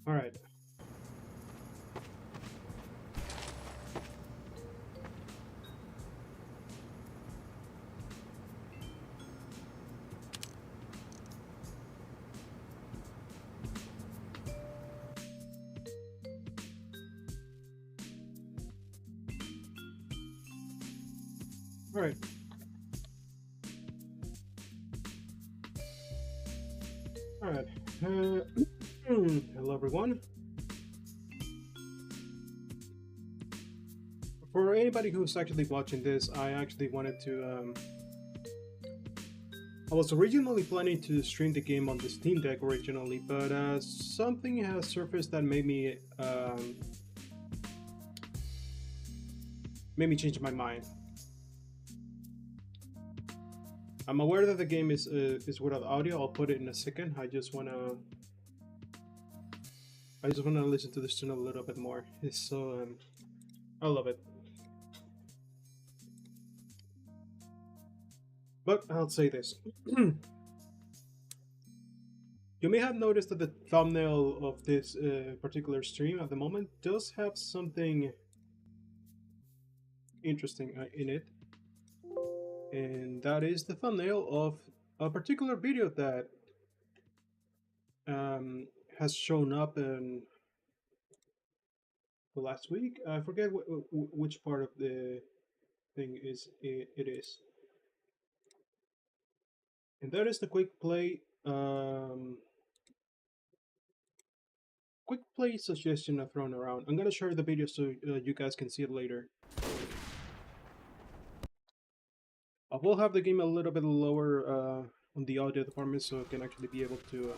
All right. All right. All right. Hello, everyone. For anybody who's actually watching this, I actually wanted to. I was originally planning to stream the game on the Steam Deck originally, but something has surfaced that made me change my mind. I'm aware that the game is without audio. I'll put it in a second. I just wanna listen to this tune a little bit more. It's so I love it. But I'll say this. You may have noticed that the thumbnail of this particular stream at the moment does have something interesting in it, and that is the thumbnail of a particular video that um, has shown up in the last week. I forget which part of the thing it is, and that is the quick play suggestion I've thrown around. I'm gonna share the video so you guys can see it later. I will have the game a little bit lower on the audio department so I can actually be able to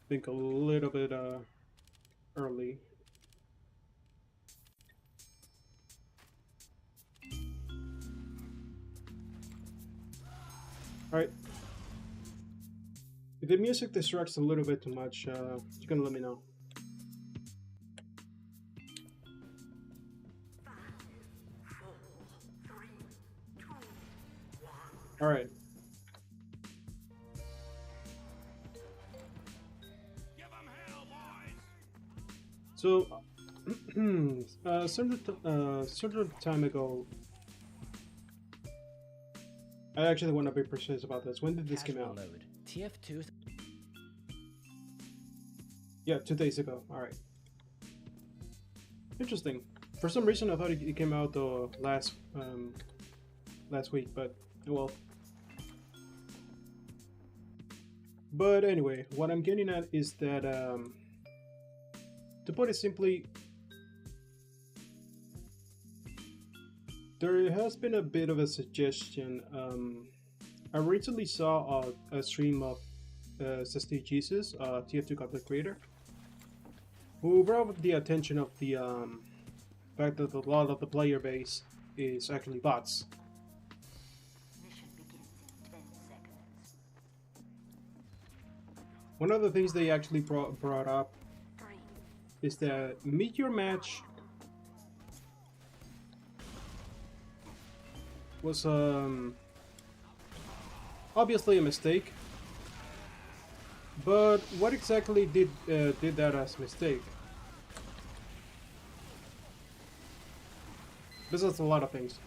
think a little bit early. Alright. If the music distracts a little bit too much, you're gonna let me know. Alright. So, certain time ago, I actually want to be precise about this. When did this come out? Load. TF2. Yeah, 2 days ago. Alright. Interesting. For some reason, I thought it came out last week, but well. But anyway, what I'm getting at is that, to put it simply, there has been a bit of a suggestion. I recently saw a stream of Sesti Jesus, TF2 content creator, who brought the attention of the fact that a lot of the player base is actually bots. Mission begins in 10 seconds. One of the things they actually brought up 3, is that Meteor Match was obviously a mistake, but what exactly did that as a mistake? Besides a lot of things,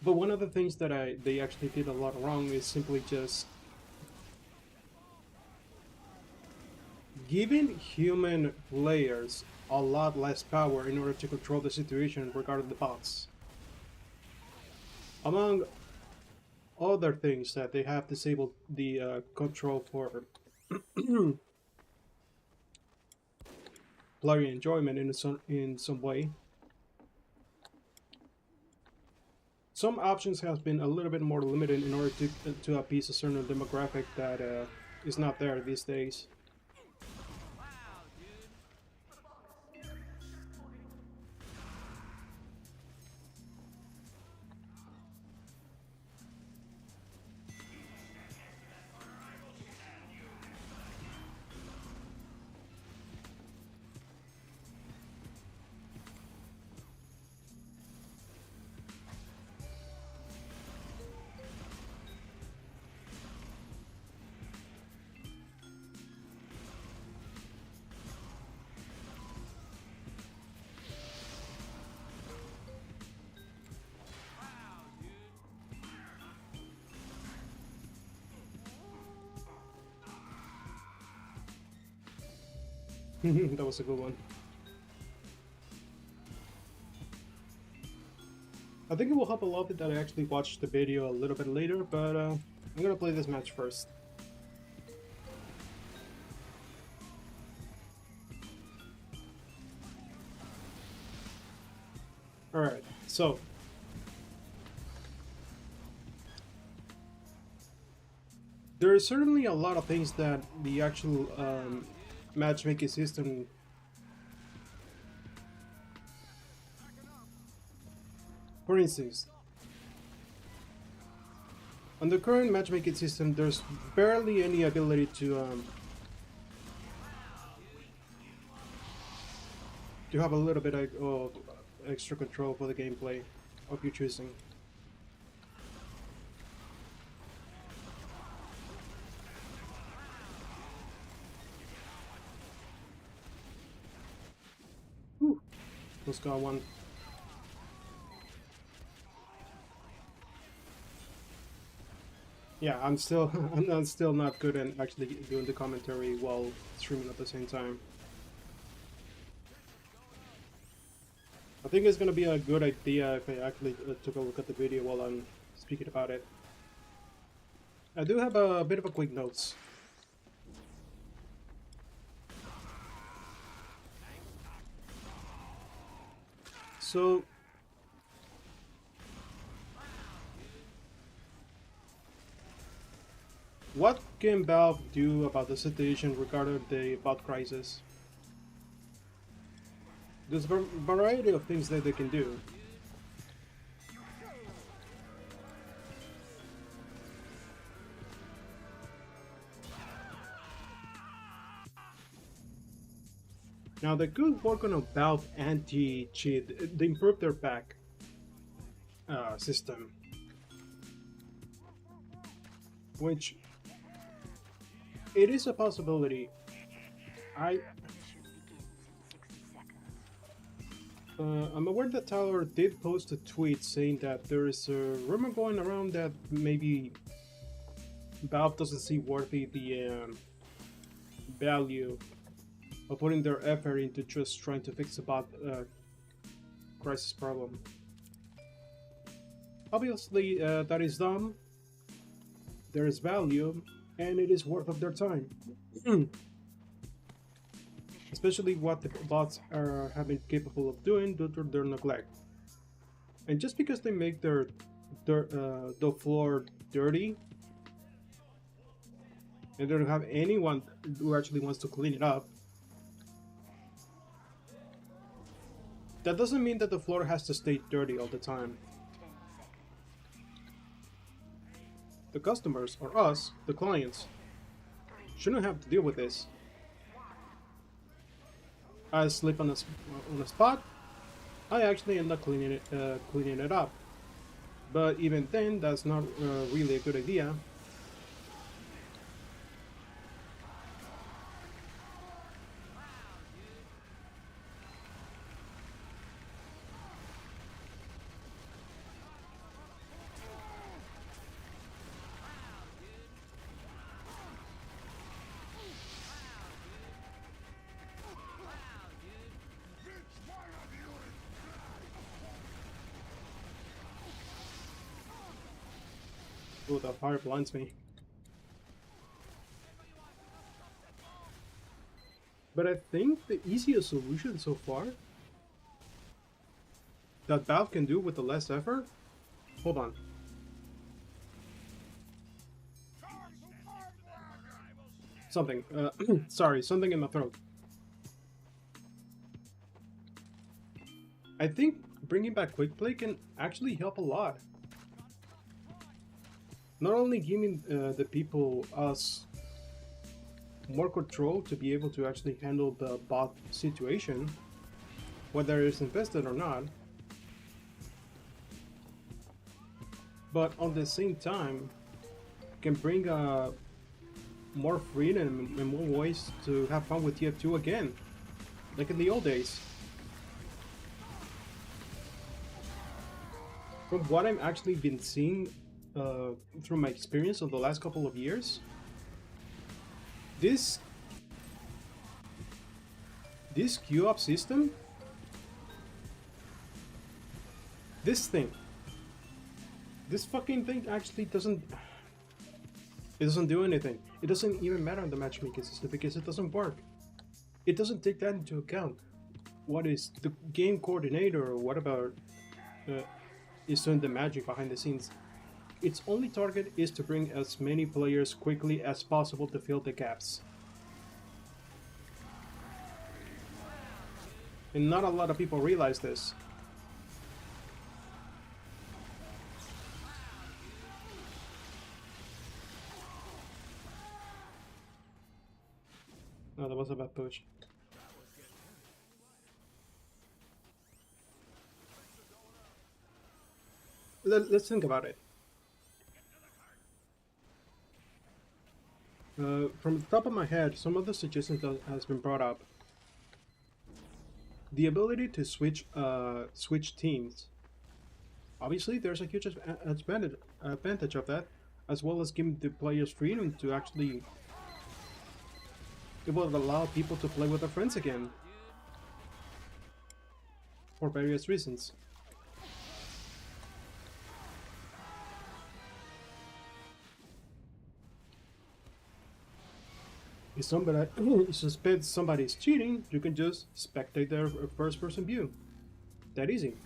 but one of the things that they actually did a lot wrong is simply just giving human players a lot less power in order to control the situation regarding the bots. Among other things that they have disabled the control for player enjoyment in some way. Some options have been a little bit more limited in order to appease a certain demographic that is not there these days. That was a good one. I think it will help a lot that I actually watched the video a little bit later, but I'm gonna play this match first. Alright, so there are certainly a lot of things that the actual matchmaking system for instance, on the current matchmaking system, there's barely any ability to have a little bit of extra control for the gameplay of your choosing. Whew. Let's go one. Yeah, I'm still I'm still not good at actually doing the commentary while streaming at the same time. I think it's gonna be a good idea if I actually took a look at the video while I'm speaking about it. I do have a bit of a quick notes. So, what can Valve do about the situation regarding the bot crisis? There's a variety of things that they can do. Now they could work on a Valve anti-cheat. They improved their back system, which it is a possibility. I'm aware that Tyler did post a tweet saying that there is a rumor going around that maybe Valve doesn't see worthy the value of putting their effort into just trying to fix the bot crisis problem. Obviously, that is dumb. There is value, and it is worth of their time. Especially what the bots have been capable of doing due to their neglect. And just because they make the floor dirty, and they don't have anyone who actually wants to clean it up, that doesn't mean that the floor has to stay dirty all the time. The customers, or us, the clients, shouldn't have to deal with this. I slip on a spot, I actually end up cleaning it up. But even then, that's not really a good idea. Oh, the fire blinds me. But I think the easiest solution so far that Valve can do with the less effort. Hold on. Something. Sorry, something in my throat. I think bringing back quick play can actually help a lot. Not only giving the people, us, more control to be able to actually handle the bot situation, whether it's infested or not, but at the same time can bring more freedom and more ways to have fun with TF2 again, like in the old days. From what I've actually been seeing through my experience of the last couple of years, this This queue-up system, this fucking thing actually doesn't. It doesn't do anything. It doesn't even matter on the matchmaking system because it doesn't work. It doesn't take that into account. What is the game coordinator or whatever is doing the magic behind the scenes? Its only target is to bring as many players quickly as possible to fill the gaps. And not a lot of people realize this. Oh, that was a bad push. Let's think about it. From the top of my head, some of the suggestions that has been brought up. The ability to switch teams. Obviously, there's a huge advantage of that, as well as giving the players freedom to actually. It will allow people to play with their friends again, for various reasons. If somebody suspects somebody's cheating, you can just spectate their first-person view. That easy.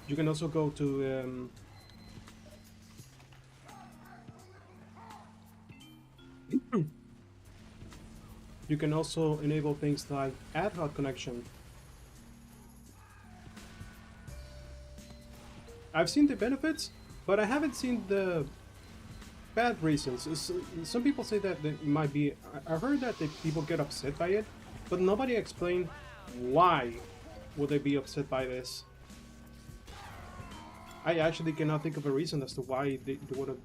You can also go to you can also enable things like ad hoc connection. I've seen the benefits, but I haven't seen the bad reasons. Some people say that it might be. I heard that people get upset by it, but nobody explained why would they be upset by this. I actually cannot think of a reason as to why they would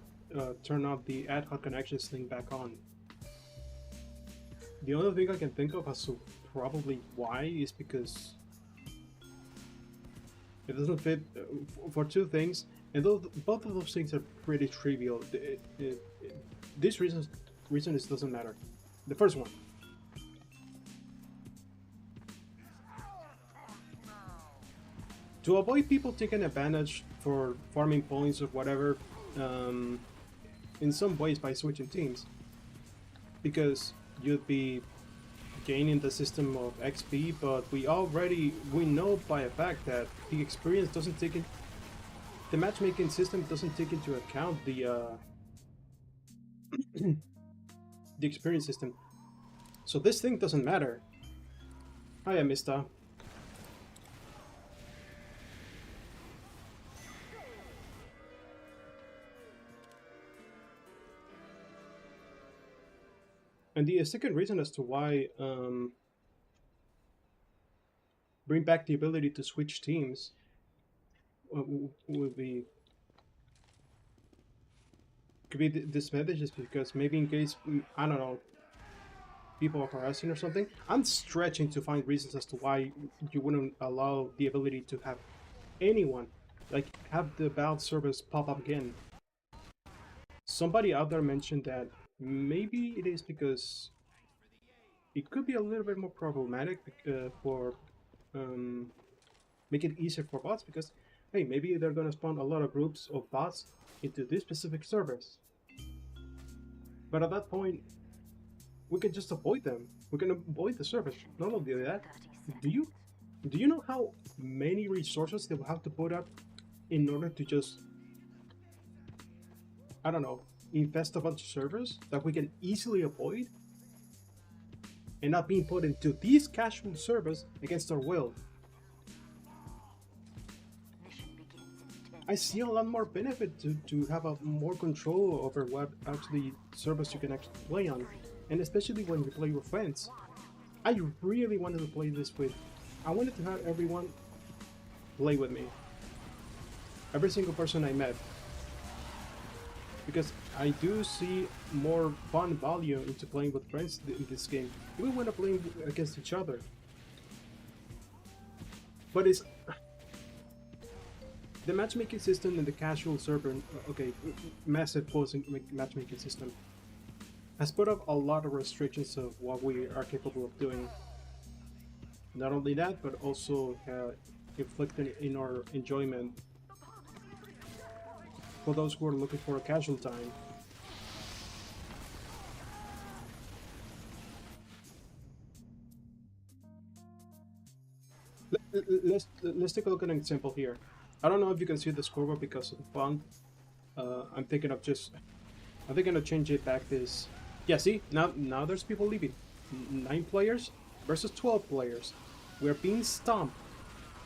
turn off the ad hoc connections thing back on. The only thing I can think of as to probably why is because it doesn't fit for two things, and both of those things are pretty trivial. This reason doesn't matter. The first one. To avoid people taking advantage for farming points or whatever, in some ways by switching teams, because you'd be gaining the system of XP, but we know by a fact that the experience doesn't take it. The matchmaking system doesn't take into account the the experience system. So this thing doesn't matter. Hiya, Mista. And the second reason as to why bring back the ability to switch teams would be could be this message is because maybe in case I don't know, people are harassing or something. I'm stretching to find reasons as to why you wouldn't allow the ability to have anyone like have the battle service pop up again. Somebody out there mentioned that maybe it is because it could be a little bit more problematic for make it easier for bots because hey, maybe they're gonna spawn a lot of groups of bots into this specific servers. But at that point, we can just avoid them. We can avoid the servers. Not only that, do you know how many resources they will have to put up in order to just I don't know, invest a bunch of servers that we can easily avoid and not being put into these casual servers against our will? I see a lot more benefit to have a more control over what actually servers you can actually play on, and especially when you play with friends. I really wanted to play this with. I wanted to have everyone play with me. Every single person I met. Because I do see more fun value into playing with friends in this game, even when I'm playing against each other. But it's the matchmaking system and the casual server, okay, massive closing matchmaking system has put up a lot of restrictions of what we are capable of doing. Not only that, but also inflicting in our enjoyment for those who are looking for a casual time. Let's take a look at an example here. I don't know if you can see the scoreboard because of the font. I'm thinking of change it back this. Yeah, see, now there's people leaving. 9 players versus 12 players. We're being stomped.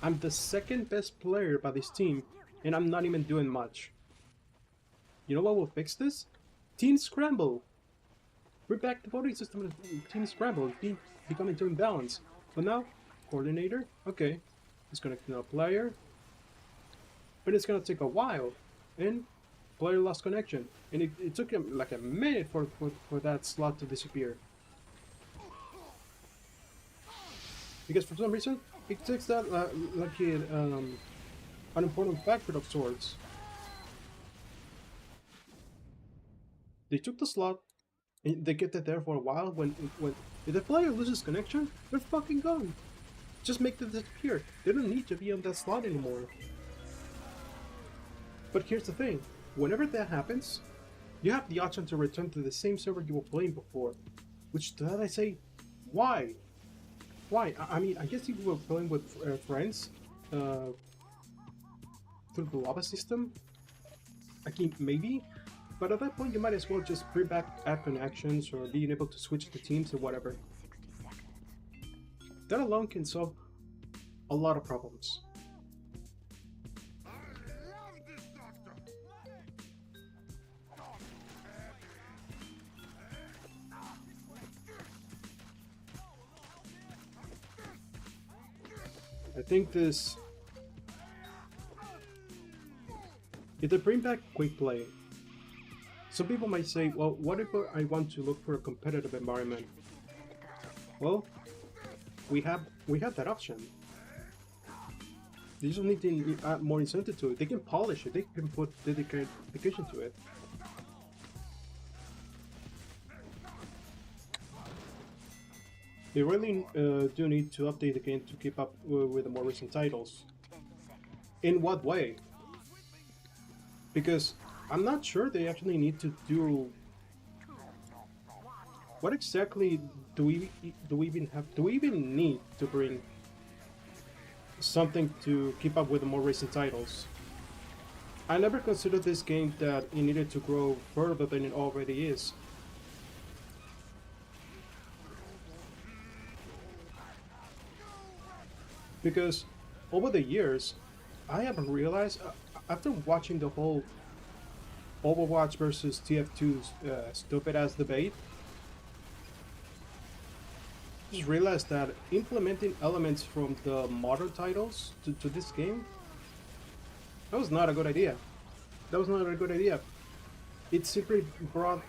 I'm the second best player by this team, and I'm not even doing much. You know what will fix this? Team Scramble. We're back to voting system of Team Scramble. Becoming to imbalance. But now, coordinator. Okay, it's gonna connect a player, but it's gonna take a while, and player lost connection, and it took him like a minute for that slot to disappear. Because for some reason, it takes that like an important factor of sorts. They took the slot, and they kept it there for a while. When if the player loses connection, they're fucking gone. Just make them disappear. They don't need to be on that slot anymore. But here's the thing. Whenever that happens, you have the option to return to the same server you were playing before. Which, to that I say, why? Why? I mean, I guess if you were playing with friends through the lava system, I think maybe. But at that point, you might as well just bring back app connections or being able to switch the teams or whatever. That alone can solve a lot of problems. I think this... If they bring back quick play, some people might say, well, what if I want to look for a competitive environment? Well, we have that option. They just need to add more incentive to it. They can polish it. They can put dedication to it. They really do need to update the game to keep up with the more recent titles. In what way? Because I'm not sure they actually need to do... What exactly do we even need to bring something to keep up with the more recent titles? I never considered this game that it needed to grow further than it already is. Because over the years, I haven't realized, after watching the whole Overwatch versus TF2's stupid ass debate, I just realized that implementing elements from the modern titles to this game, that was not a good idea. That was not a good idea. It simply brought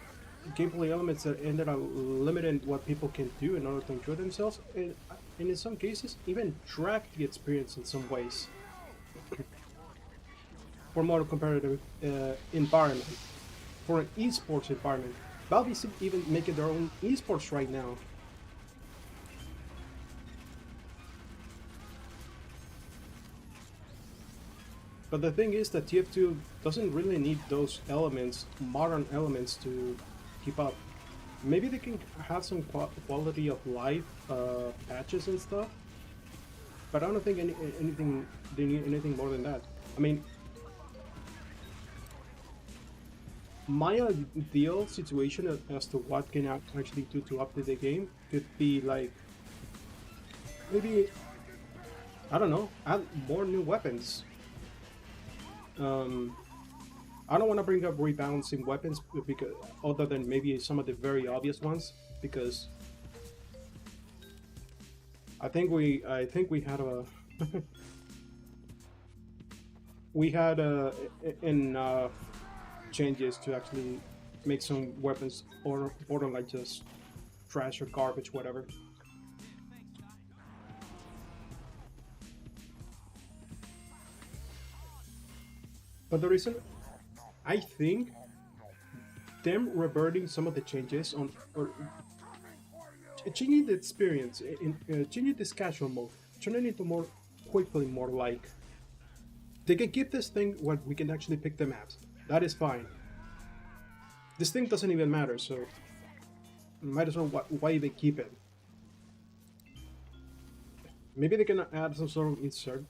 gameplay elements that ended up limiting what people can do in order to enjoy themselves, and in some cases, even drag the experience in some ways. For a more competitive environment, for an esports environment. Valve is even making their own esports right now. But the thing is that TF2 doesn't really need those elements, modern elements, to keep up. Maybe they can have some quality of life patches and stuff, but I don't think anything they need anything more than that. I mean, my ideal situation as to what can actually do to update the game could be like, maybe, I don't know, add more new weapons. I don't want to bring up rebalancing weapons because, other than maybe some of the very obvious ones, because I think we had a we had enough changes to actually make some weapons borderline just trash or garbage, whatever. But the reason I think them reverting some of the changes on or changing the experience changing this casual mode, turning it into more quickly, more like they can keep this thing what we can actually pick the maps. That is fine. This thing doesn't even matter, so might as well why even keep it. Maybe they can add some sort of insert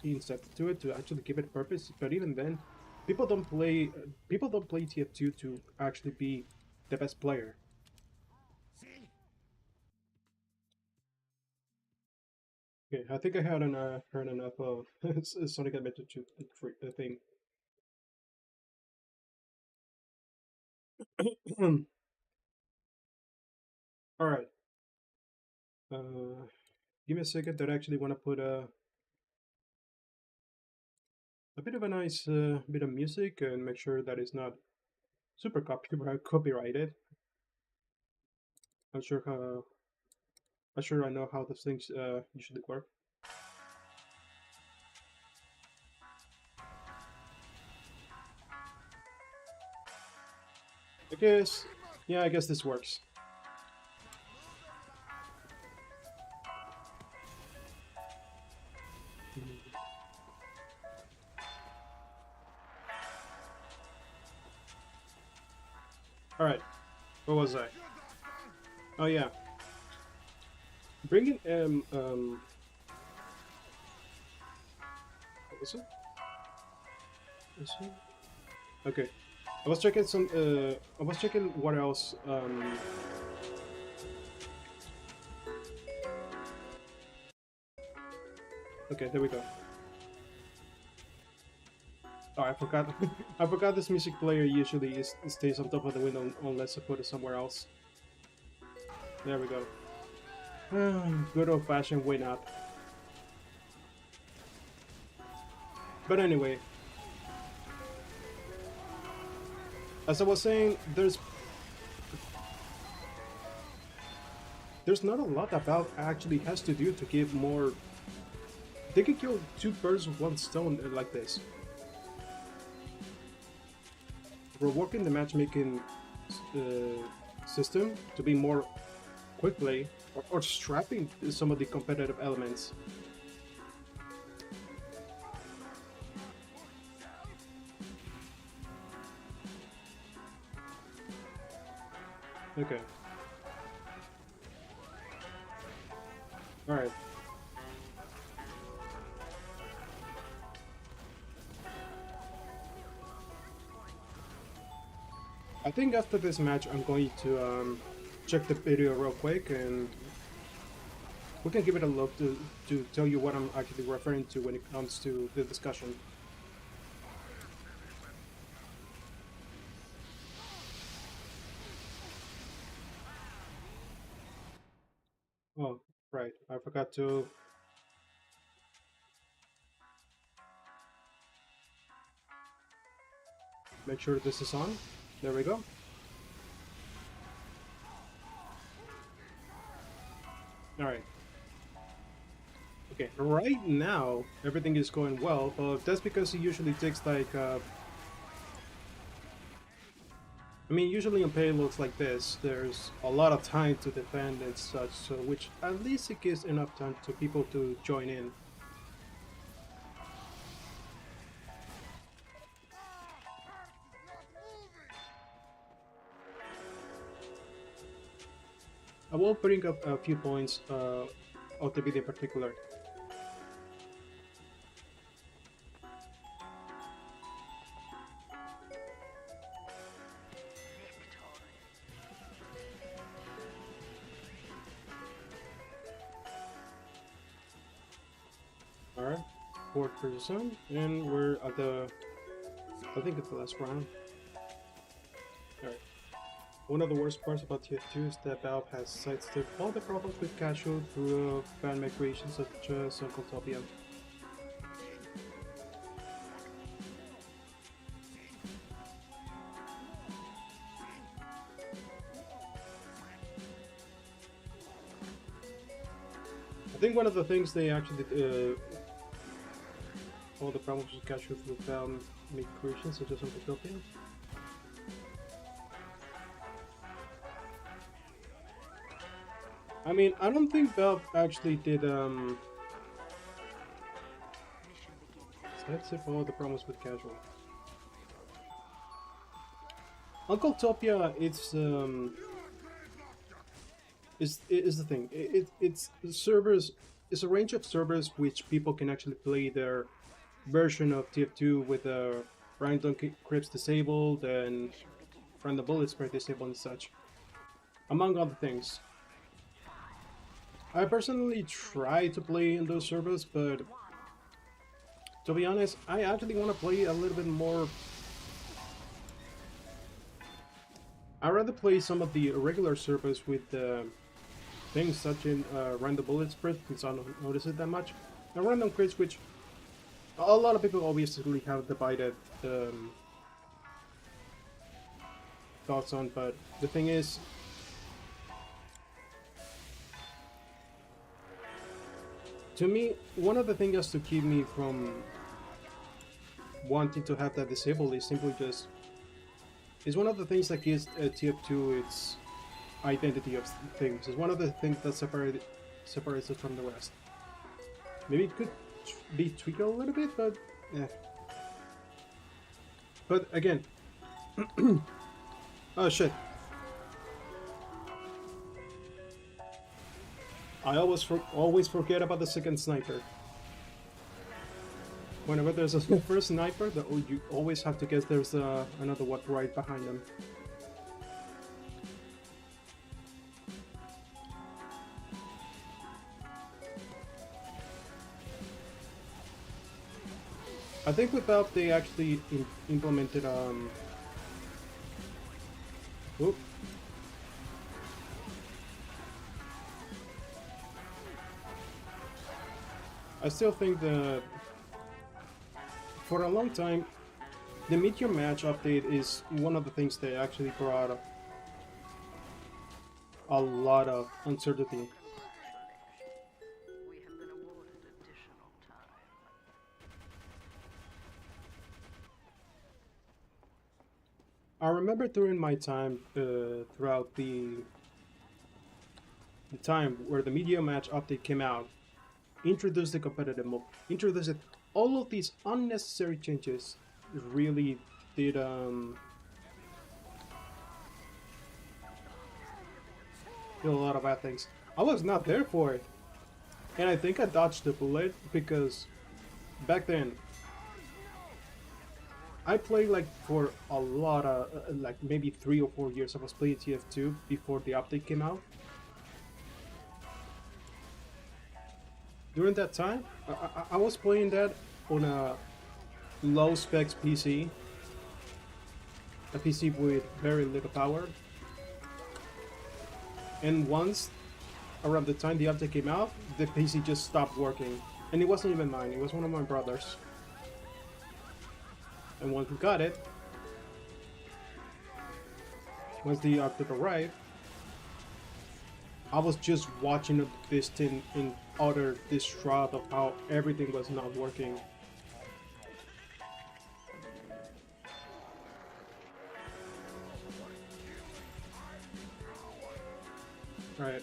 to it to actually give it purpose. But even then, people don't play TF2 to actually be the best player. Okay, I think I had heard enough of Sonic Adventure 2 thing. All right. Give me a second. That I actually want to put a bit of a nice bit of music and make sure that it's not super copyrighted. I'm sure how I know how those things usually work. I guess, yeah, I guess this works. All right, what was I? Oh yeah, bringing what was it? Is it? Okay, I was checking some. I was checking what else. Okay, there we go. Oh, I forgot. I forgot this music player usually stays on top of the window unless I put it somewhere else. There we go. Good old-fashioned win up. But anyway, as I was saying, there's not a lot that Valve actually has to do to give more. They can kill two birds with one stone like this. Reworking the matchmaking system to be more quick play, or strapping some of the competitive elements. Okay. Alright. I think after this match I'm going to check the video real quick and we can give it a look to tell you what I'm actually referring to when it comes to the discussion. Oh, right, I forgot to... make sure this is on. There we go. Alright. Okay, right now everything is going well, but that's because it usually takes like I mean, usually on payloads like this, there's a lot of time to defend and such, so which at least it gives enough time to people to join in. I will bring up a few points of the video in particular. Alright, 4%, and we're at the... I think it's the last round. Alright. One of the worst parts about TF2 is that Valve has sidestepped all the problems with casual through fan made creations such as Uncletopia. I think one of the things they actually all the problems with casual through fan made creations such as Uncletopia. I mean, I don't think Valve actually did Mission begins. let's see follow the promise with casual. Uncle Topia, is the thing. It's servers. It's a range of servers which people can actually play their version of TF2 with random crypts disabled and Mission begins. random bullet spray disabled and such, among other things. I personally try to play in those servers, but to be honest, I actually want to play a little bit more. I'd rather play some of the regular servers with things such in random bullet spread, since I don't notice it that much. And random crits, which a lot of people obviously have divided thoughts on, but the thing is, to me, one of the things to keep me from wanting to have that disabled is simply just is one of the things that gives TF2 its identity of things. It's one of the things that separates it from the rest. Maybe it could be tweaked a little bit, but yeah. But again, oh shit. I always forget about the second sniper. Whenever there's a first sniper, you always have to guess there's another one right behind them. I think with Valve they actually implemented Oop. I still think that for a long time, the Meteor Match update is one of the things that actually brought a lot of uncertainty. We have been awarded additional time. I remember during my time throughout the time where the Meteor Match update came out, introduced the competitive mode, introduced all of these unnecessary changes, really did did a lot of bad things. I was not there for it, and I think I dodged the bullet because back then I played like for a lot of like maybe 3 or 4 years. I was playing TF2 before the update came out. During that time, I was playing that on a low specs PC, a PC with very little power. And once, around the time the update came out, the PC just stopped working. And it wasn't even mine, it was one of my brothers. And once we got it, once the update arrived, I was just watching this thing in utter distraught of how everything was not working. Right.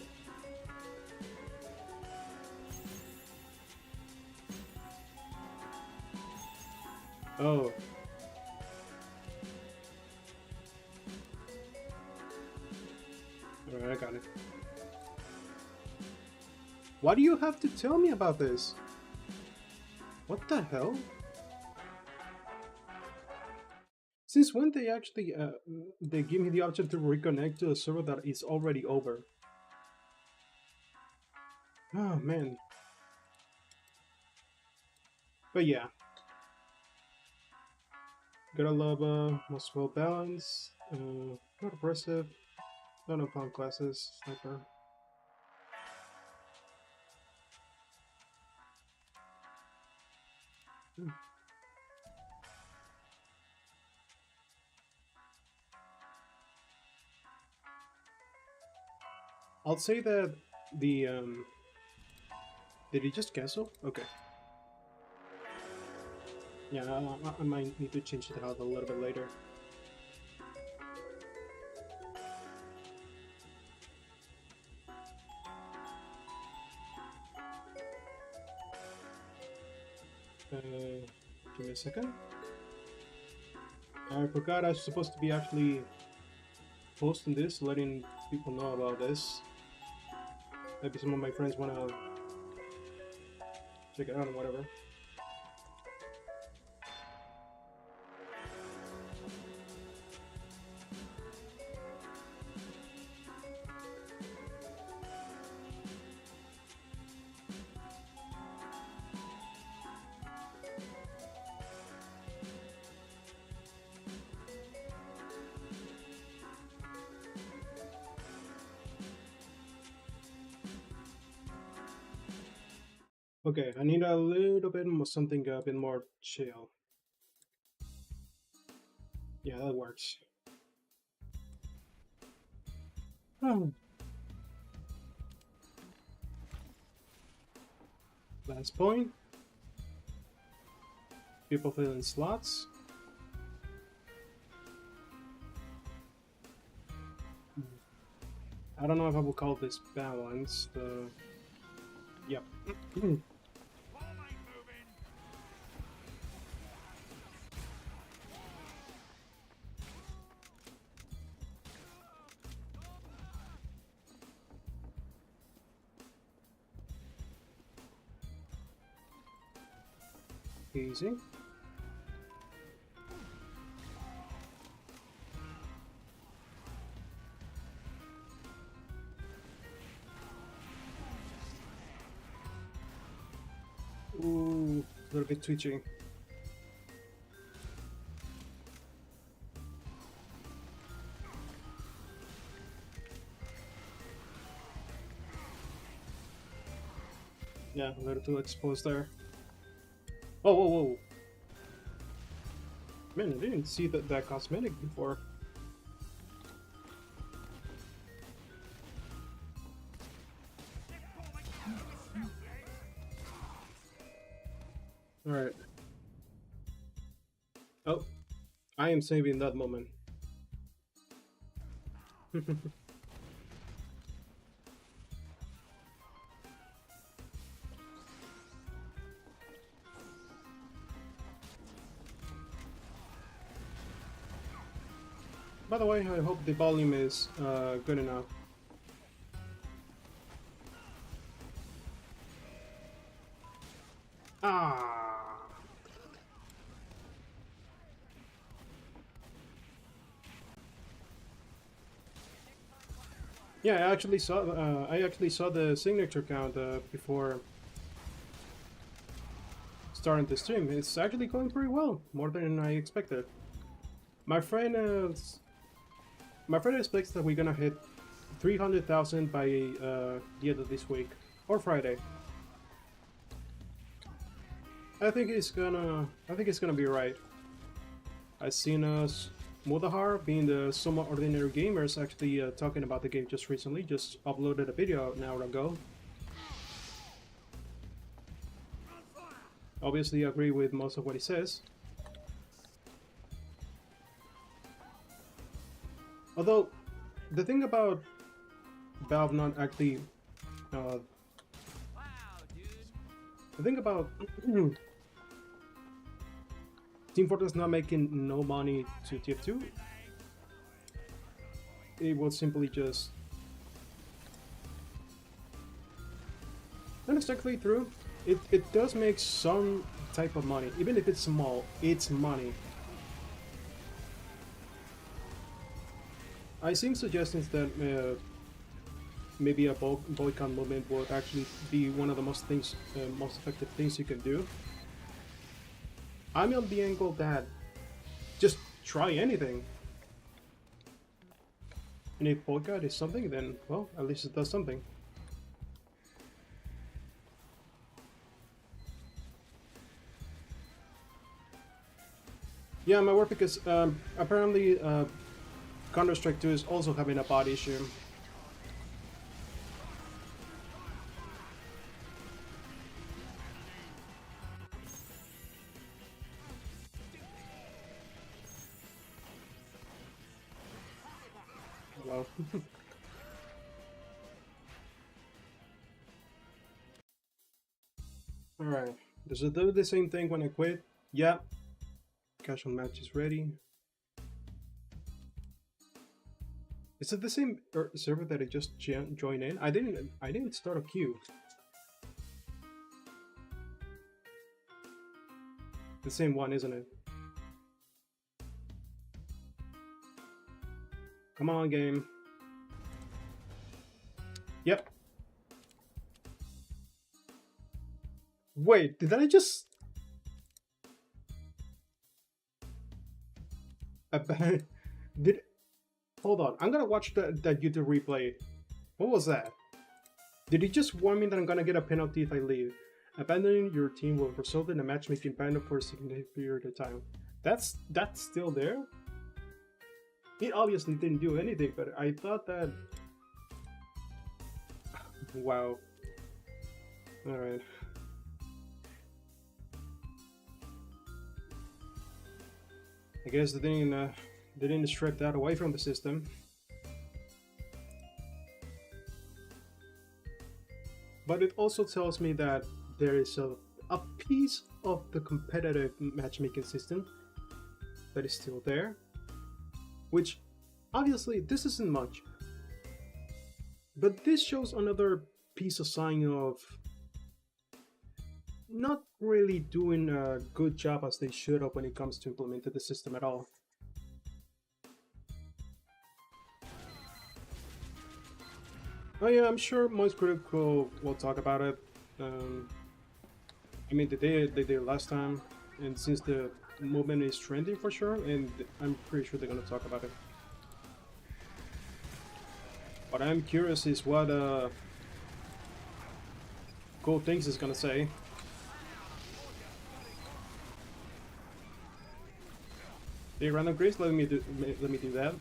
Oh. Alright, I got it. Why do you have to tell me about this? What the hell? Since when they actually they give me the option to reconnect to a server that is already over? Oh man. But yeah. Gotta love most well balanced, not aggressive, not unfound classes, sniper. I'll say that the did he just cancel? Okay. Yeah, I might need to change it out a little bit later. Give me a second. I forgot I was supposed to be actually posting this, letting people know about this. Maybe some of my friends wanna check it out or whatever. Okay, I need a little bit more, something a bit more chill. Yeah, that works. Oh. Last point. People filling slots. I don't know if I would call this balanced. Yep. Easy. Ooh, a little bit twitching. Yeah, a little too exposed there. Oh, whoa, whoa. Man, I didn't see that cosmetic before. Alright. Oh, I am saving that moment. By the way, I hope the volume is good enough. Ah! Yeah, I actually saw the signature count before starting the stream. It's actually going pretty well, more than I expected. My friend, my friend expects that we're gonna hit 300,000 by the end of this week or Friday. I think it's gonna be right. I seen Mudahar, being the Somewhat Ordinary Gamers, actually talking about the game just recently. Just uploaded a video an hour ago. Obviously, I agree with most of what he says. Although, the thing about Valve not actually, the thing about Team Fortress not making no money to TF2, it will simply just not exactly true. It does make some type of money, even if it's small. It's money. I've seen suggestions that maybe a boycott movement would actually be one of the most effective things you can do. I'm on the angle that just try anything. And if boycott is something, then, well, at least it does something. Yeah, I'm aware because apparently Counter-Strike 2 is also having a bot issue. Hello. Alright. Does it do the same thing when I quit? Yeah. Casual match is ready. Is it the same server that I just joined in? I didn't start a queue. The same one, isn't it? Come on, game. Yep. Wait, did I just... Did... Hold on, I'm gonna watch that YouTube replay. What was that? Did he just warn me that I'm gonna get a penalty if I leave? Abandoning your team will result in a matchmaking ban for a significant period of time. That's still there? He obviously didn't do anything, but I thought that... Wow. Alright. I guess they didn't strip that away from the system. But it also tells me that there is a piece of the competitive matchmaking system that is still there. Which, obviously, this isn't much. But this shows another piece of sign of not really doing a good job as they should have when it comes to implementing the system at all. Oh yeah, I'm sure Most Critical will talk about it. I mean, they did last time, and since the movement is trending for sure, and I'm pretty sure they're gonna talk about it. What I'm curious is what Cool Things is gonna say. Hey, Random Grace, let me do that.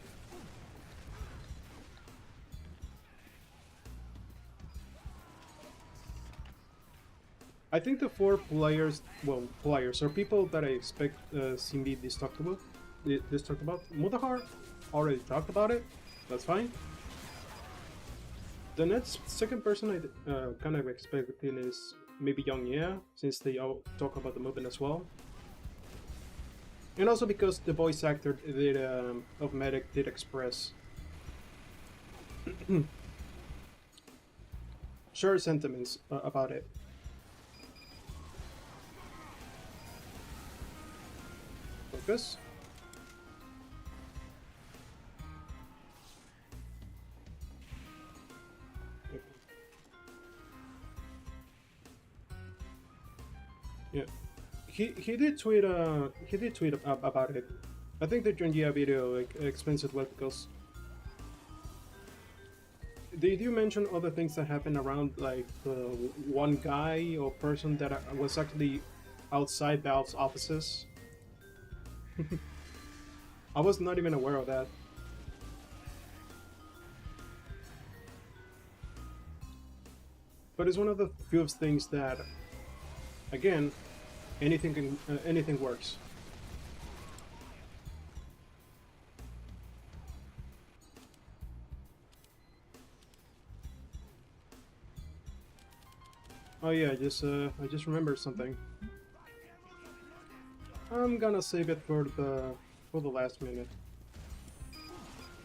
I think the 4 players, well, players, are people that I expect see me this talked about. Mudahar already talked about it. That's fine. The next second person I kind of expecting is maybe Young Yeah, since they all talk about the movement as well. And also because the voice actor of Medic did express sure sentiments about it. Focus. Yeah, he did tweet about it. I think the Jungia video explains it well because did you mention other things that happened around, like one guy or person that was actually outside Valve's offices? I was not even aware of that. But it's one of the few things that, again, anything works. Oh yeah, I just remembered something. I'm gonna save it for the last minute.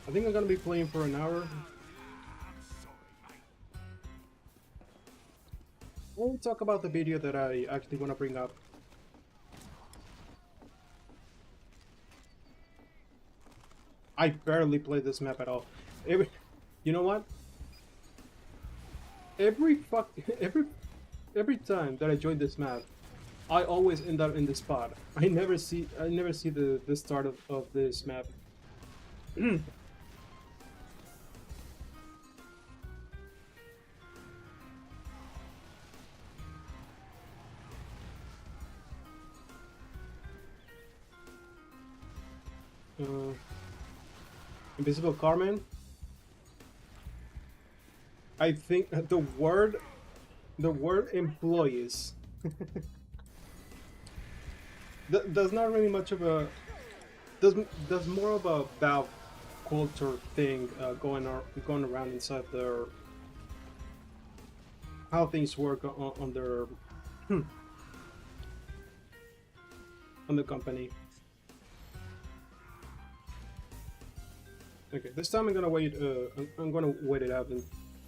I think I'm gonna be playing for an hour. We'll talk about the video that I actually want to bring up. I barely played this map at all. You know what? Every time that I join this map, I always end up in this spot. I never see the start of this map. Invisible Carmen. I think the word employees there's not really much of a there's more of a Valve culture thing going around inside their how things work on their on the company. Okay, this time I'm gonna wait. I'm gonna wait it out and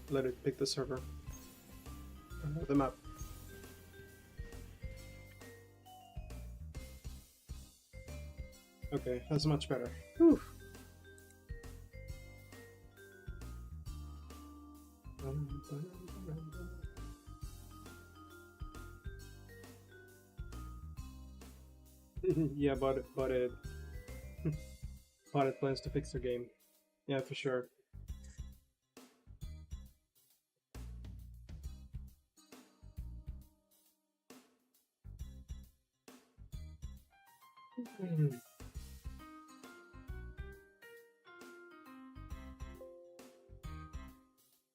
let it pick the server, the map. Okay, that's much better. Whew. Yeah, but it but it plans to fix the game. Yeah, for sure.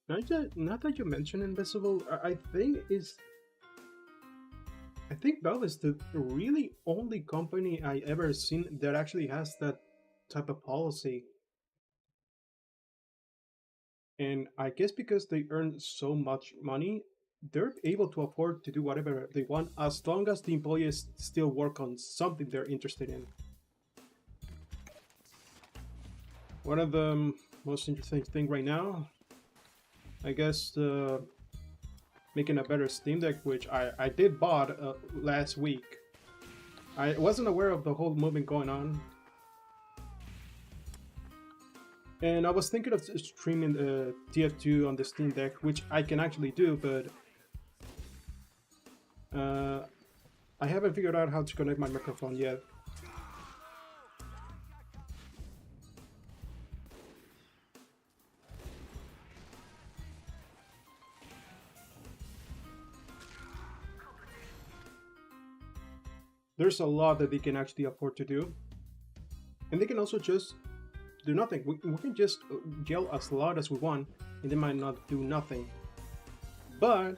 Now that you mention Invisible, I think Valve is the really only company I ever seen that actually has that type of policy. And I guess because they earn so much money, they're able to afford to do whatever they want as long as the employees still work on something they're interested in. One of the most interesting thing right now, I guess, making a better Steam Deck, which I did bought last week. I wasn't aware of the whole movement going on. And I was thinking of streaming TF2 on the Steam Deck, which I can actually do, but I haven't figured out how to connect my microphone yet. There's a lot that they can actually afford to do. And they can also just do nothing. We can just yell as loud as we want, and they might not do nothing. But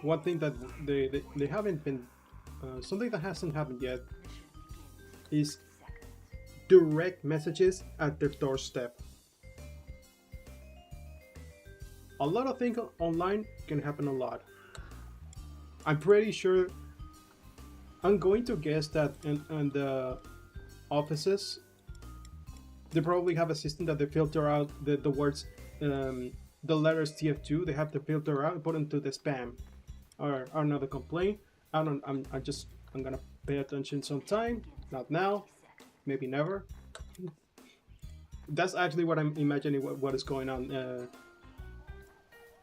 one thing that they haven't been, something that hasn't happened yet, is direct messages at their doorstep. A lot of things online can happen a lot. I'm pretty sure. I'm going to guess that in the offices, they probably have a system that they filter out the words, the letters TF2. They have to filter out and put into the spam or another complaint. I'm gonna pay attention sometime. Not now, maybe never. That's actually what I'm imagining. What is going on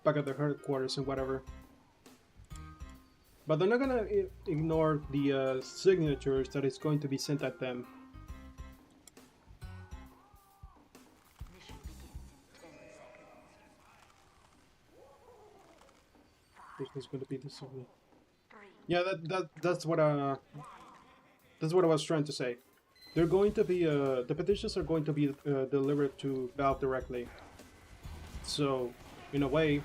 back at the headquarters and whatever. But they're not gonna ignore the signatures that is going to be sent at them. Mission begins in 10 seconds. There's going to be this. 3, Yeah, that's what I was trying to say. They're going to be the petitions are going to be delivered to Valve directly. So, in a way,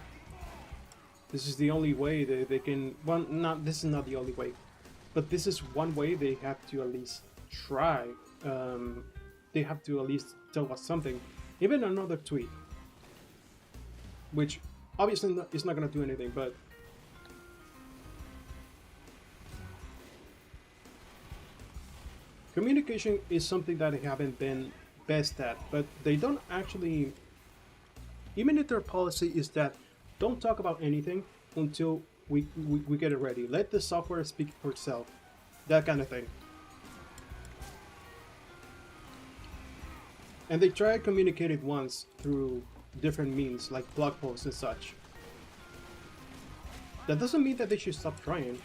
this is the only way they can. Well, not this is not the only way, but this is one way they have to at least try. They have to at least tell us something, even another tweet, which obviously is not going to do anything. But communication is something that they haven't been best at, but they don't actually. Even if their policy is that don't talk about anything until we get it ready. Let the software speak for itself. That kind of thing. And they try to communicate it once through different means like blog posts and such. That doesn't mean that they should stop trying.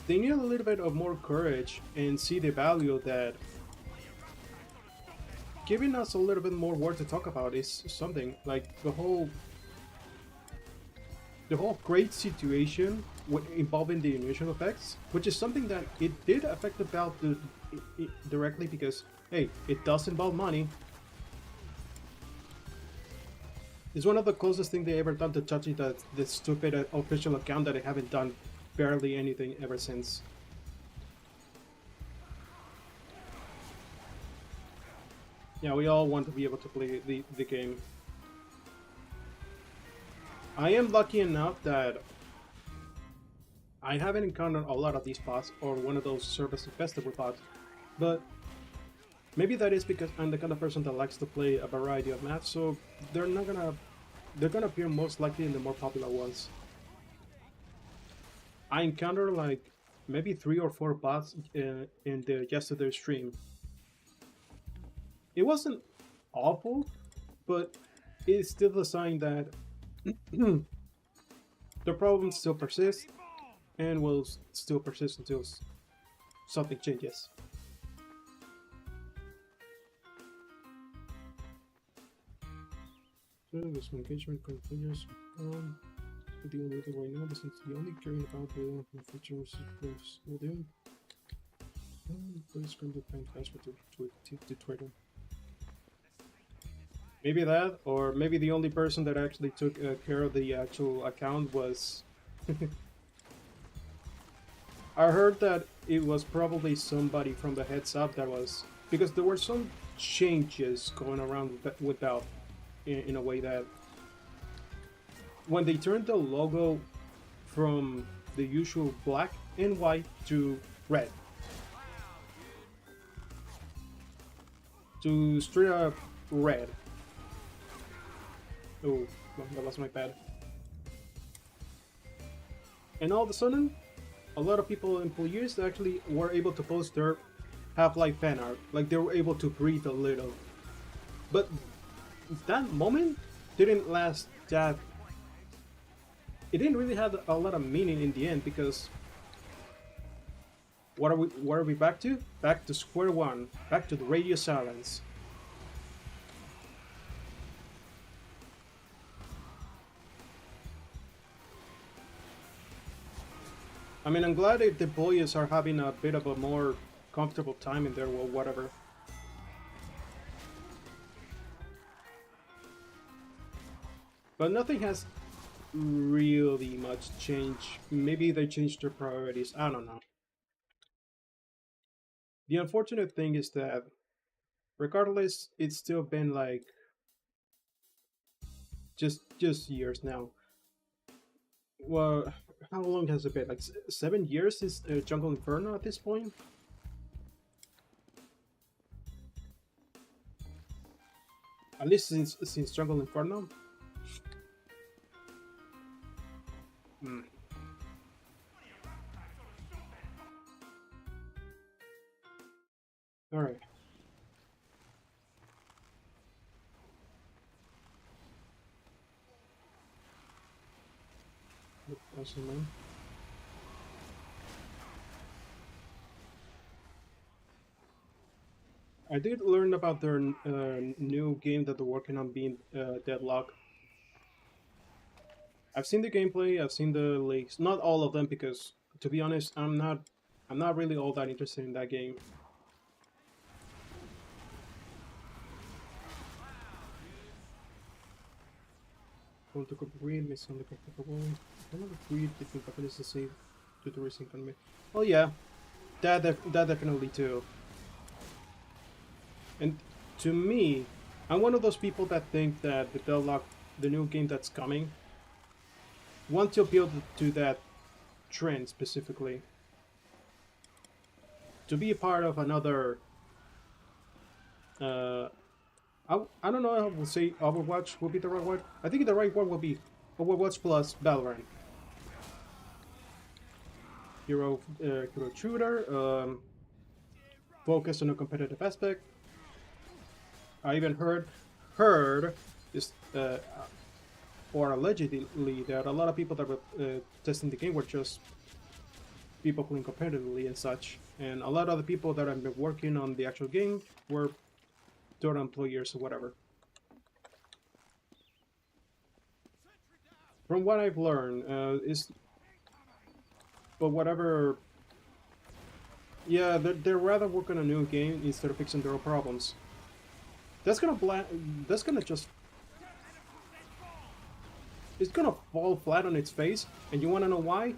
They need a little bit of more courage and see the value that giving us a little bit more work to talk about is something. Like the whole great situation involving the initial effects, which is something that it did affect the Valve directly because, hey, it does involve money. It's one of the closest things they ever done to touching the stupid official account that they haven't done barely anything ever since. Yeah, we all want to be able to play the game. I am lucky enough that I haven't encountered a lot of these bots or one of those service infested with bots, but maybe that is because I'm the kind of person that likes to play a variety of maps, so they're not gonna they're gonna appear most likely in the more popular ones. I encountered like maybe 3 or 4 bots in the yesterday stream. It wasn't awful, but it's still a sign that the problem still persists and will still persist until something changes. So this engagement continues. The only thing right now, this is the only carrying about the features within. Please come to find password to Twitter. Maybe that, or maybe the only person that actually took care of the actual account was. I heard that it was probably somebody from the heads up that was, because there were some changes going around with Valve in a way that when they turned the logo from the usual black and white to red, to straight up red. Oh, that was my bad. And all of a sudden, a lot of people, employees, actually were able to post their Half-Life fan art. Like they were able to breathe a little. But that moment didn't last that. It didn't really have a lot of meaning in the end, because what are we back to? Back to square one. Back to the radio silence. I mean, I'm glad if the boys are having a bit of a more comfortable time in there, or whatever. But nothing has really much changed. Maybe they changed their priorities. I don't know. The unfortunate thing is that, regardless, it's still been like just years now. Well, how long has it been? Like 7 years since Jungle Inferno at this point? At least since Jungle Inferno? Hmm. Alright. Awesome, man. I did learn about their new game that they're working on, being Deadlock. I've seen the gameplay, I've seen the leaks, not all of them, because to be honest, I'm not really all that interested in that game. Want to breed, may sound comfortable. One of the breed different companies to save to the racing economy. Oh yeah, that definitely too. And to me, I'm one of those people that think that the Deadlock, the new game that's coming, want to appeal to that trend specifically. To be a part of another, I don't know, I will say Overwatch will be the right word. I think the right word will be Overwatch plus Valorant. Hero shooter, focused on a competitive aspect. I even heard this, or allegedly, that a lot of people that were testing the game were just people playing competitively and such, and a lot of the people that have been working on the actual game were their employers or whatever. From what I've learned, but whatever. Yeah, they're rather working on a new game instead of fixing their own problems. That's gonna just, it's gonna fall flat on its face, and you wanna know why?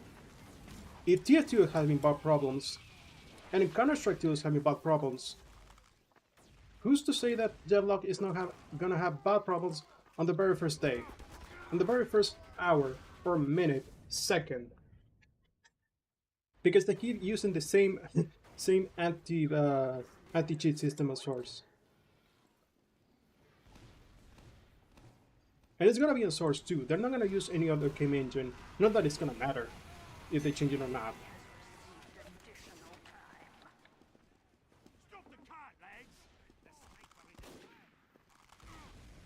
If TF2 is having bug problems, and if Counter-Strike 2 is having bug problems, who's to say that Deadlock is not gonna have bug problems on the very first day? On the very first hour or minute, second, because they keep using the same same anti cheat system as Source, and it's gonna be in Source too. They're not gonna use any other game engine. Not that it's gonna matter if they change it or not.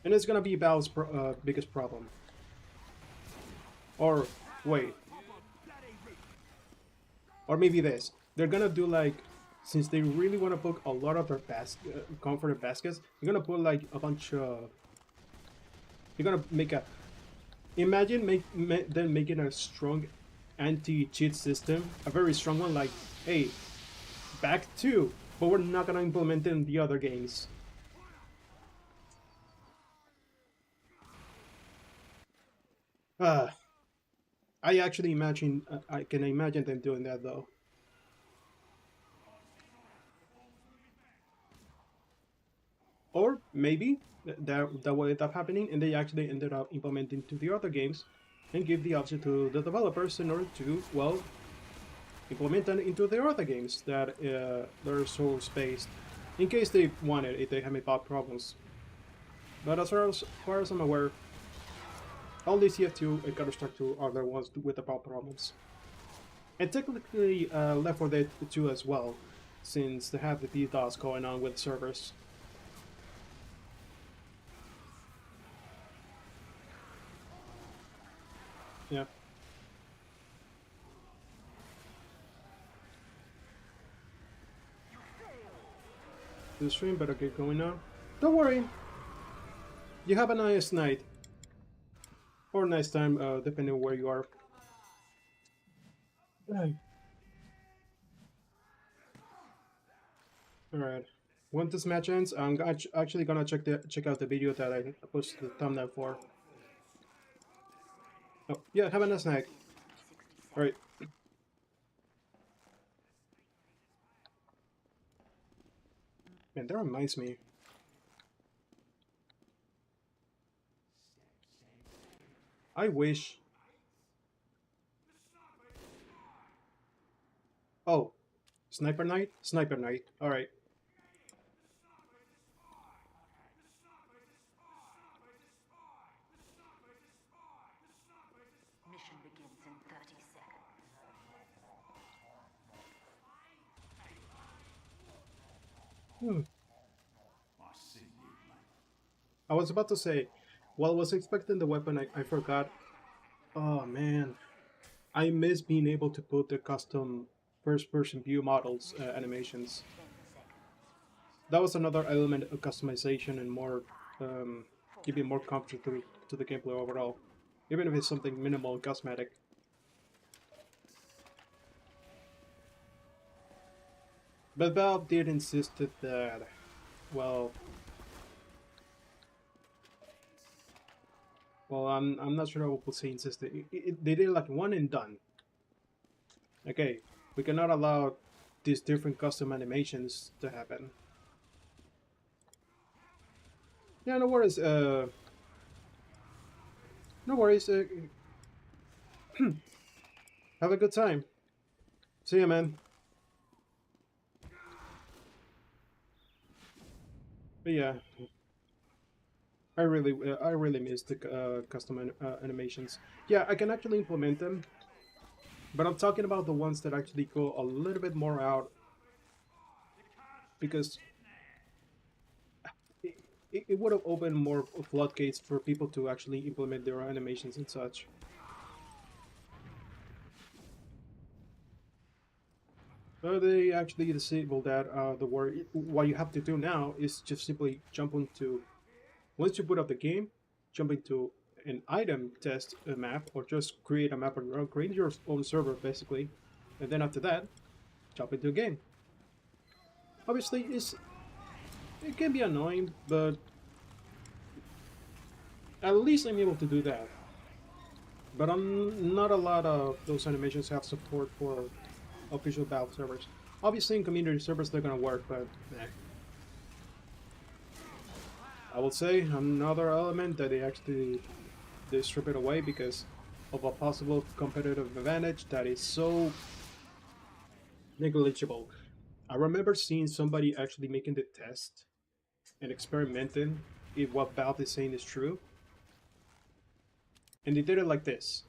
And it's gonna be Valve's biggest problem. Or wait, or maybe this. They're gonna do like, since they really want to put a lot of their comforter baskets, they're gonna put like a bunch of. You're gonna make a. Imagine them making a strong anti-cheat system, a very strong one. Like, hey, back two, but we're not gonna implement it in the other games. I actually imagine. I can imagine them doing that though. Or maybe that will end up happening, and they actually ended up implementing to the other games, and give the option to the developers in order to, well, implement them into their other games that are source based, in case they want it, if they have any bug problems. But as far as I'm aware, only TF2 and Counter-Strike 2 are the ones with the bug problems. And technically Left 4 Dead 2 as well, since they have the DDoS going on with servers. Yeah. The stream better get going now. Don't worry. You have a nice night. Or nice time, depending on where you are. Alright. Once this match ends, I'm actually gonna check out the video that I posted the thumbnail for. Oh, yeah, have a nice night. Alright. Man, that reminds me. I wish... Oh. Sniper Night? Sniper Night. Alright. Mission begins in 30 seconds. I was about to say, while I was expecting the weapon, I forgot. Oh man. I miss being able to put the custom first-person view models animations. 10 seconds. That was another element of customization and more, giving more comfort to the gameplay overall, even if it's something minimal and cosmetic. But Valve did insist that, well, I'm not sure I will say insisted. They did like one and done. Okay, we cannot allow these different custom animations to happen. Yeah, no worries. No worries. Have a good time. See ya, man. But yeah, I really miss the custom animations. Yeah, I can actually implement them, but I'm talking about the ones that actually go a little bit more out, because it would have opened more floodgates for people to actually implement their animations and such. They actually disabled that. What you have to do now is just simply jump onto. Once you put up the game, jump into an item test map, or just create a map on your own, create your own server basically, and then after that, jump into a game. Obviously, it can be annoying, but at least I'm able to do that. But not a lot of those animations have support for official Valve servers. Obviously, in community servers they're gonna work, but eh. I would say another element that they strip it away, because of a possible competitive advantage that is so negligible. I remember seeing somebody actually making the test and experimenting if what Valve is saying is true. And they did it like this.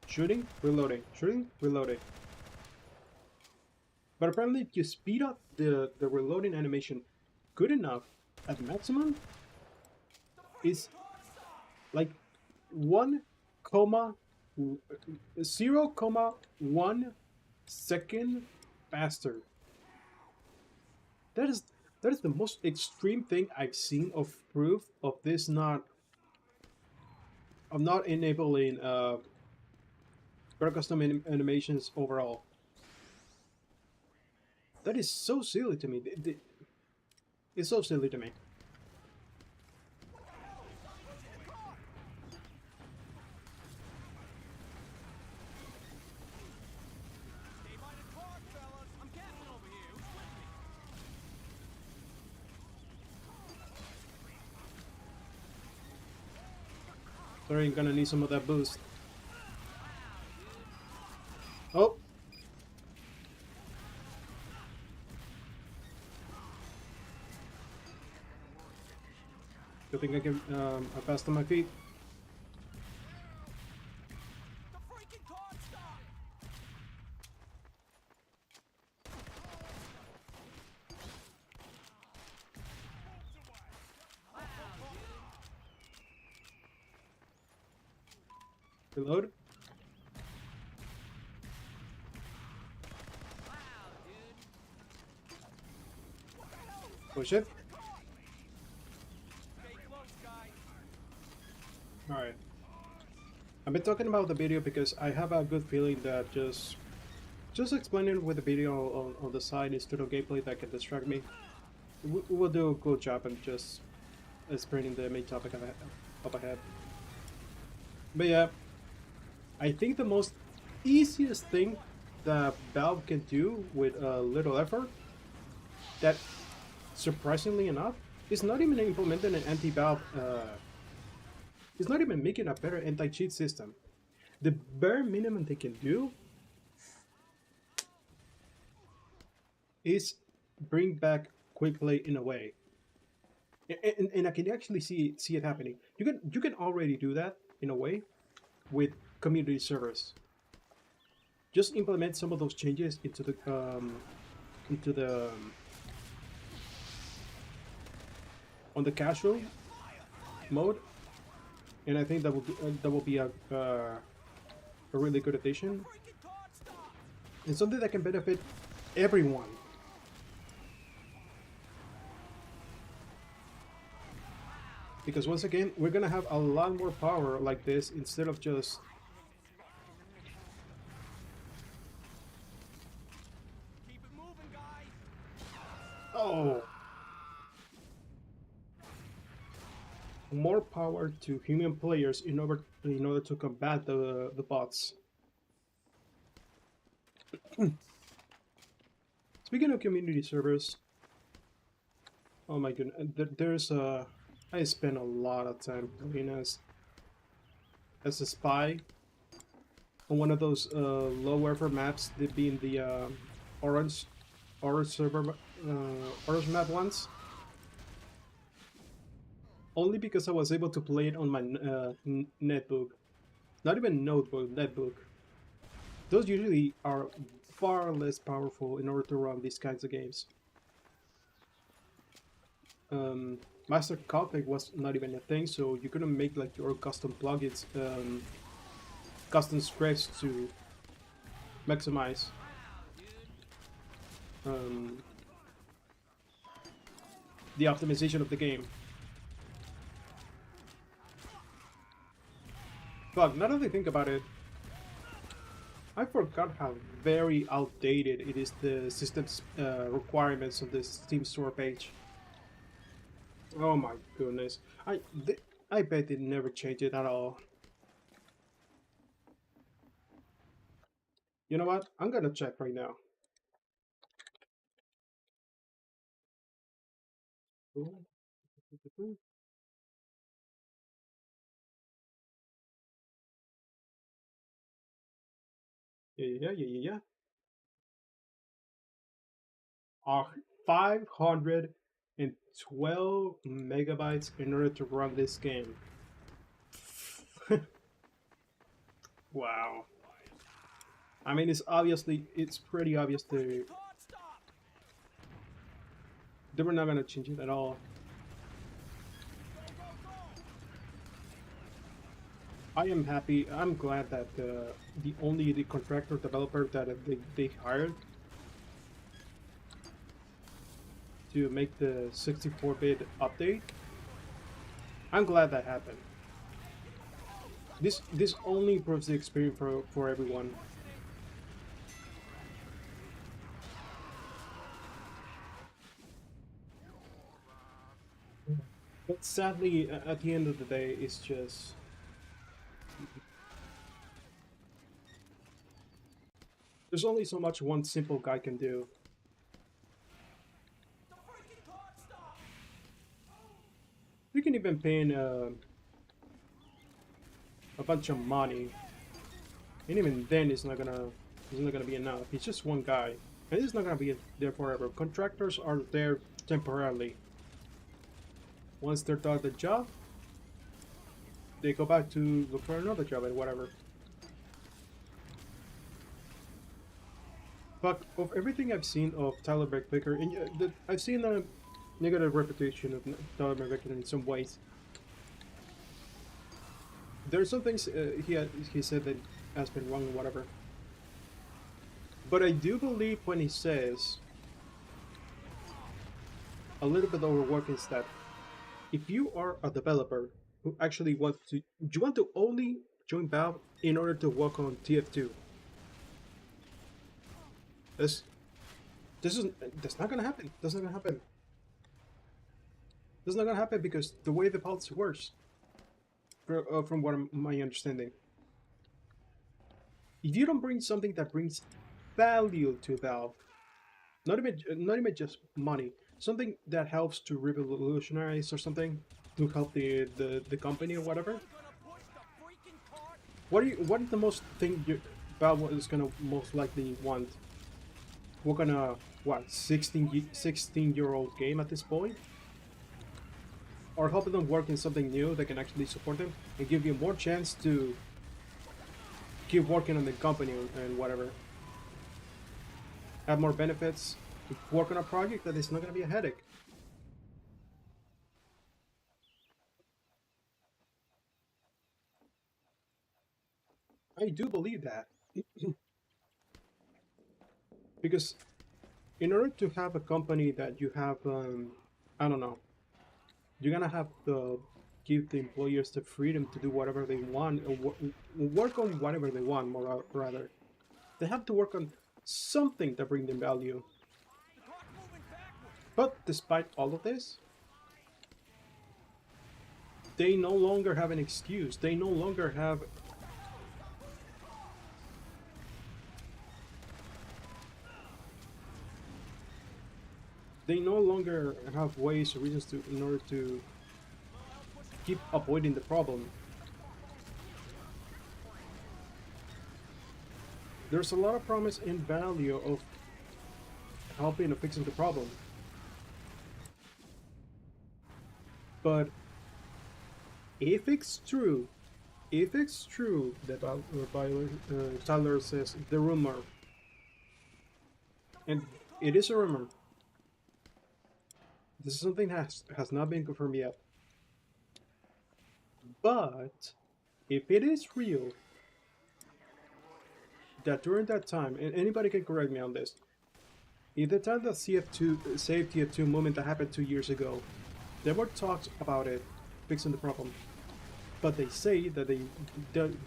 Shooting, reloading, shooting, reloading. But apparently if you speed up the reloading animation good enough at maximum, is like 1 comma 0,1 second faster. That is that is the most extreme thing I've seen of proof of this not of not enabling custom animations overall. That is so silly to me. It's so silly to me. Sorry, I'm gonna need some of that boost. Oh! Good thing I can I passed on my feet. Reload. Push it. Alright. I've been talking about the video because I have a good feeling that just explaining with the video on the side instead of gameplay that can distract me. We'll do a good job and just explaining the main topic up ahead. But yeah, I think the most easiest thing that Valve can do with a little effort, that surprisingly enough, is not even implementing an anti-Valve. It's not even making a better anti-cheat system. The bare minimum they can do is bring back quick play in a way, and I can actually see it happening. You can already do that in a way with community servers. Just implement some of those changes into the on the casual mode, and I think that will be a really good addition and something that can benefit everyone. Because once again, we're gonna have a lot more power like this instead of just oh, more power to human players in order to combat the bots. Speaking of community servers, oh my goodness, there's a I spent a lot of time playing as a spy on one of those low effort maps, that being the orange orange server orange map once. Only because I was able to play it on my netbook, not even notebook, netbook. Those usually are far less powerful in order to run these kinds of games. Master config was not even a thing, so you couldn't make like your custom plugins, custom scripts to maximize the optimization of the game. Fuck, now that I think about it, I forgot how very outdated it is, the system's requirements on the Steam store page. Oh my goodness. I bet they never changed it at all. You know what? I'm gonna check right now. Yeah. 512 megabytes in order to run this game. Wow. I mean, it's pretty obvious they were not gonna change it at all. I am happy. I'm glad that the contractor developer that they hired to make the 64-bit update. I'm glad that happened. This only improves the experience for everyone. But sadly, at the end of the day, it's just there's only so much one simple guy can do. You can even pay in a bunch of money, and even then, it's not gonna be enough. He's just one guy, and he's not gonna be there forever. Contractors are there temporarily. Once they're done the job, they go back to look for another job and whatever. But of everything I've seen of Tyler Baker, and I've seen a negative reputation of Tyler Baker in some ways. There are some things he said that has been wrong and whatever. But I do believe when he says a little bit overworking is that if you are a developer who actually you want to only join Valve in order to work on TF2. That's not gonna happen. That's not gonna happen. That's not gonna happen because the way the policy works, from my understanding, if you don't bring something that brings value to Valve, not even just money, something that helps to revolutionize or something to help the company or whatever. What is the most thing Valve is gonna most likely want? We're gonna what 16-year-old game at this point, or helping them work in something new that can actually support them and give you more chance to keep working on the company and whatever. Have more benefits, work on a project that is not gonna be a headache. I do believe that because in order to have a company that you have, I don't know, you're gonna have to give the employers the freedom to do whatever they want, or work on whatever they want. More rather, they have to work on something that bring them value. But despite all of this, they no longer have an excuse. They no longer have ways or reasons to in order to keep avoiding the problem. There's a lot of promise and value of helping or fixing the problem, but if it's true that Tyler says the rumor, and it is a rumor, this is something that has not been confirmed yet, but if it is real that during that time, and anybody can correct me on this, in the time that CF2 Save TF2 movement that happened 2 years ago, there were talks about it fixing the problem, but they say that they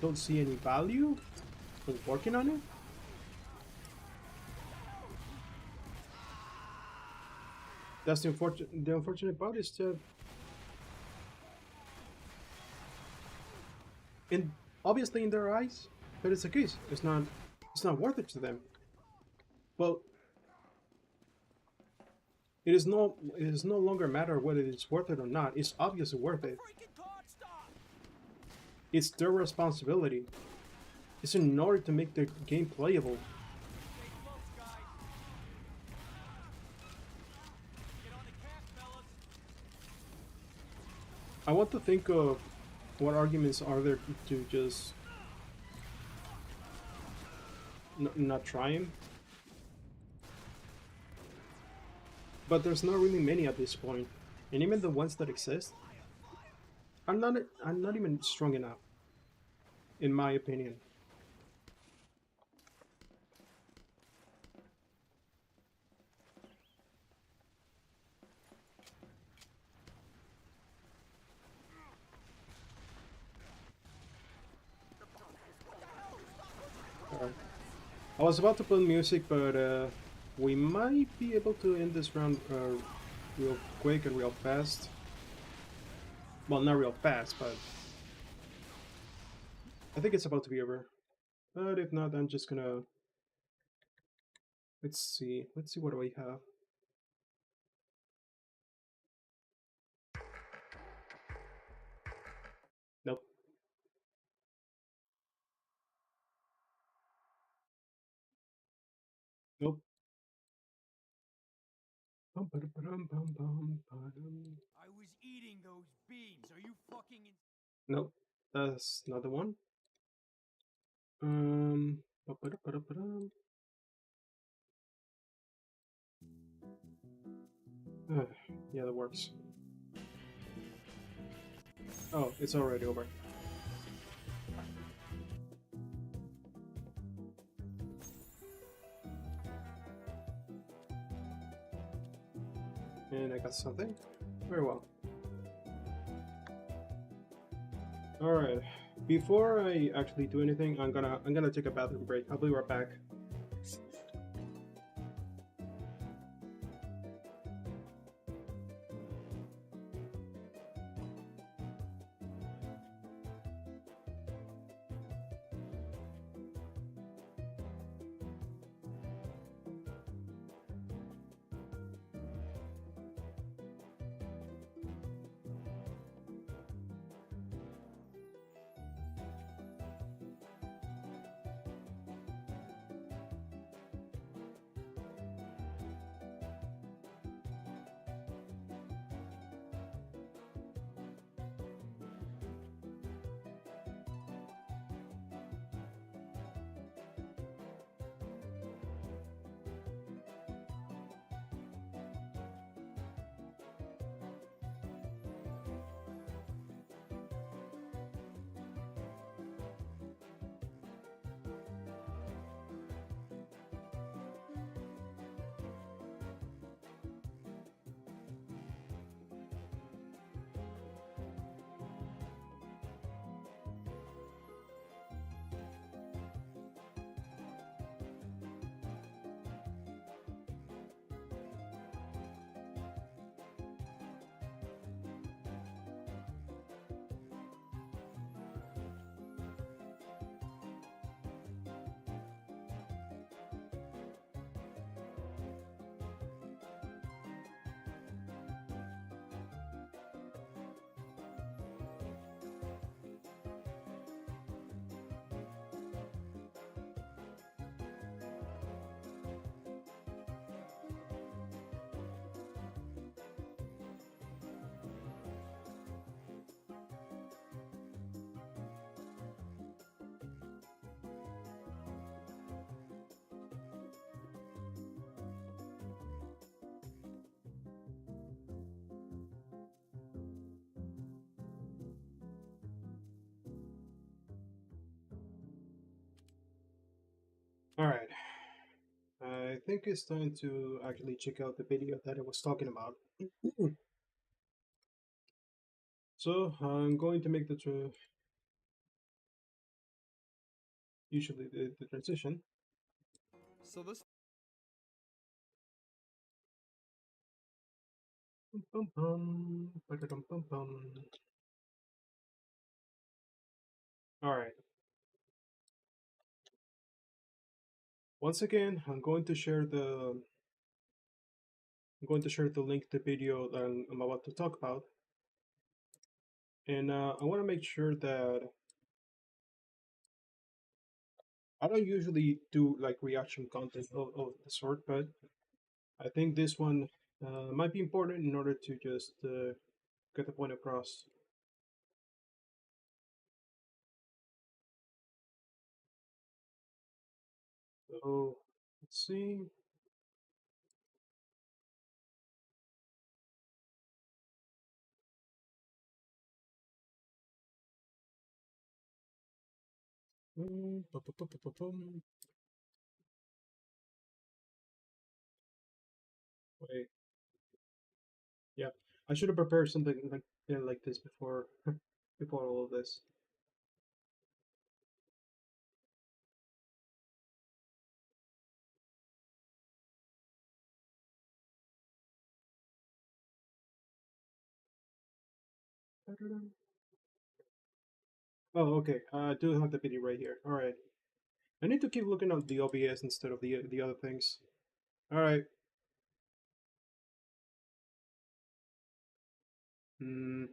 don't see any value in working on it. That's the unfortunate part is that, and obviously in their eyes, that is the case. It's not worth it to them. Well, it is no longer a matter whether it's worth it or not. It's obviously worth it. It's their responsibility. is in order to make the game playable. I want to think of what arguments are there to just not try him. But there's not really many at this point, and even the ones that exist, I'm not even strong enough, in my opinion. Alright. I was about to put music, but we might be able to end this round real quick and real fast. Well, not real fast, but I think it's about to be over. But if not, I'm just gonna... Let's see. Let's see what do I have. Nope. Nope. I was eating those beans. Are you fucking Nope. That's not the one. Yeah, that works. Oh, it's already over. And I got something. Very well. Alright. Before I actually do anything, I'm gonna take a bathroom break. I'll be right back. Alright. I think it's time to actually check out the video that I was talking about. So I'm going to make usually the transition. So this Bum, bum, ba-da-dum, bum, bum. All right. Once again, I'm going to share the link to the video that I'm about to talk about, and I want to make sure that I don't usually do like reaction content of the sort, but I think this one might be important in order to just get the point across. So let's see. Wait, yeah, I should have prepared something like this before before all of this. Oh, okay. I do have the video right here. All right. I need to keep looking at the OBS instead of the other things. All right. Hmm.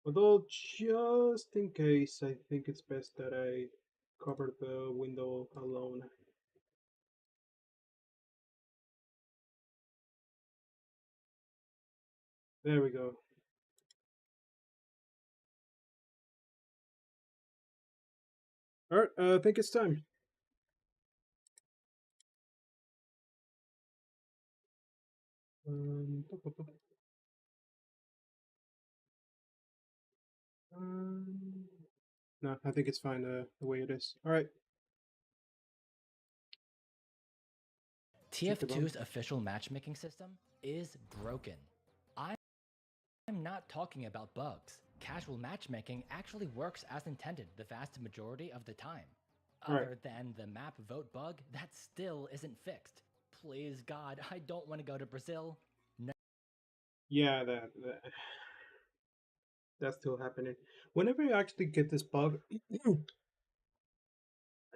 Although, just in case, I think it's best that I cover the window alone. There we go. All right. I think it's time. Bu- bu- bu- um, no, I think it's fine the way it is. All right. Check it out. TF2's official matchmaking system is broken. I'm not talking about bugs. Casual matchmaking actually works as intended the vast majority of the time. All right. Other than the map vote bug, that still isn't fixed. Please God, I don't want to go to Brazil. No. Yeah, that's still happening. Whenever I actually get this bug,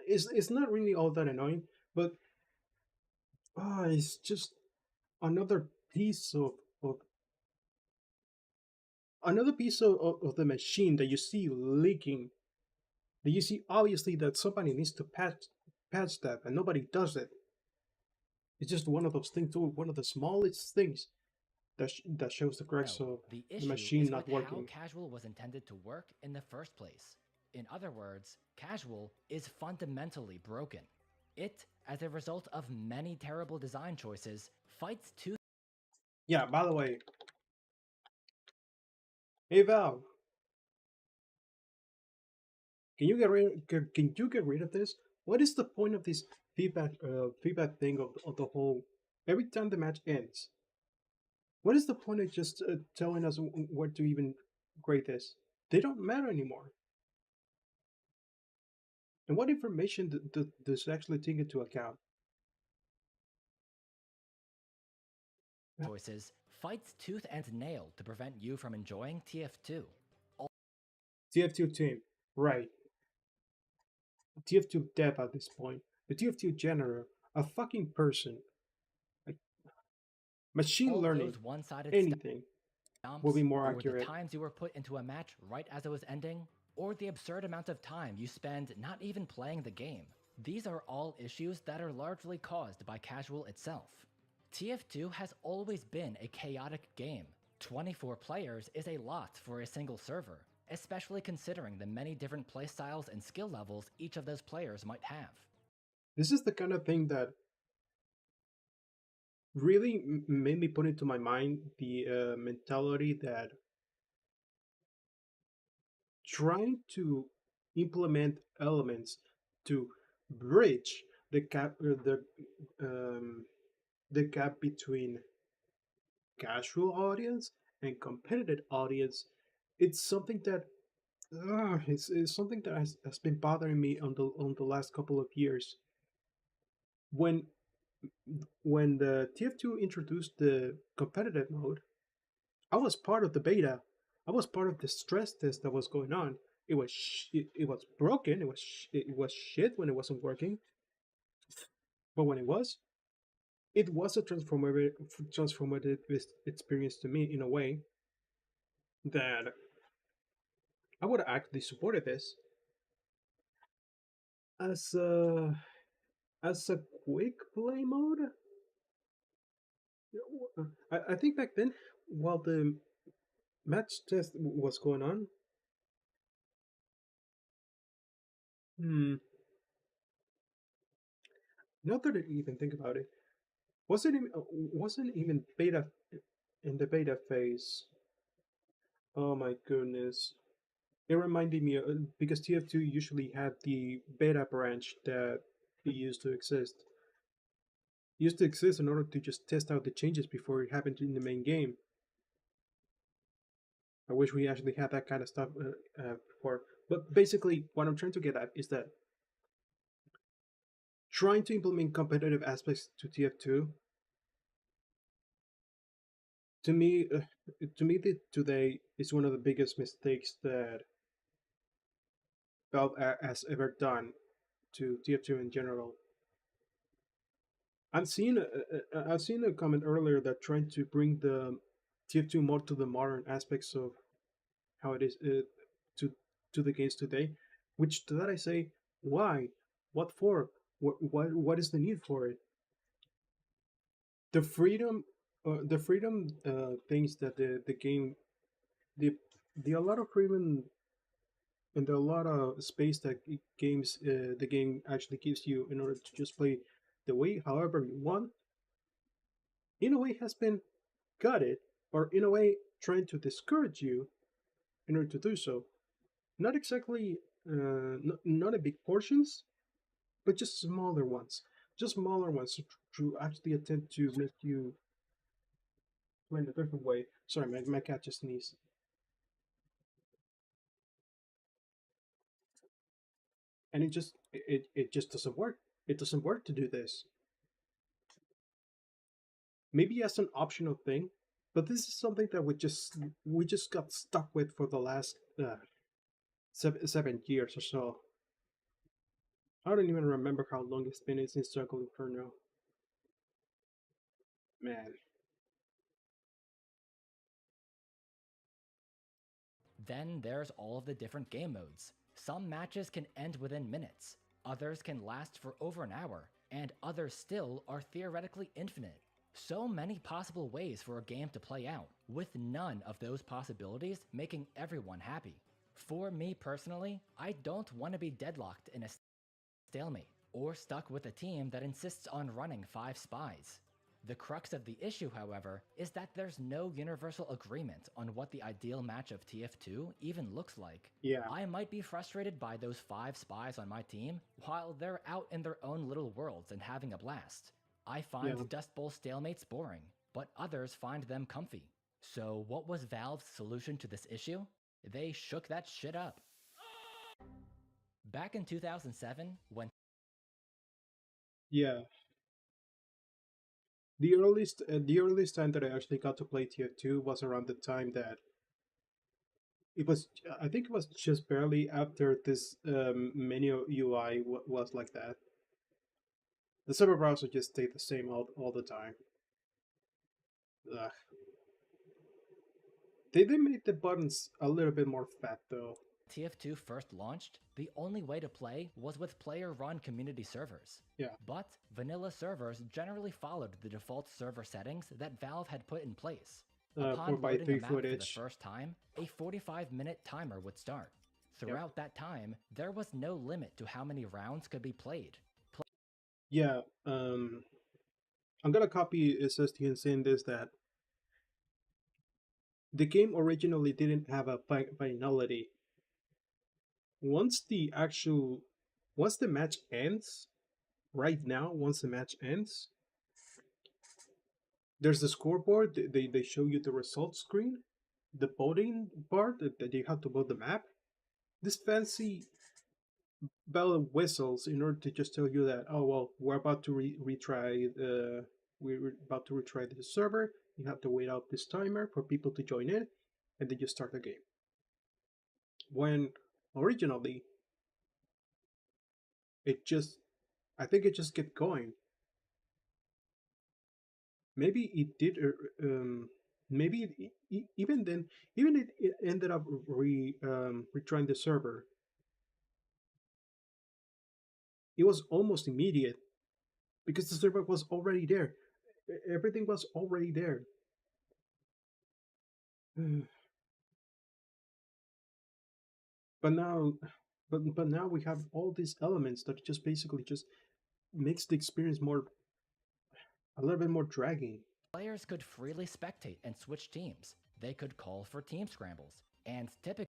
it's not really all that annoying, but it's just another piece of another piece of the machine that you see leaking. That you see obviously that somebody needs to patch that, and nobody does it. It's just one of those things, too, one of the smallest things that shows the cracks of The the issue machine is with not how working. casual was intended to work in the first place. In other words, casual is fundamentally broken. It, as a result of many terrible design choices, fights tooth. Yeah. By the way, hey Valve, can you get rid of this? What is the point of this feedback thing of the whole? Every time the match ends, what is the point of just telling us where to even grade this? They don't matter anymore. And what information does actually take into account? choices fights tooth and nail to prevent you from enjoying TF2. TF2 team, right? TF2 dev at this point. The TF2 generator, a fucking person, like machine All learning, those one-sided anything will stomps, be more or the accurate. times you were put into a match right as it was ending, or the absurd amount of time you spend not even playing the game. These are all issues that are largely caused by casual itself. TF2 has always been a chaotic game. 24 players is a lot for a single server, especially considering the many different playstyles and skill levels each of those players might have. This is the kind of thing that really made me put into my mind the mentality that trying to implement elements to bridge um, the gap between casual audience and competitive audience. It's something that it's something that has been bothering me on the last couple of years. When when the TF2 introduced the competitive mode, I was part of the beta. I was part of the stress test that was going on. It was broken. It was shit when it wasn't working. But when it was a transformative experience to me in a way that I would have actually supported this. As a quick play mode, I think back then, while the match test was going on, hmm, not that I even think about it, wasn't even beta in the beta phase. Oh my goodness. It reminded me because TF2 usually had the beta branch that it used to exist in order to just test out the changes before it happened in the main game. I wish we actually had that kind of stuff before. But basically, what I'm trying to get at is that trying to implement competitive aspects to TF2 to me, today is one of the biggest mistakes that Valve has ever done to TF2 in general. I've seen a comment earlier that trying to bring the TF2 more to the modern aspects of how it is to to the games today. Which to that I say, why? What for? What is the need for it? The freedom, things that the game, the a lot of freedom and a lot of space that the game actually gives you in order to just play the way however you want, in a way has been gutted, or in a way trying to discourage you in order to do so. Not exactly, not in big portions, but just smaller ones. Just smaller ones to actually attempt to make you play in a different way. Sorry, my cat just sneezed. And it just doesn't work. It doesn't work to do this. Maybe as an optional thing, but this is something that we just got stuck with for the last 7 years or so. I don't even remember how long it's been since Circle Inferno. Man, Then there's all of the different game modes. Some matches can end within minutes, others can last for over an hour, and others still are theoretically infinite. So many possible ways for a game to play out, with none of those possibilities making everyone happy. For me personally, I don't want to be deadlocked in a stalemate, or stuck with a team that insists on running 5 spies. The crux of the issue, however, is that there's no universal agreement on what the ideal match of TF2 even looks like. yeah, I might be frustrated by those 5 spies on my team while they're out in their own little worlds and having a blast. I yeah. find Dust Bowl stalemates boring, but others find them comfy. So, what was Valve's solution to this issue? They shook that shit up. Back in 2007, when Yeah, the earliest time that I actually got to play TF2 was around the time that it was. I think it was just barely after this menu UI was like that. The server browser just stayed the same all the time. Ugh. They made the buttons a little bit more fat though. TF2 first launched, the only way to play was with player-run community servers. Yeah, But vanilla servers generally followed the default server settings that Valve had put in place. four Upon by loading a three map for the footage. first time, a 45-minute timer would start. Yep. Throughout that time, there was no limit to how many rounds could be played. Yeah. I'm gonna copy SST and saying this that the game originally didn't have a finality. Once the actual once the match ends, right now, once the match ends, there's the scoreboard. They show you the results screen, the voting part that you have to vote the map. This fancy bell and whistles in order to just tell you that, oh well, we're about to retry the we're about to retry the server. You have to wait out this timer for people to join in, and then you start the game. When originally it just, I think it just kept going. Maybe it did. Maybe even then, even it ended up retrying the server. it was almost immediate because the server was already there. Everything was already there. But now, but now we have all these elements that just basically just makes the experience more a little bit more dragging. Players could freely spectate and switch teams. They could call for team scrambles, and typically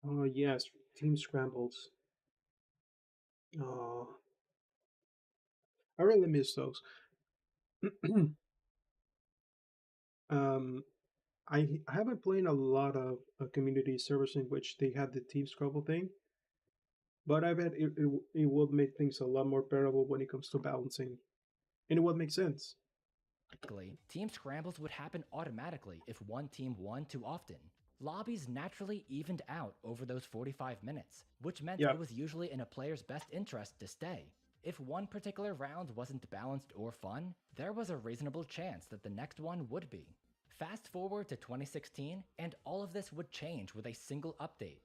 Oh yes, team scrambles. Oh, I really miss those. um, I haven't played a lot of community servers in which they have the team scramble thing, but I bet it would make things a lot more bearable when it comes to balancing, and it would make sense. team scrambles would happen automatically if one team won too often. Lobbies naturally evened out over those 45 minutes, which meant Yeah. it was usually in a player's best interest to stay. If one particular round wasn't balanced or fun, there was a reasonable chance that the next one would be. Fast forward to 2016, and all of this would change with a single update.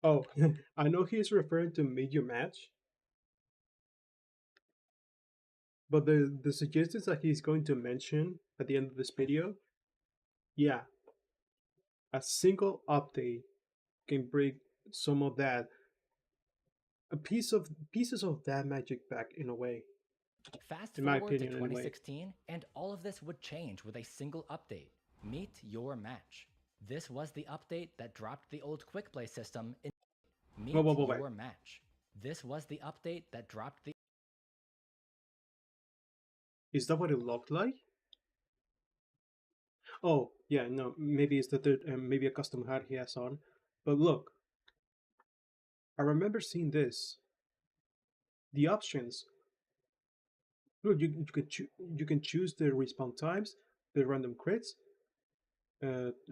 Oh, I know he's referring to Media Match, but the suggestions that he's going to mention at the end of this video, yeah, a single update can bring some of that, a pieces of that magic back in a way. Fast In my forward to opinion, anyway. 2016, and all of this would change with a single update. Meet Your Match. This was the update that dropped the old quick play system in Meet Wait. Your Match. This was the update that dropped the Is that what it looked like? Oh, yeah, no, maybe it's the third, maybe a custom hat he has on. But look, I remember seeing this. The options. Look, you can choose the respawn times, the random crits,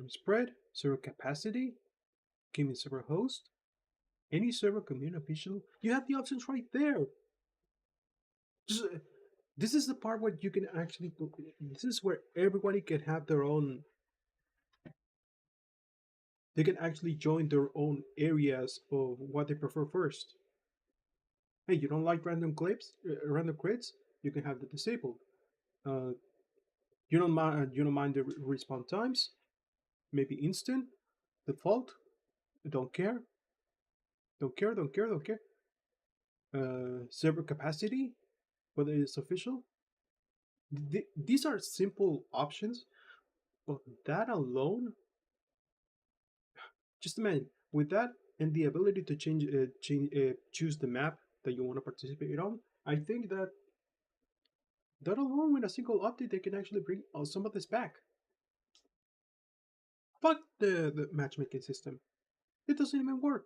spread, server capacity, gaming server host, any server community official. You have the options right there. Just, this is the part where you can actually. This is where everybody can have their own. They can actually join their own areas of what they prefer first. Hey, you don't like random clips, random crits? You can have that disabled. Uh, you don't mind the respawn times? Maybe instant, default. Don't care. Don't care. Don't care. Don't care. Server capacity, whether it's official. These are simple options, but that alone, just imagine with that and the ability to choose the map that you want to participate on. I think that alone with a single update, they can actually bring some of this back. Fuck the matchmaking system. It doesn't even work.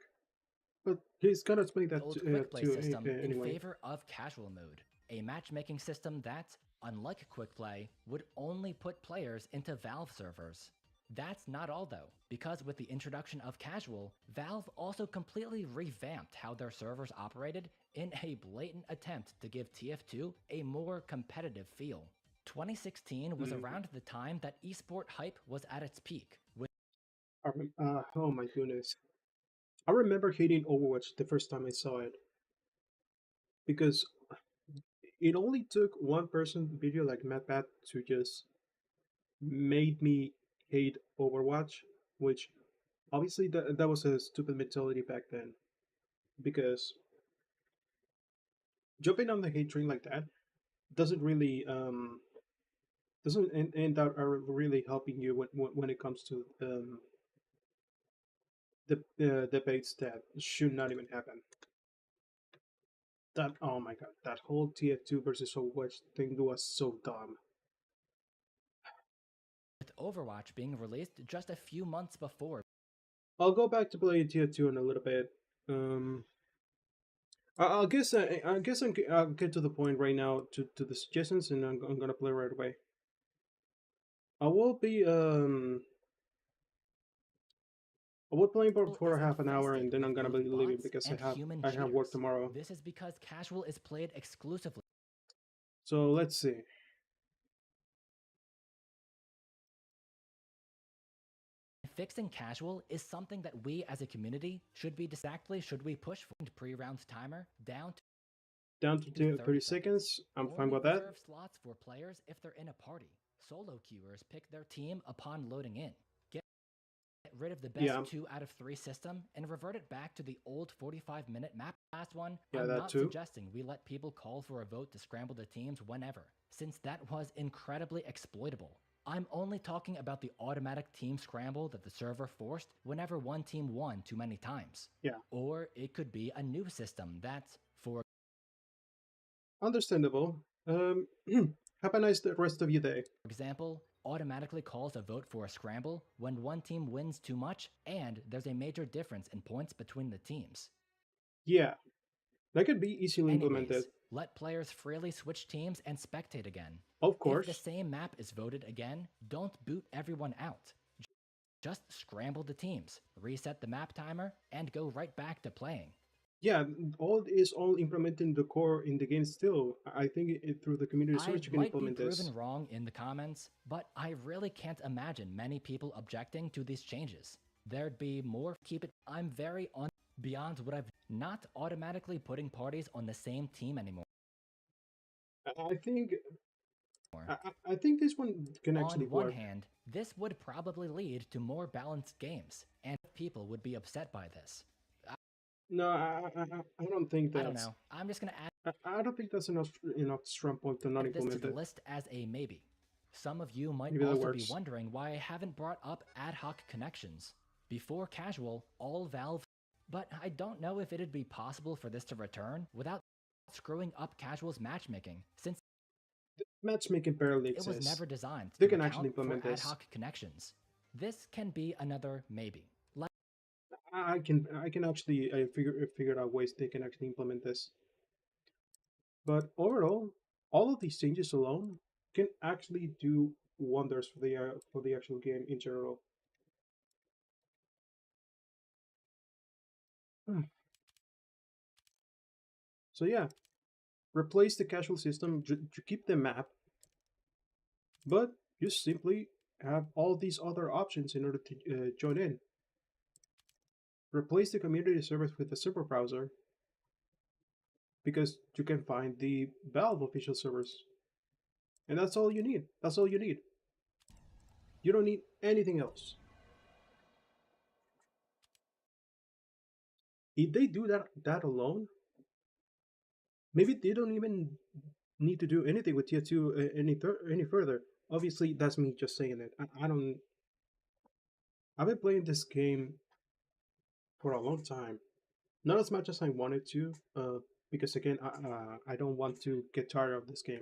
But he's gonna explain that old to, quick play system in anyway. favor of casual mode, a matchmaking system that, unlike quick play, would only put players into Valve servers. That's not all though, because with the introduction of casual, Valve also completely revamped how their servers operated in a blatant attempt to give TF2 a more competitive feel. 2016 was around the time that esport hype was at its peak, with Oh my goodness. I remember hating Overwatch the first time I saw it. Because it only took one person video like MadBat to just made me hate Overwatch, which obviously that was a stupid mentality back then. Because jumping on the hate train like that doesn't really doesn't end out really helping you when it comes to the debates that should not even happen. That oh my god, that whole TF2 versus Overwatch thing was so dumb. Overwatch being released just a few months before. I'll go back to playing TF2 in a little bit. I'll guess I'll get to the point right now to the suggestions, and I'm gonna play right away. I will be I will play for half an hour, and then I'm gonna be leaving because I have work tomorrow. This is because casual is played exclusively. So let's see. Fixing casual is something that we as a community should be exactly should we push for pre-round timer down Down to to 30 seconds. I'm fine only with that. reserve slots for players if they're in a party. Solo queuers pick their team upon loading in. Get rid of the best Yeah. 2 out of 3 system and revert it back to the old 45-minute map. Last one, Yeah, I'm that not too. suggesting we let people call for a vote to scramble the teams whenever, since that was incredibly exploitable. I'm only talking about the automatic team scramble that the server forced whenever one team won too many times. Yeah. Or it could be a new system that, for Understandable. Have a nice rest of your day. example, automatically calls a vote for a scramble when one team wins too much and there's a major difference in points between the teams. Yeah, that could be easily implemented. Anyways, let players freely switch teams and spectate again. Of If course. the same map is voted again, don't boot everyone out. Just scramble the teams, reset the map timer, and go right back to playing. Yeah, all implemented in the core in the game still. I think through the community I service you can might be implement proven this. wrong in the comments, but I really can't imagine many people objecting to these changes. There'd be more. Keep it. I'm very on beyond what I've not automatically putting parties on the same team anymore. I think I think this one can actually On one work. hand, this would probably lead to more balanced games, and people would be upset by this. No, I don't think I don't that's. know. I'm just gonna add I don't think that's enough strong point to not this to implement the it. list as a maybe. Some of you might Maybe that also be works. wondering why I haven't brought up ad hoc connections. Before casual, all Valve, but I don't know if it'd be possible for this to return without screwing up casual's matchmaking, since Matchmaking barely it was exists. never designed They to can account actually implement for ad this. hoc connections. This can be another maybe. I can actually figure out ways they can actually implement this. But overall, all of these changes alone can actually do wonders for the actual game in general. So yeah, replace the casual system to keep the map, but just simply have all these other options in order to join in. Replace the community service with the super browser, because you can find the Valve official servers. And that's all you need. That's all you need. You don't need anything else. If they do that alone, maybe they don't even need to do anything with tier 2 any further. Obviously, that's me just saying it. I don't. I've been playing this game for a long time, not as much as I wanted to, because again, I don't want to get tired of this game.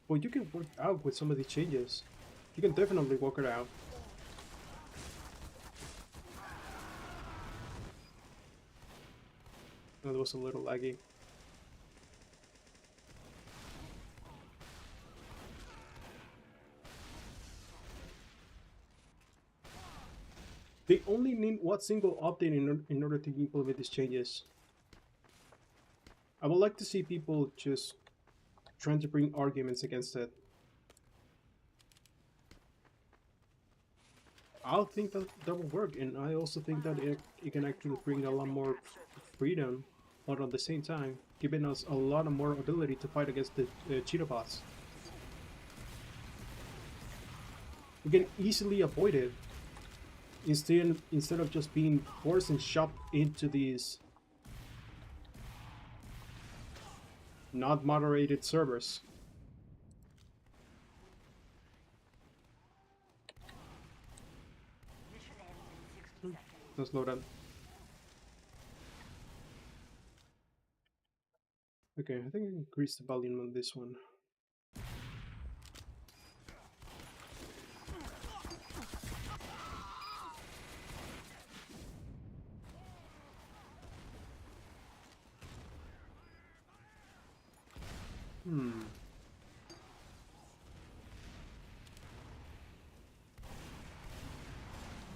Well, you can work out with some of these changes. You can definitely work it out. That was a little laggy. They only need one single update in order to implement these changes. I would like to see people just trying to bring arguments against it. I think that will work, and I also think that it can actually bring a lot more freedom, but at the same time, giving us a lot more ability to fight against the cheetah bots. We can easily avoid it instead of just being forced and shoved into these not moderated servers. Mission ends in 60 seconds. Let's load up. Okay, I think I increase the volume on this one.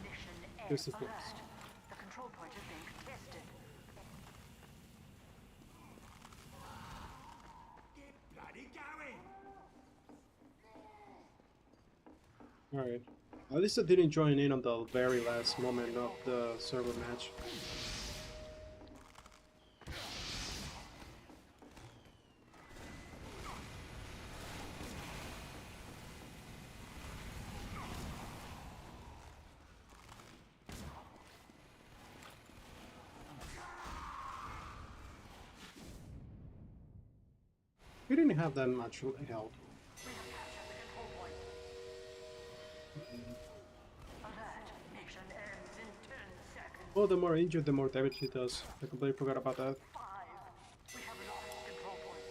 Mission Here's the ends. fix. Alert. The control point is being contested. Get bloody going! Alright. At least I didn't join in on the very last moment of the server match. We didn't have that much health. We have captured the control point. Alert. Mission ends in 10 seconds. Well, the more injured, the more damage he does. I completely forgot about that. 5. We have lost control point.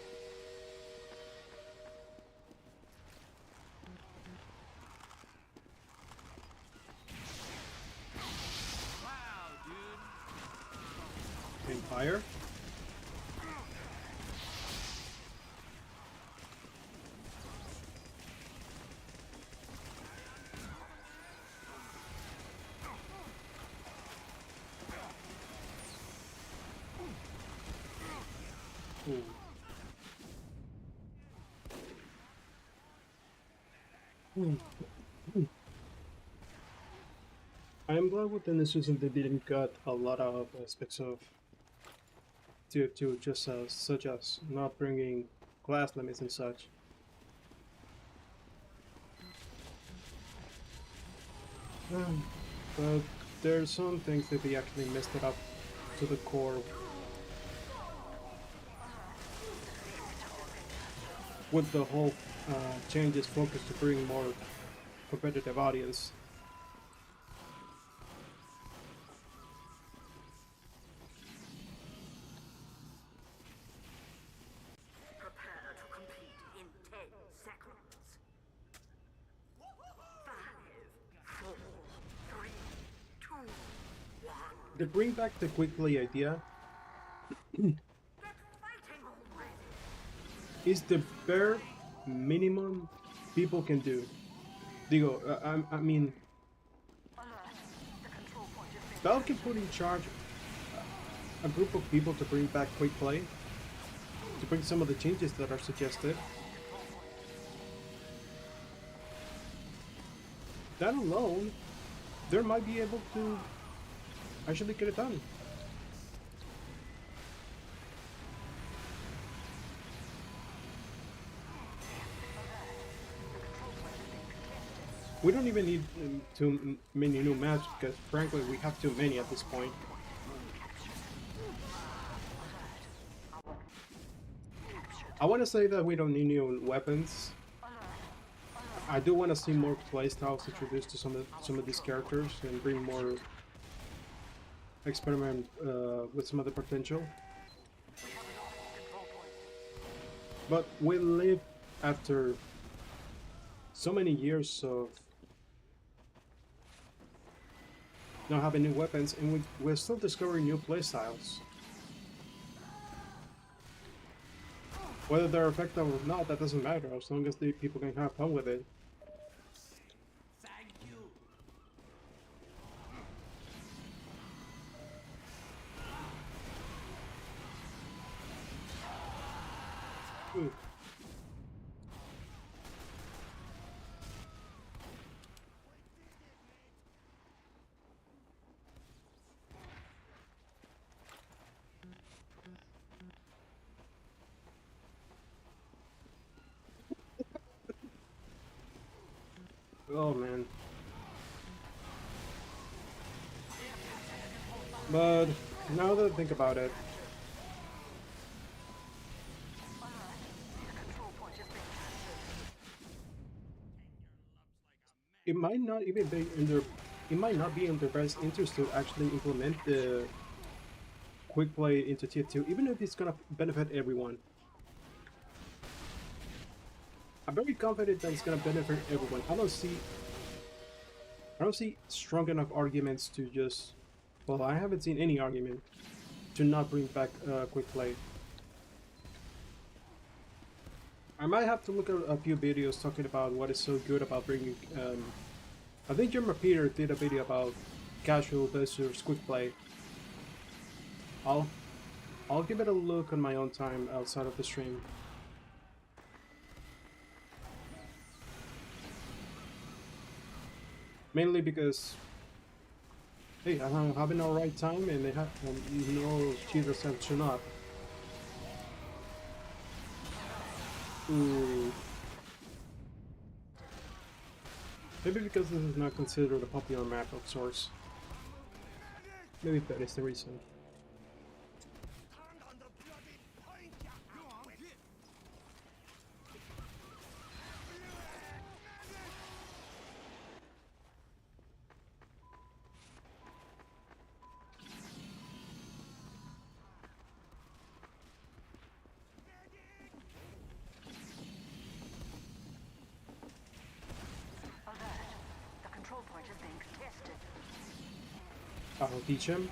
Wow, dude. Empire? Ooh. I am glad within the season they didn't cut a lot of aspects of TF2, just such as not bringing class limits and such. But there's some things that they actually messed it up to the core. With the whole changes focus to bring more competitive audience. Prepare to compete in 10 seconds. 5, 4, 3, 2, 1. They bring back the quick play idea Get fighting already. is the bare minimum people can do. Digo, I mean, Alert. The control point is being Valve can put in charge a group of people to bring back quick play, to bring some of the changes that are suggested. That alone, they might be able to actually get it done. We don't even need too many new maps because frankly we have too many at this point. I want to say that we don't need new weapons. I do want to see more playstyles introduced to some of these characters and bring more experiment with some of the potential. But we live after so many years of not having new weapons, and we're still discovering new playstyles. Whether they're effective or not, that doesn't matter, as long as the people can have fun with it. Thank you. Ooh. Oh man. But now that I think about it, it might not even be in their it might not be in their best interest to actually implement the quick play into TF2, even if it's gonna benefit everyone. I'm very confident that it's gonna benefit everyone. I don't see strong enough arguments to just, well, I haven't seen any argument to not bring back quick play. I might have to look at a few videos talking about what is so good about bringing. I think Jeremy Peter did a video about casual versus quick play. I'll give it a look on my own time outside of the stream. Mainly because, hey, I'm having a right time and they have no cheaters have shown up. Ooh. Maybe because this is not considered a popular map of sorts. Maybe that is the reason. Alert. The control point is being contested. I'll teach him.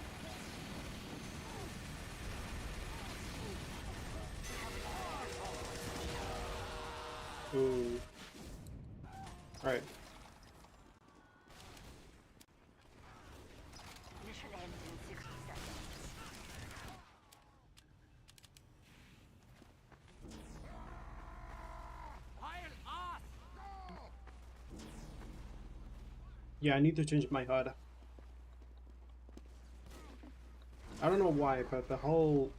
Ooh. Alright. Mission ends in 60 seconds. Heil us! Yeah, I need to change my HUD. I don't know why, but the whole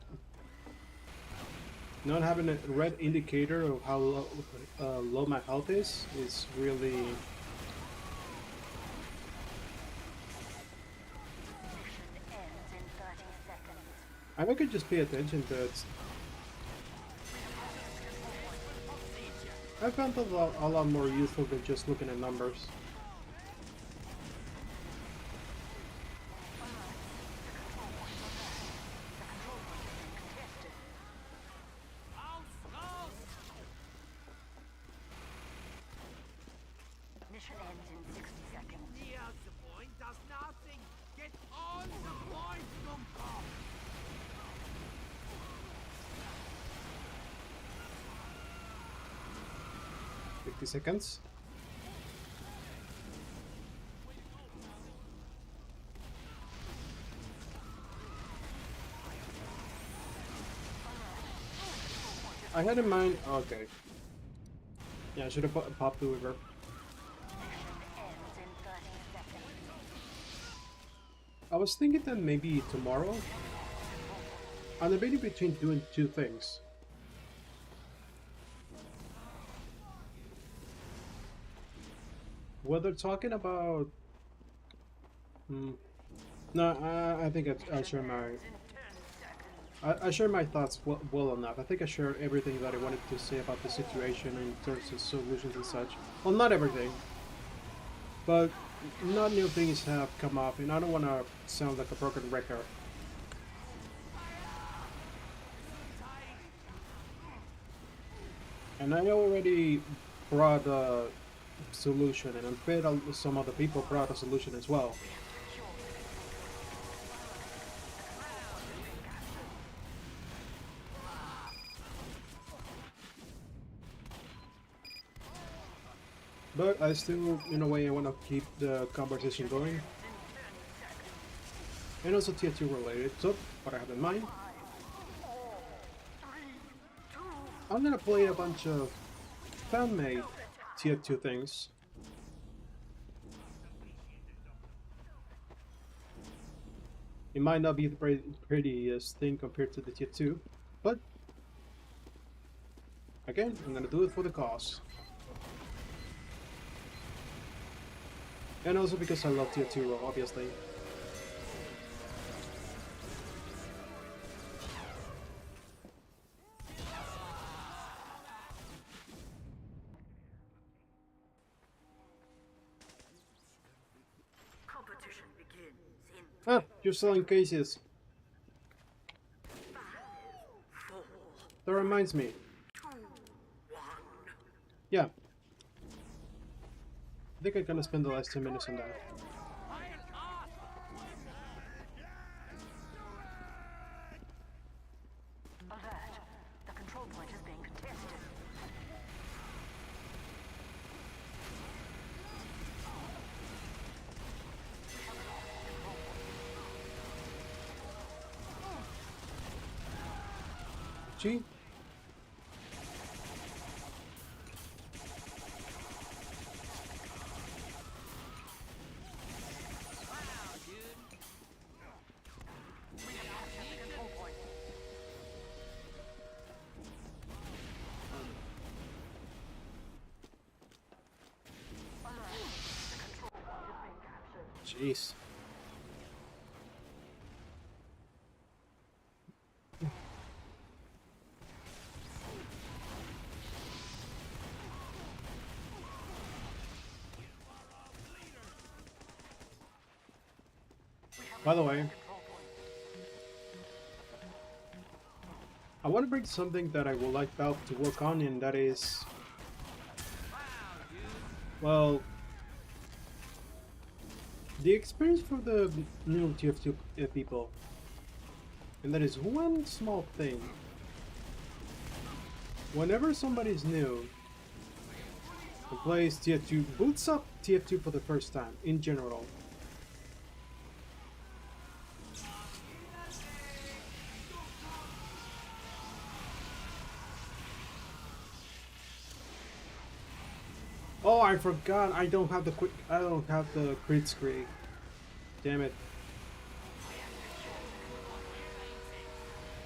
not having a red indicator of how low my health is really. Mission ends in 30 seconds. I could just pay attention to it. I found it a lot more useful than just looking at numbers. Mission ends in 60 seconds. Near the point does nothing. Get on the point, Dummkopf! 50 seconds. I had in mind. Okay. Yeah, I should have popped the river. Mission ends in 30 seconds. I was thinking that maybe tomorrow. I'm debating between doing two things. Whether talking about. No, I think I share my. I share my thoughts well enough. I think I shared everything that I wanted to say about the situation in terms of solutions and such. Well, not everything, but not new things have come up, and I don't want to sound like a broken record. And I already brought a solution, and I'm bet some other people brought a solution as well. But I still, in a way, I want to keep the conversation going. And also tier 2 related, so what I have in mind. I'm gonna play a bunch of fan-made tier 2 things. It might not be the prettiest thing compared to the tier 2, but again, I'm gonna do it for the cause. And also because I love tier 2, obviously. Competition begins in Ah, you're selling cases. 5, 4, That reminds me. 2, 1. Yeah. I think I'm gonna spend the last 10 minutes on that. Heil us! Alert. The control point is being contested. Gee. Jeez. By the way, I want to bring something that I would like Valve to work on, and that is, well, the experience for the new TF2 people. And that is one small thing. Whenever somebody's new who plays TF2, boots up TF2 for the first time, in general, oh, I forgot. I don't have the crit screen. Damn it.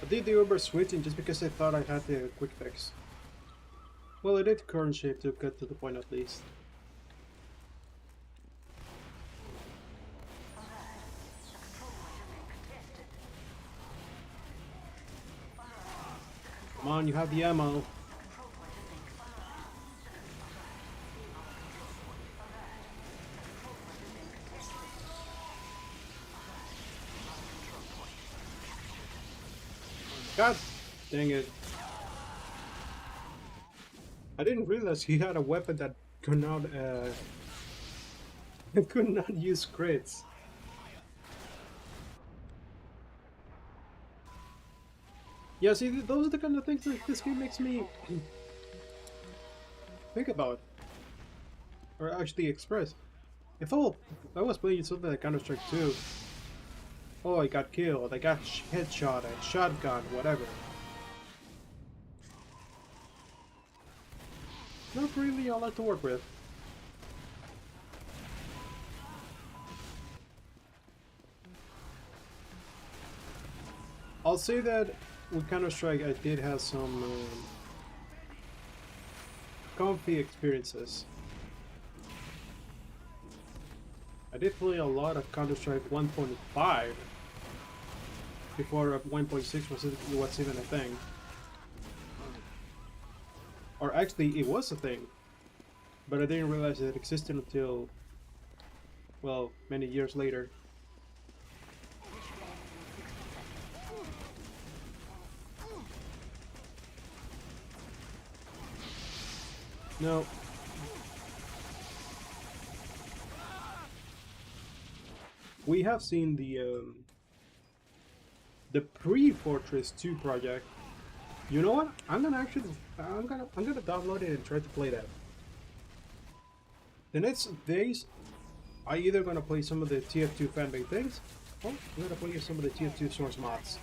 I did the Uber switching just because I thought I had the quick fix. Well, I did current shape to get to the point at least. Come on, you have the ammo. God dang it. I didn't realize he had a weapon that could not could not use crits. Yeah, see, those are the kind of things that this game makes me think about, or actually express. If I was playing something like Counter-Strike 2, oh, I got killed, I got headshot, I shotgun, whatever. Not really a lot to work with. I'll say that with Counter-Strike I did have some comfy experiences. I did play a lot of Counter-Strike 1.5 before 1.6 was even a thing. Or actually, it was a thing, but I didn't realize it existed until, well, many years later. No. We have seen the pre-Fortress 2 project. You know what? I'm gonna download it and try to play that. The next days, I either gonna play some of the TF2 fanmade things, or I'm gonna play some of the TF2 source mods.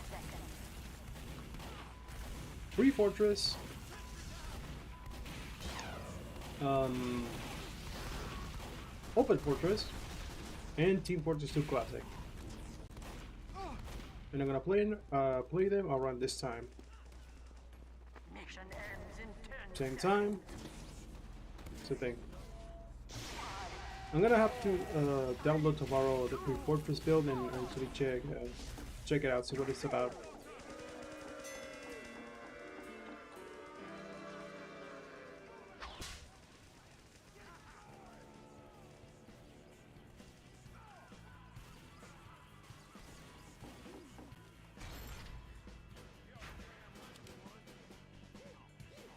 Pre-Fortress, Open Fortress, and Team Fortress 2 Classic. And I'm gonna play them around this time. Mission ends in 10 Same seconds. time. Same thing. I'm gonna have to download tomorrow the Pre-Fortress build and actually check it out, see what it's about.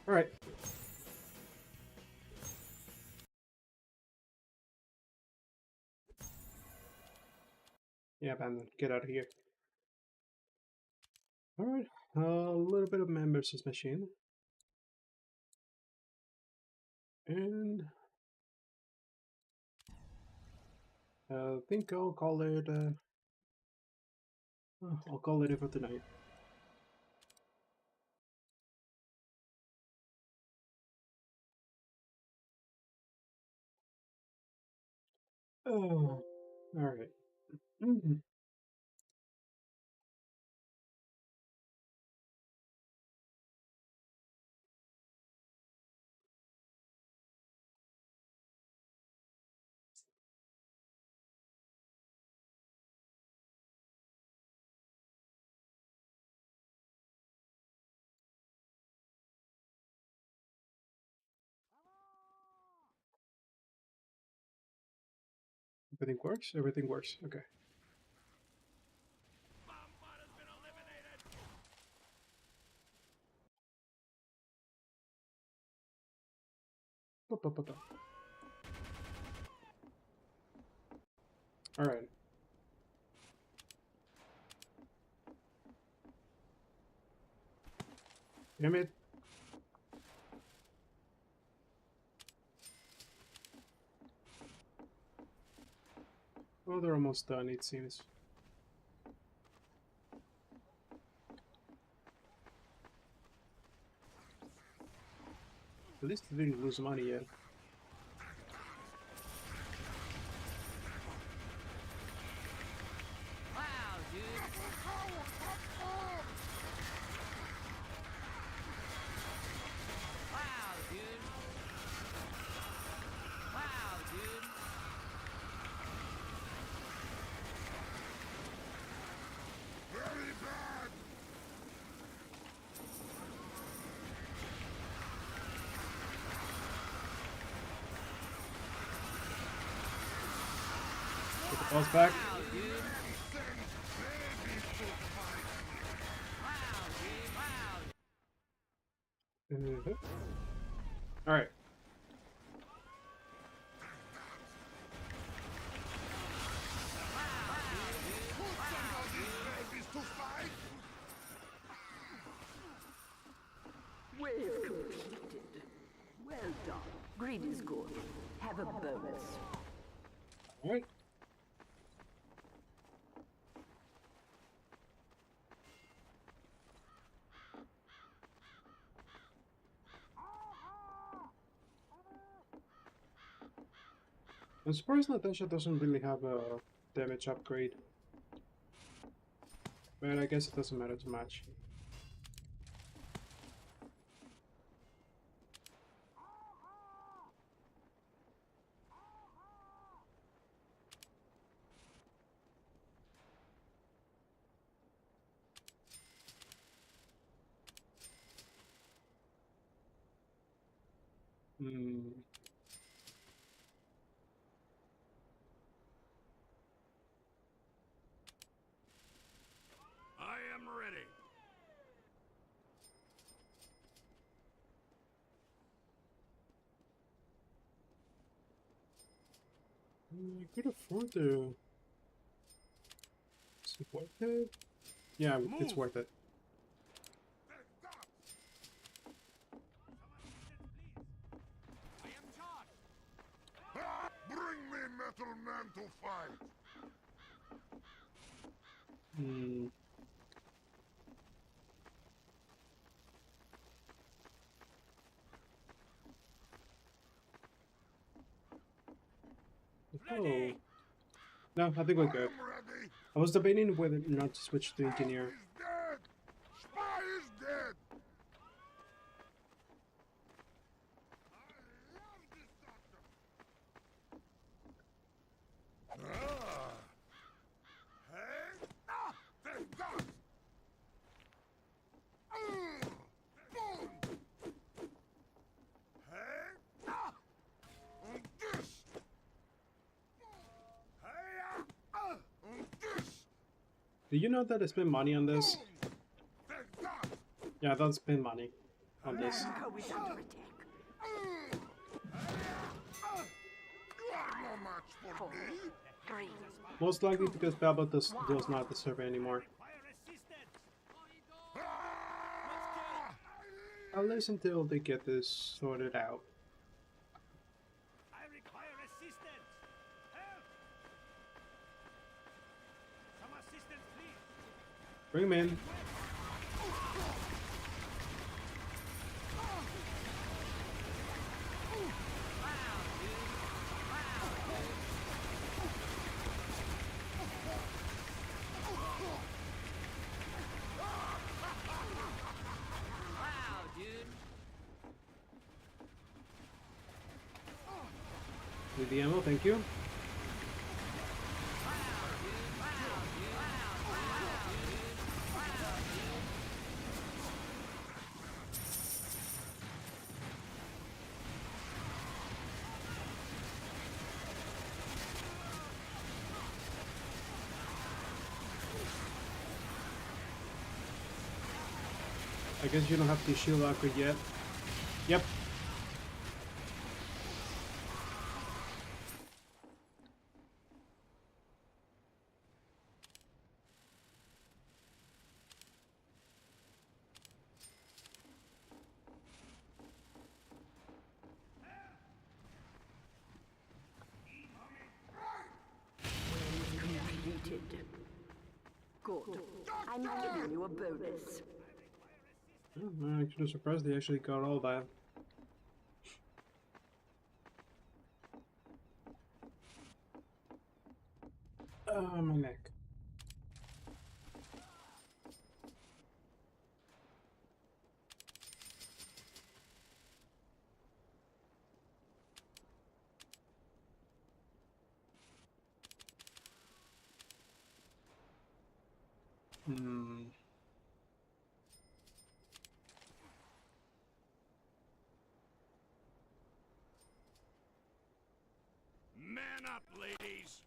All right. Yeah, abandon. Get out of here. All right. A little bit of man versus machine, and I think I'll call it. I'll call it for tonight. Oh, all right. Mhm. Everything works? Everything works. Okay. Bombard has been eliminated. Alright. Damn it. Oh, they're almost done, it seems. At least they didn't lose money yet. Wow, dude. Wow, dude. Wow, dude. Very bad! Get the balls back. Wow, dude. Wow, dude. Wow. Alright. Babies to fight! Wave completed. Well done. Greed is good. Have a bonus. Alright. I'm surprised Natasha doesn't really have a damage upgrade. But I guess it doesn't matter too much. Hmm. I am ready. I could afford to. Is it worth it? Yeah, it's worth it. I am charged. Ah, bring me Metal Man to fight! Hmm. Oh. No, I think we're good. I'm ready! I was debating whether or not to switch to engineer. Is dead! Spy is dead! I love this doctor! Ah! Hey! Ah! Take that! Boom! Hey! Ah! And this! Hey! And this! Do you know that I spent money on this? Take that! Yeah, I don't spend money on this. Go is under attack. You are no match for 4, me! 3, Most likely because Balbo does not deserve it anymore. Fire assistance. Ah! At least until they get this sorted out. I require assistance. Help. Some assistance, please. Bring him in. Wow, dude. Need the ammo, thank you. I guess you don't have the shield locker yet. Yep. Completed. Good. I'm giving you a bonus. I'm actually surprised they actually got all that. My neck. Hmm. Man up, ladies!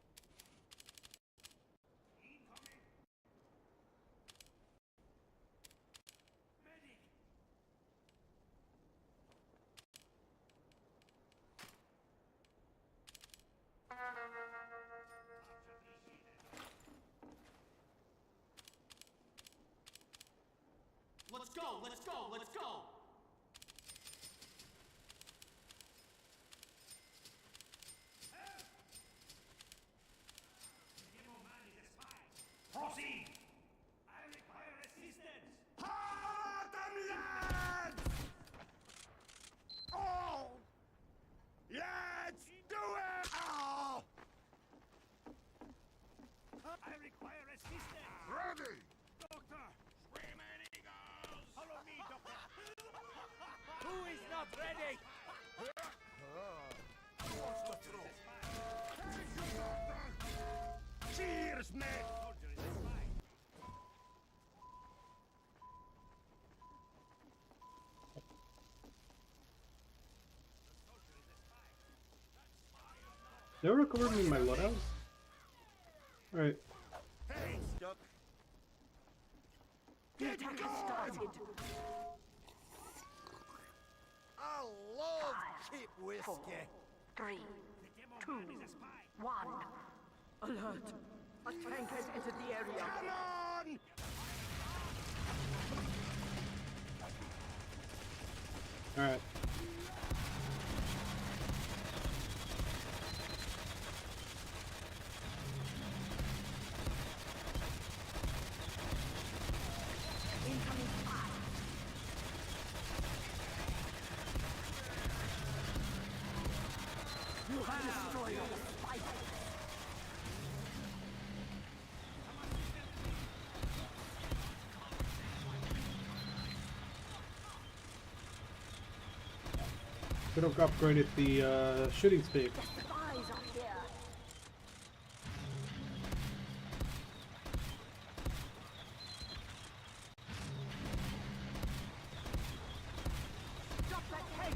Let's go, let's go, let's go! Proceed! I require assistance! Hard them, lads! Oh! Let's do it! Oh! I require assistance! Ready! Doctor! Screaming eagles! Follow me, Doctor! Who is not ready? What's the throw? Take your doctor! Cheers, mate! Soldier is a spy. They recovered me my loadout? Alright. Hey, Doc. The attack has started. I love cheap whiskey. 3, The demo 2, man is a spy. 1. Alert! A tank has entered the area. Come on! Alright. Incoming spy. You have destroyed all the spy. Could have upgraded the shooting speed. The spies are here. Stop that tank!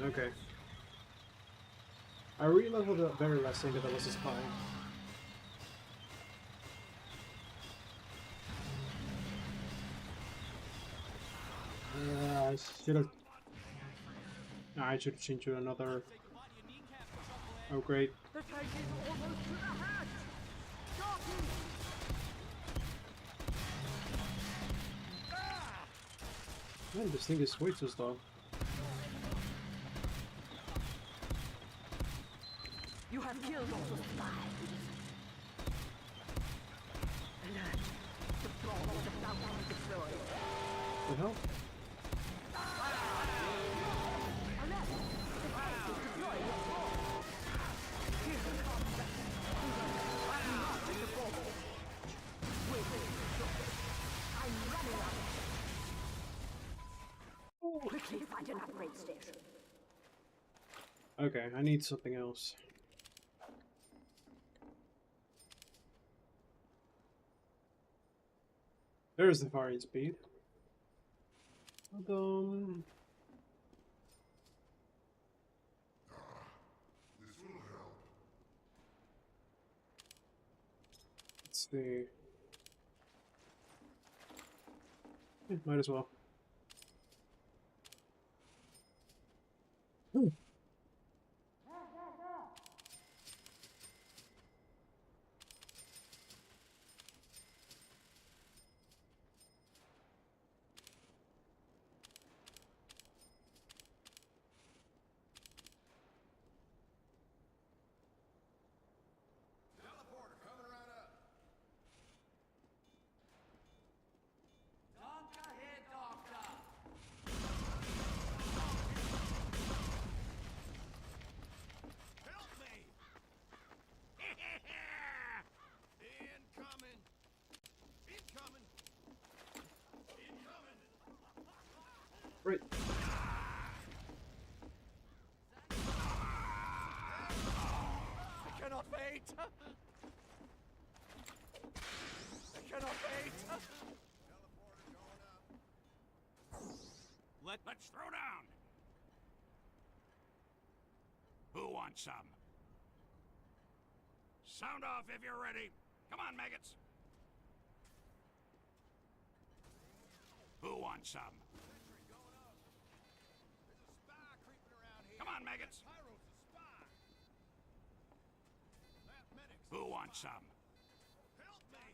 Okay. I realized at the very last thing that I was a spy. I should have. I should have changed to another. Oh great! The tank is almost to the hatch! Stop him! Man, this thing is way too slow. You have killed all the spies. Alert! The bomb is about to be deployed. The hell? Alert! The tank is deployed. Here it comes. I'm not in the bomb. Wait, I'm running out. Quickly find an upgrade station. Okay, I need something else. There's the firing speed. Hold This will help. Let's see. Might as well. Ooh. Teleporter coming right up. Donka here, doctor. Help me! Incoming! Incoming! Incoming! Right. I cannot wait. I cannot wait. Teleporter going up. Let's throw down. Who wants some? Sound off if you're ready. Come on, maggots. Who wants some? Sentry going up. There's a spy creeping around here. Come on, maggots. Pyro's a spy. Lab medics. Who wants some? Help me!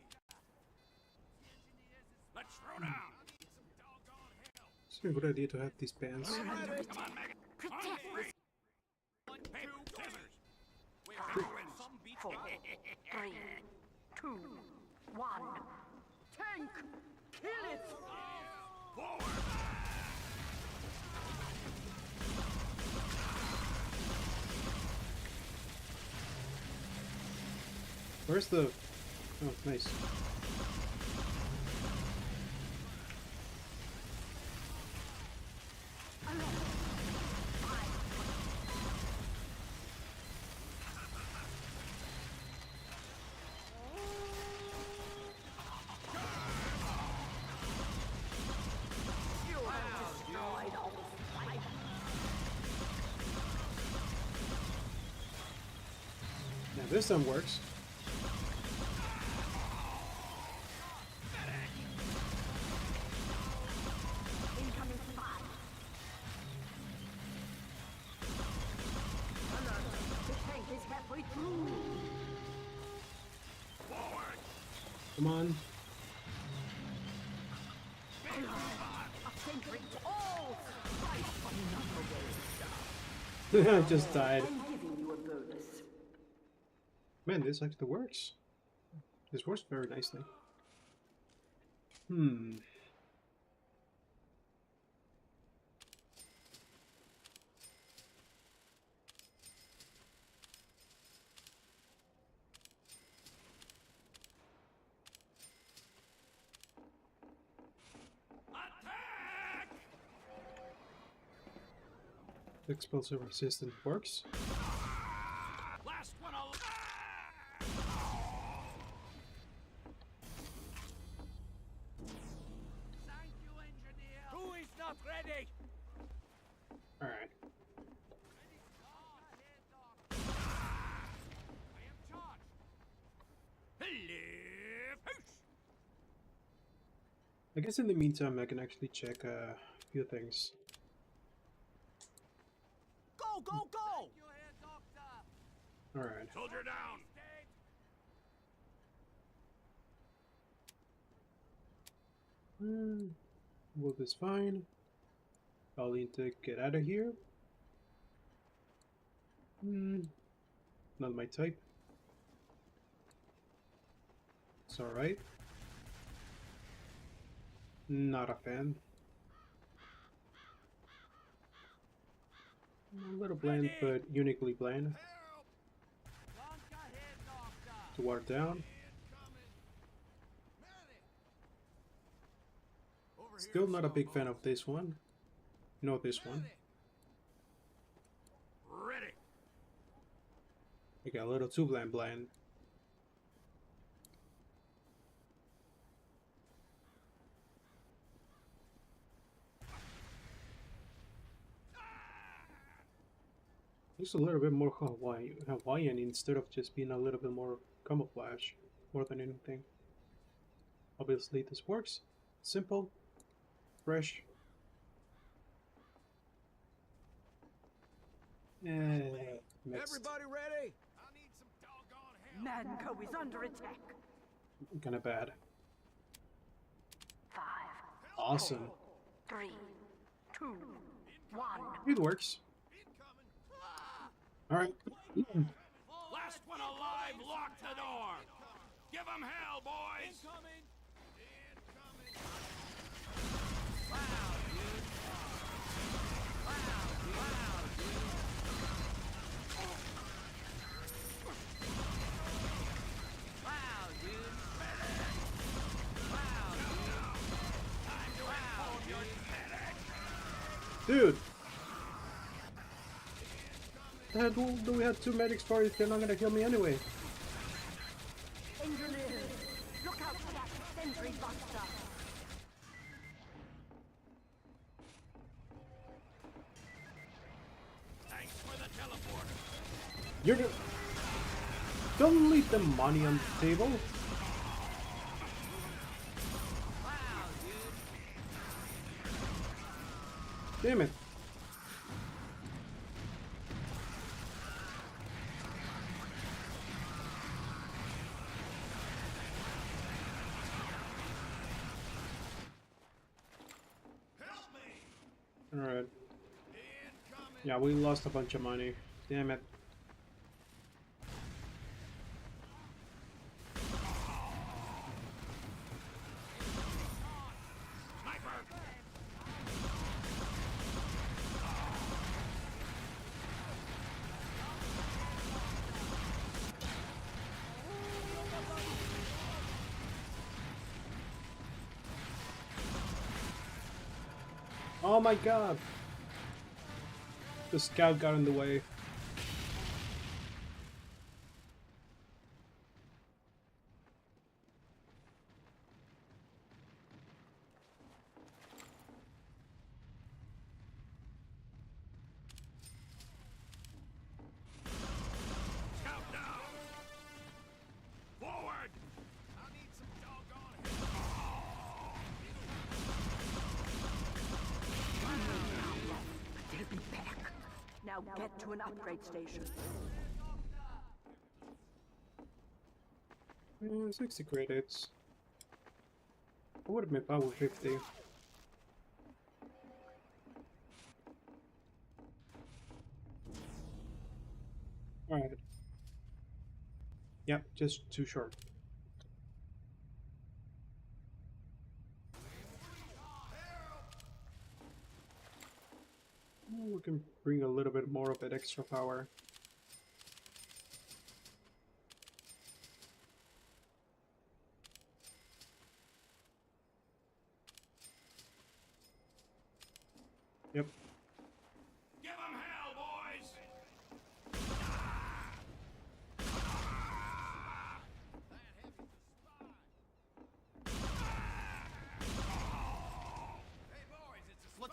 Let's throw down. I need some doggone help. It's a good idea to have these bands. Come on, maggot. On three. Paper, scissors. Who wins? Four, 3, 2, 1. Tank! Kill it! Forward. Where's the... Oh, nice. Destroyed all this fight. Now this time works. Incoming spy. Alert! The tank is halfway through. Come on. A sentry to all. Fight another way. I just died. I'm giving you a bonus. Man, this actually works. This works very nicely. Hmm. Attack! Explosive resistant works. Last one alive! Thank you, engineer. Who is not ready? Alright. I am charged. Hello, push. I guess in the meantime I can actually check a few things. Go, go, go! You here, doctor. Alright. Soldier down. Wolf is fine. I'll need to get out of here. Not my type. It's alright. Not a fan. A little bland, but uniquely bland. Donka here, doctor. To water down. Still not a big fan of this one. No, this one. Ready. I got a little too bland. Just a little bit more Hawaiian instead of just being a little bit more camouflage. more than anything. Obviously, this works. Simple, fresh. Mixed. Everybody ready? I need some doggone help. Manco is under attack. Kind of bad. 5, Awesome. 3, 2, 1. It works. All right. Last one alive, lock the door. Give them hell, boys. Incoming. Wow, dude. Wow, dude. Wow, dude. Wow, dude. Time to inform your Dude! The hell do we have 2 medics for if they're not gonna kill me anyway? Engineers, look out for that sentry buster. Thanks for the teleporter. You're the... Don't leave the money on the table. Wow, dude. Damn it. Alright. Yeah, we lost a bunch of money. Damn it. Oh my god! The scout got in the way. Scout down. Forward. I need some doggone help. They'll be back. Now get to an upgrade station. 60 credits. I would have been power 50. Alright. Yep, just too short. We can bring a little bit more of that extra power. Yep. Give them hell, boys. Hey, boys, it's a slip.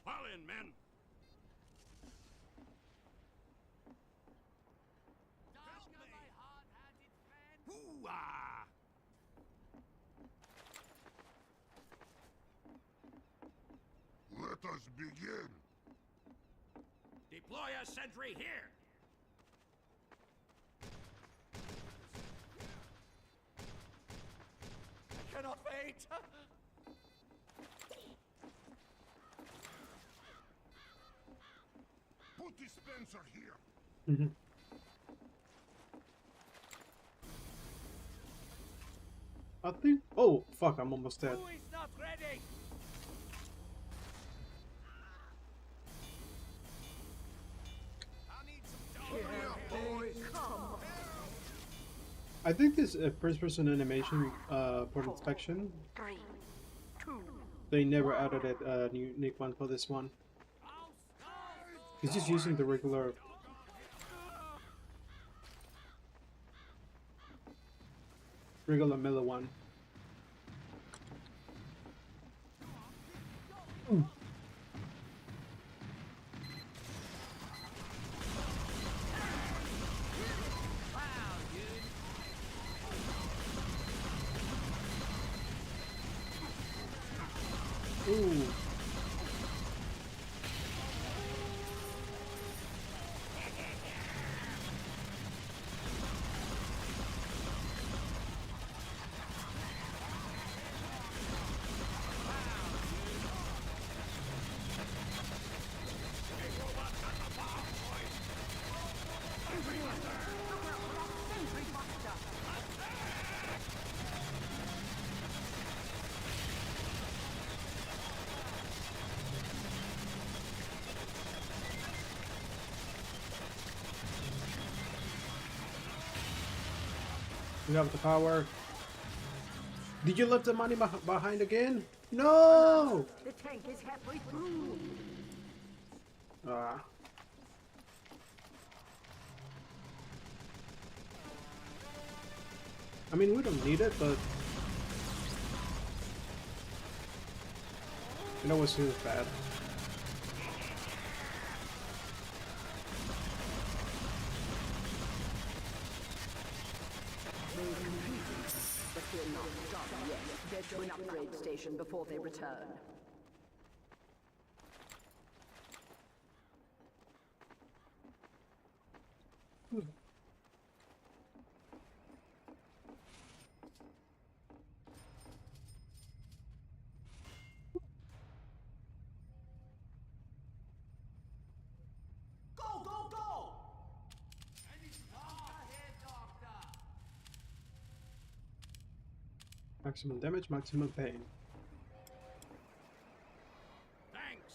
Fall in, men. Hoo-ah! Let us begin. Deploy a sentry here. I cannot wait. Put dispenser here. I think. Oh, fuck, I'm almost dead. Who is not ready? I need some doggone I think this first person animation for inspection, 3, 2, they never added a unique one for this one. He's just using the regular. Regular Miller one. We have the power. Did you leave the money behind again? No! The tank is halfway through. Ah. I mean, we don't need it, but you know what seems bad. But we're not done yet. Get to an upgrade station before they return. Go, go, go! Ahead, doctor. Maximum damage, maximum pain. Thanks.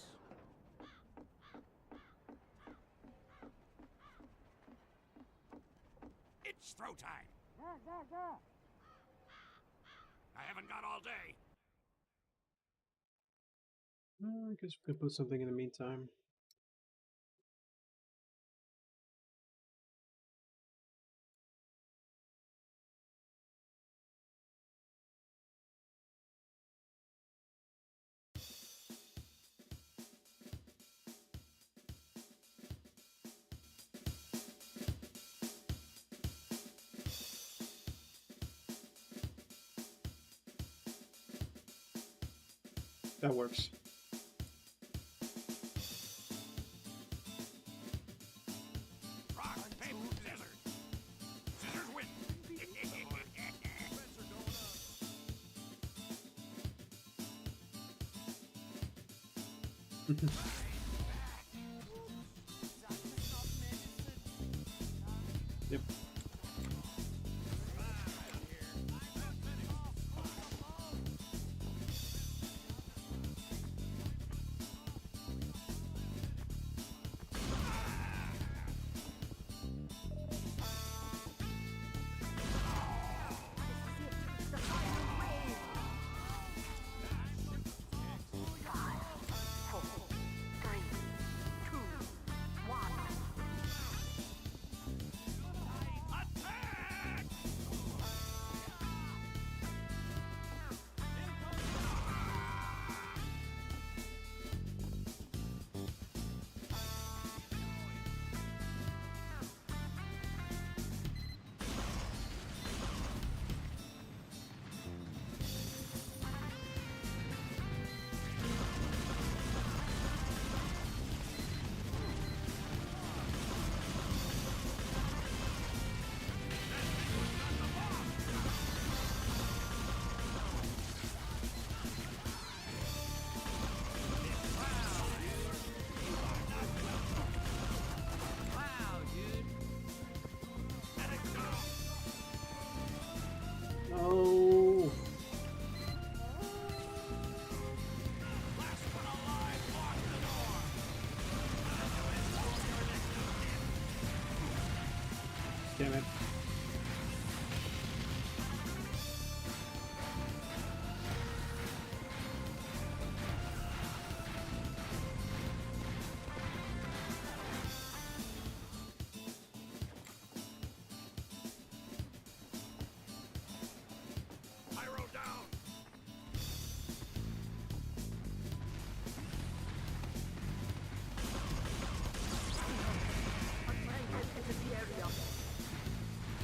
It's throw time. I haven't got all day. I guess we could put something in the meantime. That works. Rock, paper, scissors. Scissors win. Yep. Oh. Damn it. Pyro down.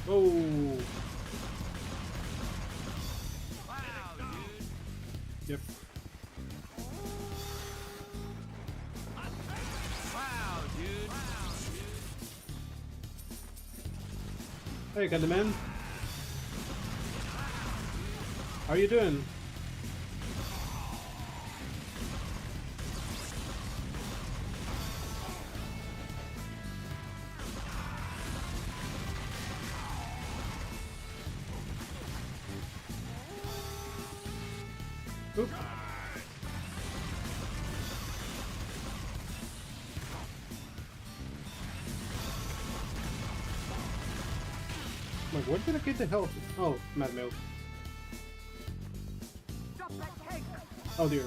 Oh. Yep. Hey, got the man. How are you doing? Oop. Like, where did I get the health? Oh, mad milk. Oh dear.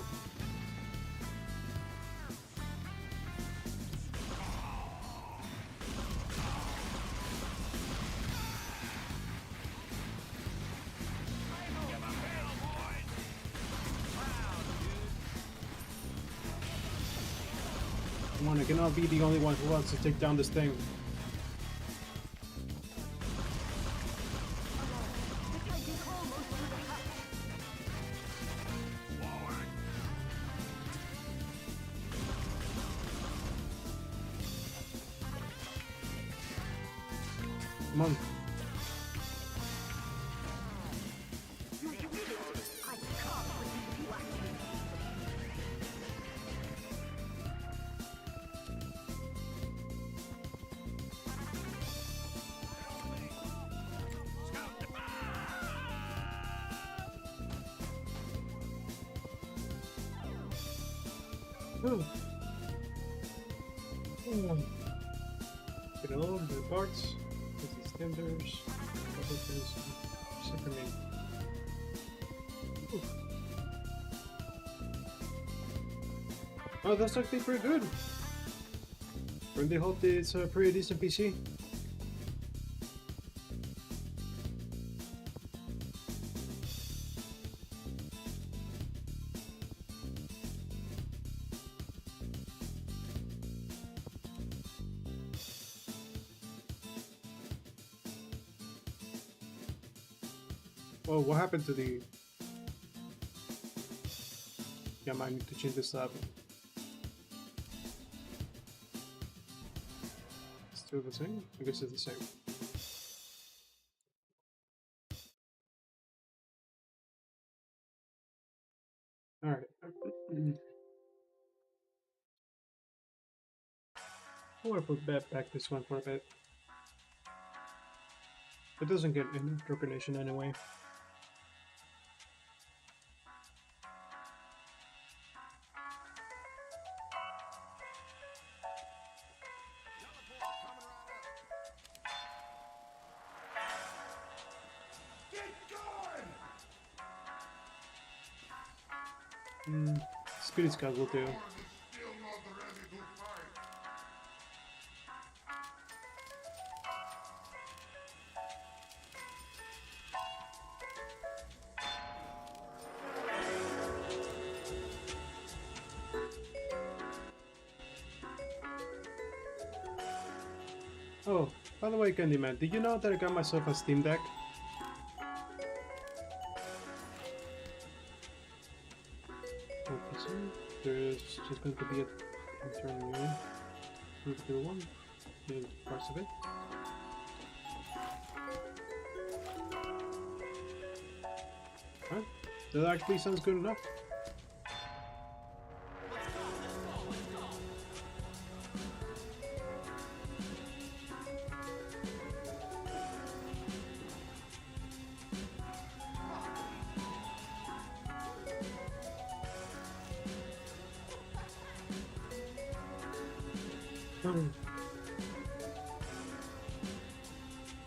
Come on, I cannot be the only one who wants to take down this thing. Come on. Ooh. Get all the parts, get these tenders, Superman. Oh, that's actually pretty good. Really hope that it's a pretty decent PC. Oh, what happened to the... Yeah, I might need to change this up. Still the same? I guess it's the same. Alright. I want to put back this one for a bit. It doesn't get any recognition anyway. Spirit Scout will do. Still not ready to fight. Oh, by the way, Candyman, did you know that I got myself a Steam Deck? Okay, so there's just going to be a turn new. Move to one, do parts of it. Alright, that actually sounds good enough.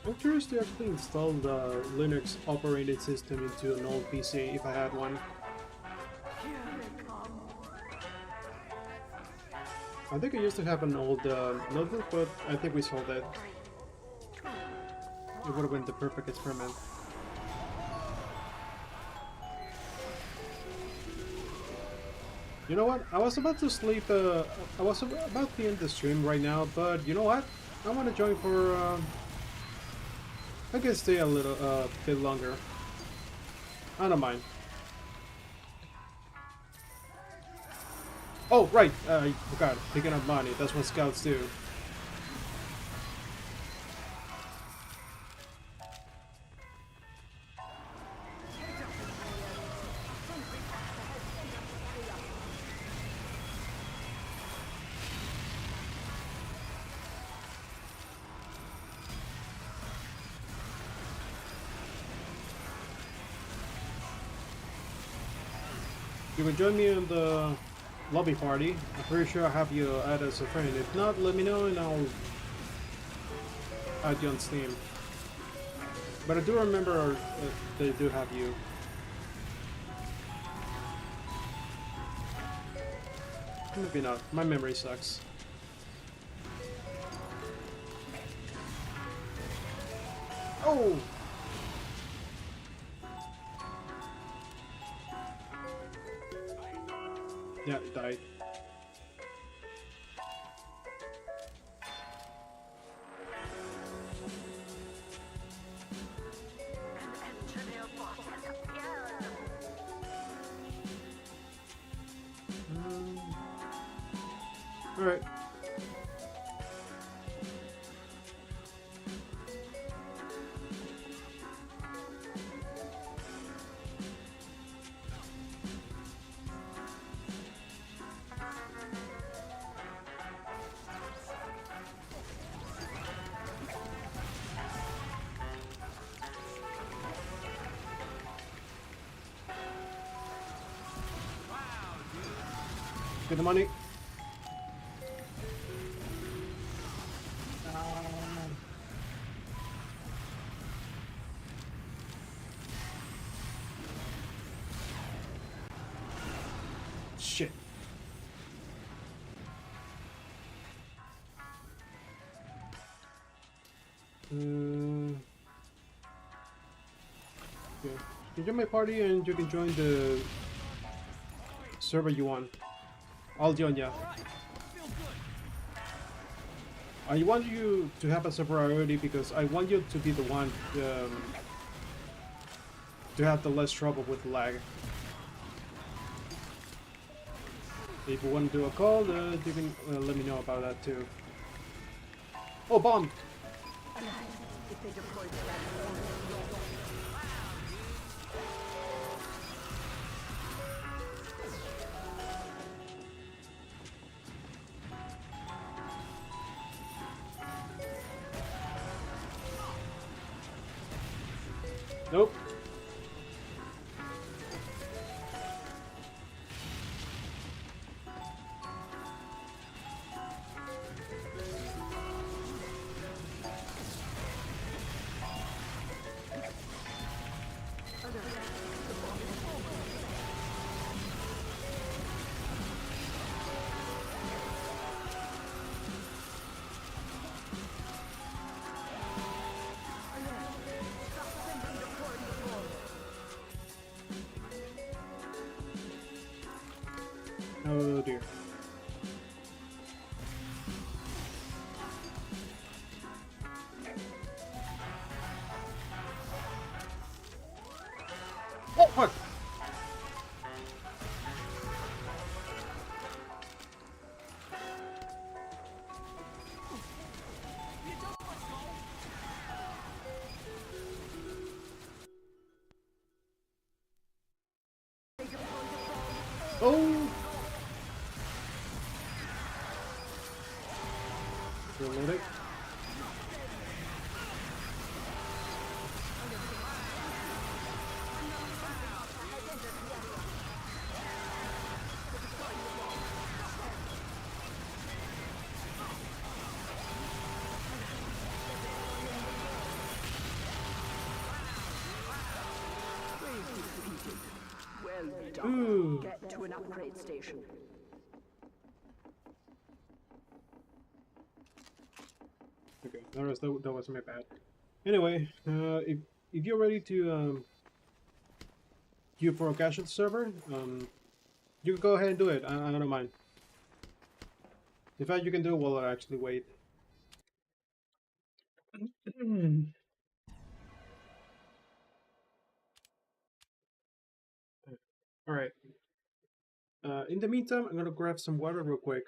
I'm curious to actually install the Linux operating system into an old PC if I had one. I think I used to have an old notebook, but I think we sold it. It would have been the perfect experiment. You know what? I was about to sleep. I was about to end the stream right now, but you know what? I want to join for. I can stay a little bit longer. I don't mind. Oh right, I forgot. Picking up money. That's what scouts do. You can join me in the lobby party. I'm pretty sure I have you add as a friend. If not, let me know and I'll add you on Steam. But I do remember they do have you. Maybe not. My memory sucks. Oh! Yeah, it died. Alright. Get the money. Shit. Yeah. You join my party and you can join the server you want. I'll join ya. I want you to have as a priority because I want you to be the one to have the less trouble with lag. If you want to do a call, you can let me know about that too. Oh, bomb! If they deployed that, Nope. Oh dear. Oh fuck! Oh! Reloading. well done. Ooh. Get to an upgrade station. Okay, that was my bad. Anyway, if you're ready to queue for a casual server, you can go ahead and do it. I don't mind. In fact, you can do it while I actually wait. All right. In the meantime, I'm gonna grab some water real quick.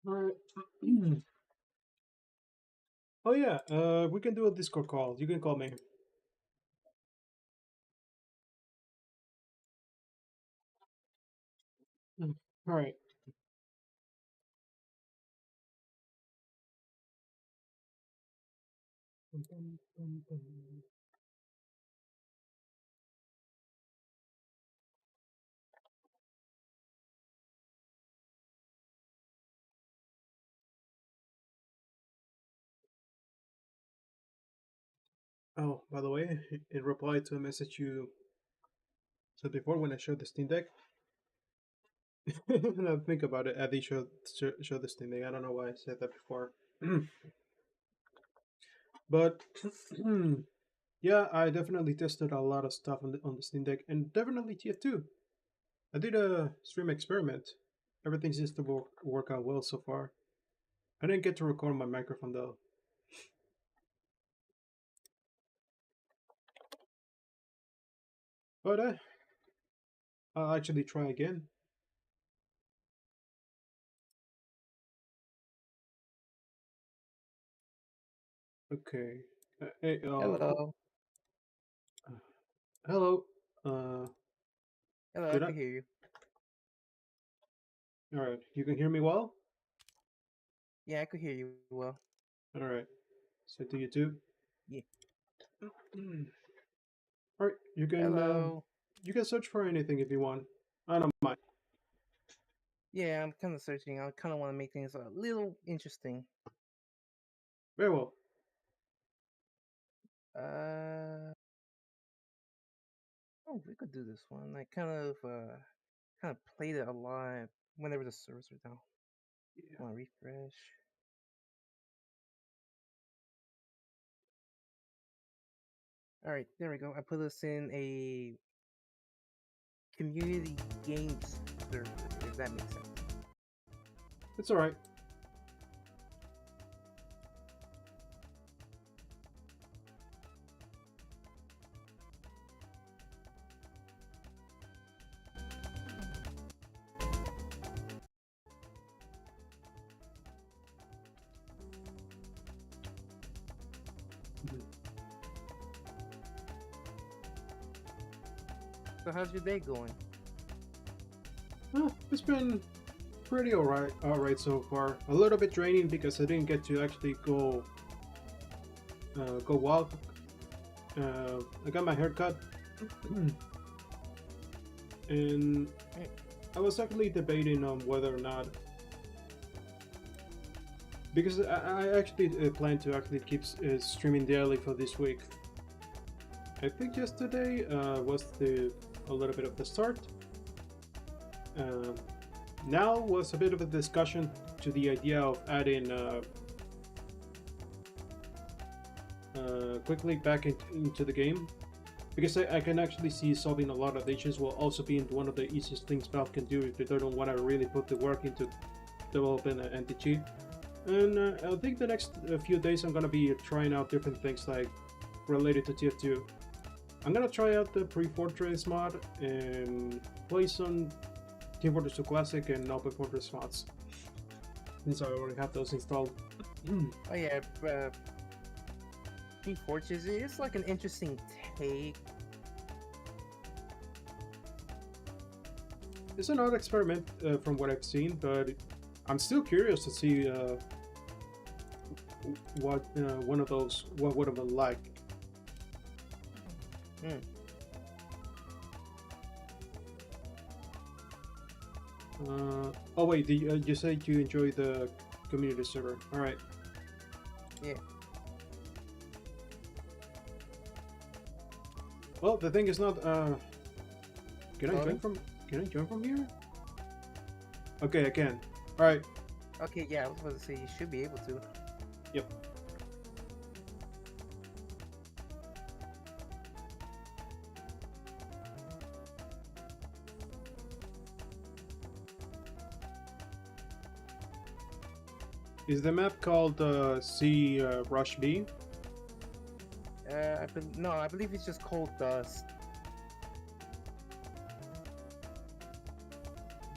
Alright. Oh yeah, we can do a Discord call. You can call me. Alright. Oh, by the way, in reply to a message you said before when I showed the Steam Deck, now think about it, I did show the Steam Deck. I don't know why I said that before. But yeah, I definitely tested a lot of stuff on the Steam Deck, and definitely TF2. I did a stream experiment. Everything seems to work out well so far. I didn't get to record my microphone though. But I'll actually try again. Okay. Hey, Hello. hello. Hello, I Good. can hear you. All right. You can hear me well. Yeah, I could hear you well. All right. So do you too? Yeah. All right. Hello. You can search for anything if you want. I don't mind. Yeah, I'm kind of searching. I kind of want to make things a little interesting. Very well. Oh, we could do this one. I kind of played it a lot whenever the servers are down. Yeah. Want to refresh? All right, there we go. I put this in a community games server, if that makes sense. It's all right. So how's your day going? It's been pretty alright so far. A little bit draining because I didn't get to actually go walk. I got my hair cut, and I was actually debating on whether or not, because I actually plan to actually keep streaming daily for this week. I think yesterday was a little bit of the start. Now was a bit of a discussion to the idea of adding quickly back into the game, because I can actually see solving a lot of the issues while also being one of the easiest things Valve can do if they don't want to really put the work into developing an anti-cheat. And I think the next few days I'm gonna be trying out different things like related to TF2. I'm gonna try out the Pre-Fortress mod and play some Team Fortress 2 Classic and Open Fortress mods, since I already have those installed. Oh yeah, Pre-Fortress is like an interesting take. It's an odd experiment from what I've seen, but I'm still curious to see what one of those what would have been like. Oh wait, you said you enjoy the community server. All right. Yeah. Well, the thing is not. Can I Sorry? join from? Can I join from here? Okay, I can. All right. Okay, yeah, I was about to say you should be able to. Yep. Is the map called C Rush B? No, I believe it's just called Dust.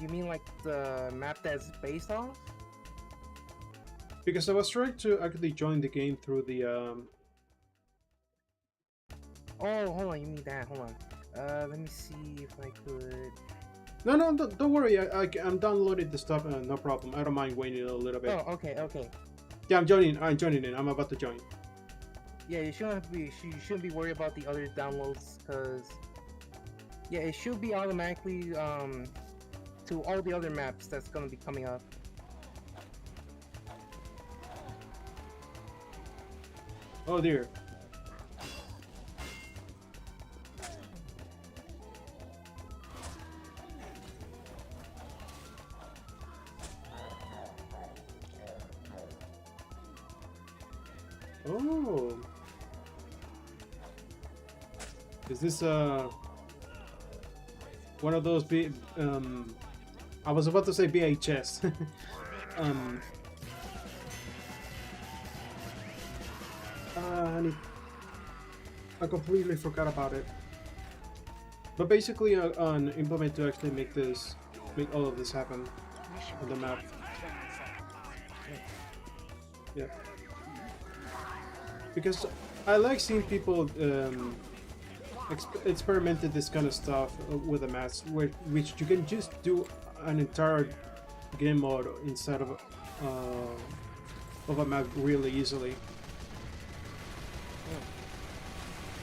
You mean like the map that's based off? Because I was trying to actually join the game through the Oh, hold on. You mean that? Hold on. Let me see if I could. No, no, don't worry. I'm downloading the stuff. No problem. I don't mind waiting a little bit. Oh, okay, okay. Yeah, I'm joining. I'm joining in. I'm about to join. Yeah, you shouldn't be. You shouldn't be worried about the other downloads, cause yeah, it should be automatically to all the other maps that's gonna be coming up. Oh dear. Oh. Is this one of those I was about to say VHS. I completely forgot about it. But basically, an implement to actually make all of this happen on the map. Yeah. Because I like seeing people experimented this kind of stuff with the maps, which you can just do an entire game mode inside of a map really easily,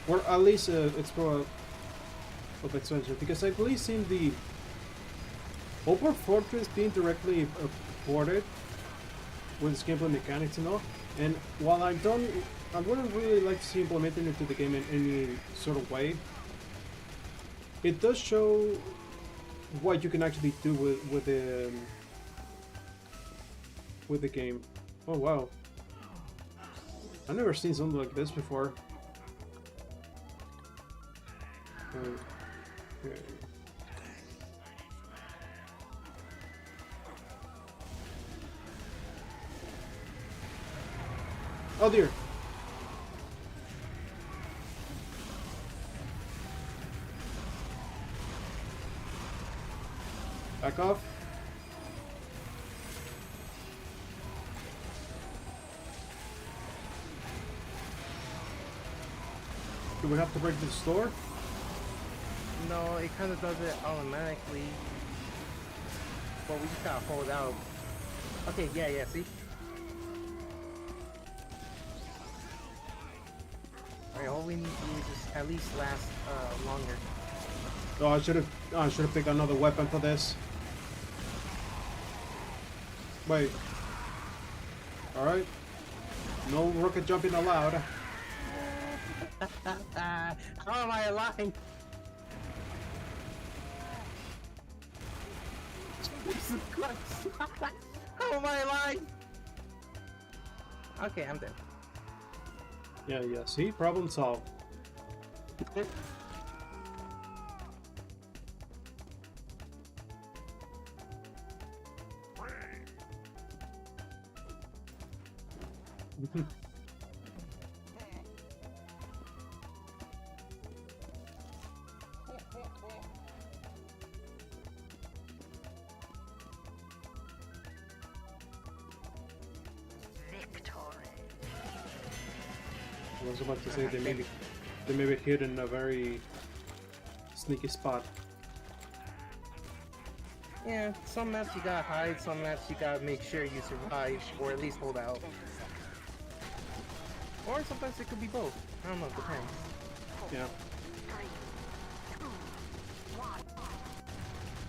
or at least explore of expansion. Because I've really seen the Open Fortress being directly ported with its gameplay mechanics and all, and while I wouldn't really like to see implemented into the game in any sort of way, it does show what you can actually do with the game. Oh wow, I've never seen something like this before. Okay. Oh dear. Back off. Do we have to break this door? No, it kind of does it automatically, but we just gotta hold out. Okay, yeah, see? Alright, all we need to do is just at least last longer. Oh, I should have picked another weapon for this. Wait. Alright. No rocket jumping allowed. How am I alive? Jesus Christ! How am I alive? Okay, I'm dead. Yeah, see? Problem solved. I was about to say they may be hidden in a very sneaky spot. Yeah, some maps you gotta hide, some maps you gotta make sure you survive, or at least hold out. Or sometimes it could be both. I don't know, it depends. Yeah.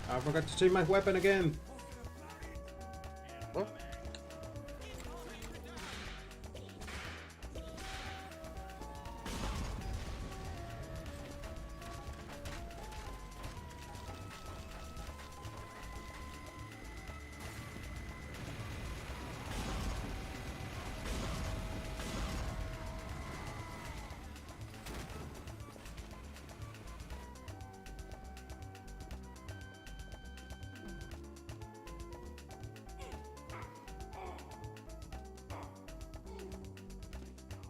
I forgot to change my weapon again. Oh.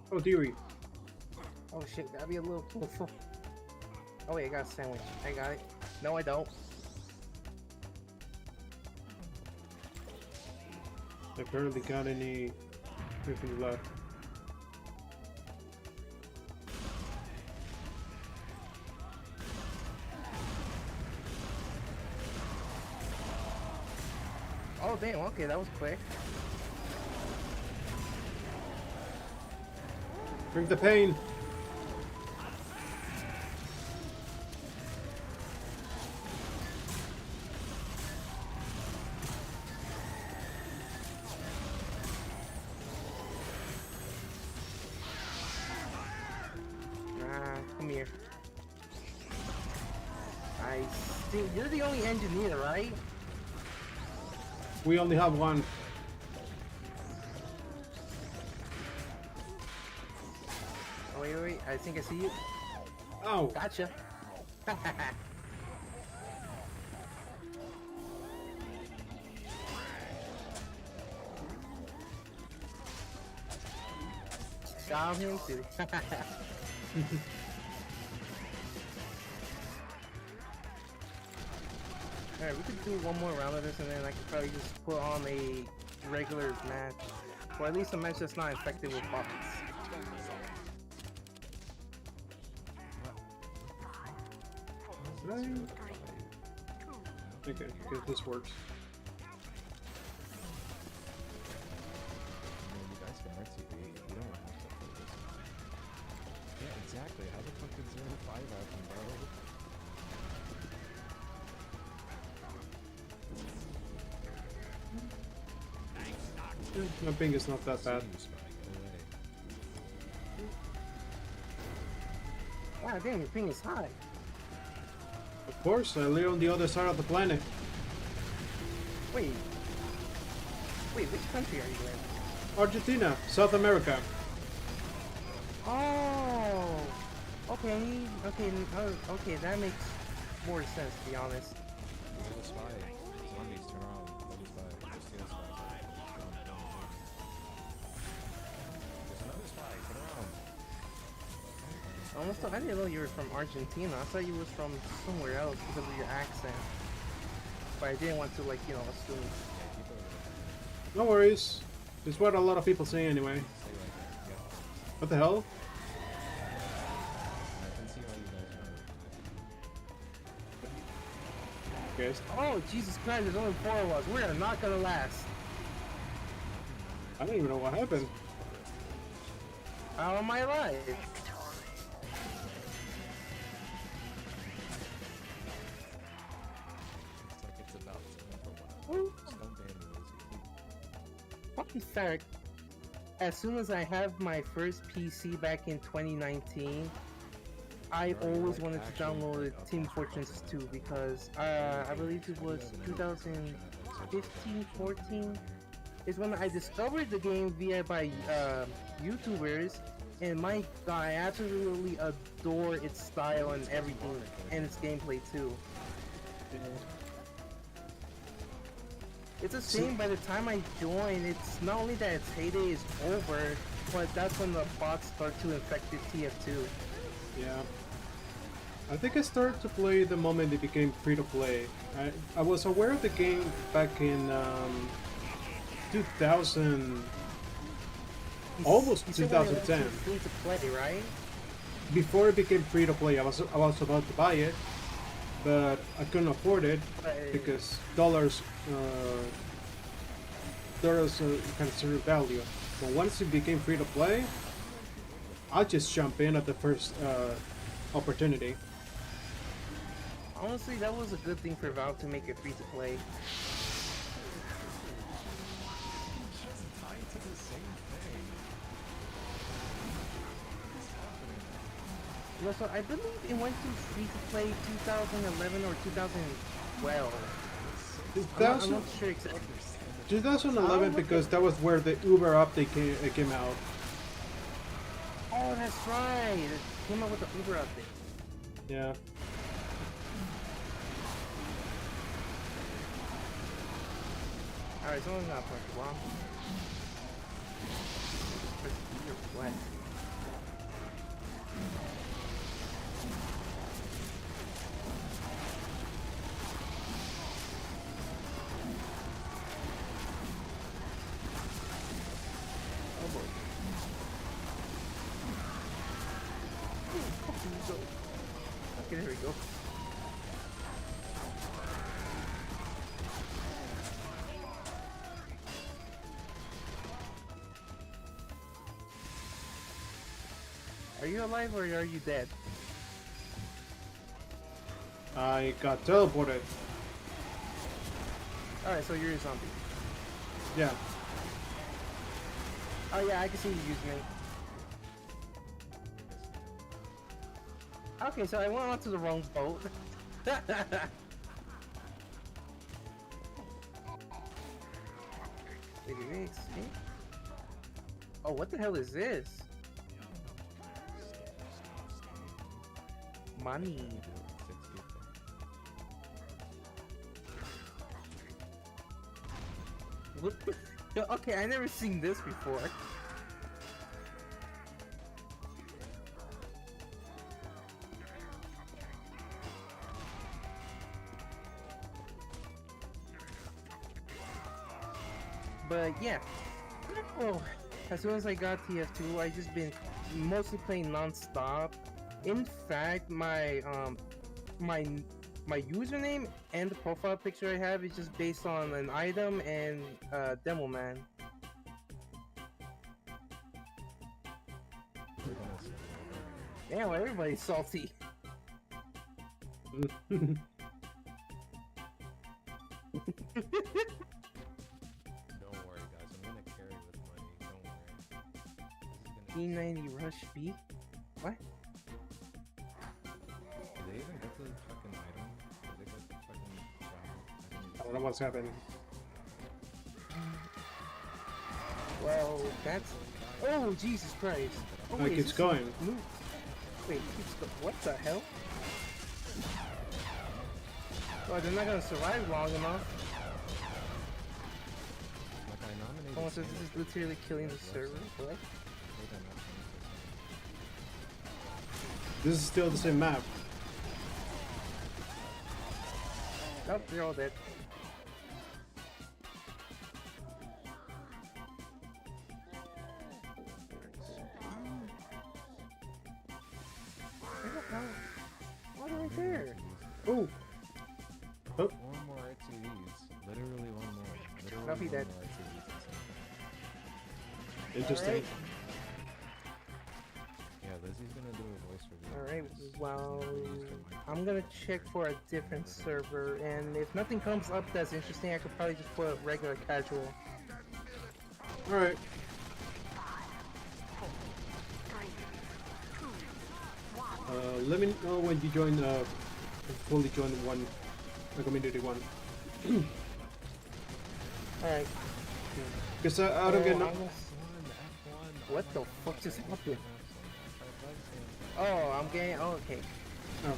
Oh, dearie. Oh shit, gotta be a little careful. Oh wait, I got a sandwich. I got it. No, I don't. I barely got any Everything left. Oh damn, okay, that was quick. Drink the pain. Nah, come here. I see. You're the only engineer, right? We only have one. Oh, wait, I think I see you. Oh, Gotcha. Got him too. Alright, we could do one more round of this and then I could probably just put on a regular match. Or at least a match that's not infected with bots. did I? Okay, good, this works. You guys can rent TV. You don't have to play this. Yeah, exactly. How the fuck did 0 to 5 happen, bro? My ping is not that bad. Wow, damn, your ping is high. Of course, I live on the other side of the planet. Wait, which country are you in? Argentina, South America. Oh, okay, that makes more sense to be honest. Level spy. Zombies, turn around. Level spy. Just get a spy. There's another spy. Turn around. Almost, I didn't know you were from Argentina. I thought you was from somewhere else because of your accent. But I didn't want to, like, you know, assume. No worries. It's what a lot of people say anyway. What the hell? I can see how you guys are. Guys, Oh, Jesus Christ, there's only 4 of us. We are not gonna last. I don't even know what happened. How am I alive? It's like it's about to for a while. Just don't ban me, Fun fact, as soon as I have my first PC back in 2019, I always wanted to download Team Fortress 2 because I believe it was 2015, 14 is when I discovered the game via by YouTubers, and my God, I absolutely adore its style and everything, and its gameplay too. It's a shame by the time I joined, it's not only that its heyday is over, but that's when the bots start to infect the TF2. Yeah. I think I started to play the moment it became free to play. I was aware of the game back in 2000, almost You said when it went 2010. Free to play, right? Before it became free to play, I was about to buy it, but I couldn't afford it because dollars kind of certain value. But once it became free to play, I just jump in at the first opportunity. Honestly, that was a good thing for Valve to make it free to play. tied to the same thing. No, so I believe it went to free to play 2011 or 2012. I'm not sure exactly. 2011 because that was where the Uber update came out. Oh, that's right. It came out with the Uber update. Yeah. Alright, someone's not push bomb. Press E or what? Oh boy. Are you alive or are you dead? I got teleported. Alright, so you're a zombie. Yeah. Oh yeah, I can see you using me. Okay, so I went onto the wrong boat. Wait, escape? Oh, what the hell is this? Money. What the? Okay, I never seen this before. But yeah, well, as soon as I got TF2, I just been mostly playing non-stop. In fact, my username and the profile picture I have is just based on an item and Demo Man. Damn, everybody's salty. Don't worry, guys. I'm gonna carry with money. Don't worry. E90 Rush B? What? Did they even get the fucking item? Did they get the fucking job? I don't know what's happening. Well, that's... Oh, Jesus Christ. Oh, It keeps is this going. move? Wait, it keeps go... What the hell? Well, they're not gonna survive long enough. Like I nominated. Someone says this is literally killing the server. What? This is still the same map. Nope, they're all dead. Where the hell? What right there? Oh, One more RTVs. Literally one more. Literally I'll be one dead. more RTVs. interesting. Alright. Yeah, Lizzie's gonna do a voice review. Alright, well, I'm gonna check for a different server, and if nothing comes up that's interesting, I could probably just put regular casual. All right. Let me know when you join. Fully join one, the community one. Alright. Because I don't get no. What the fuck just happened? Oh, I'm getting. Oh, okay. Oh.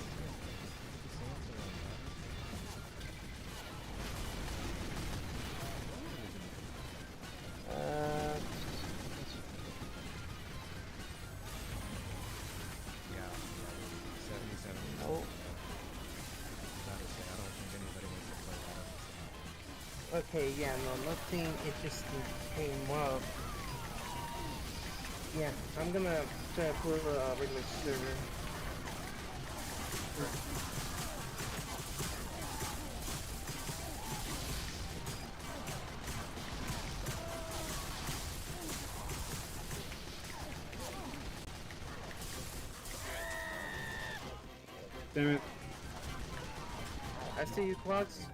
Yeah, 77. Oh. Okay, yeah, no, nothing interesting came up. Yeah, I'm gonna try to put a regular server. Damn it. I see you, Clogs.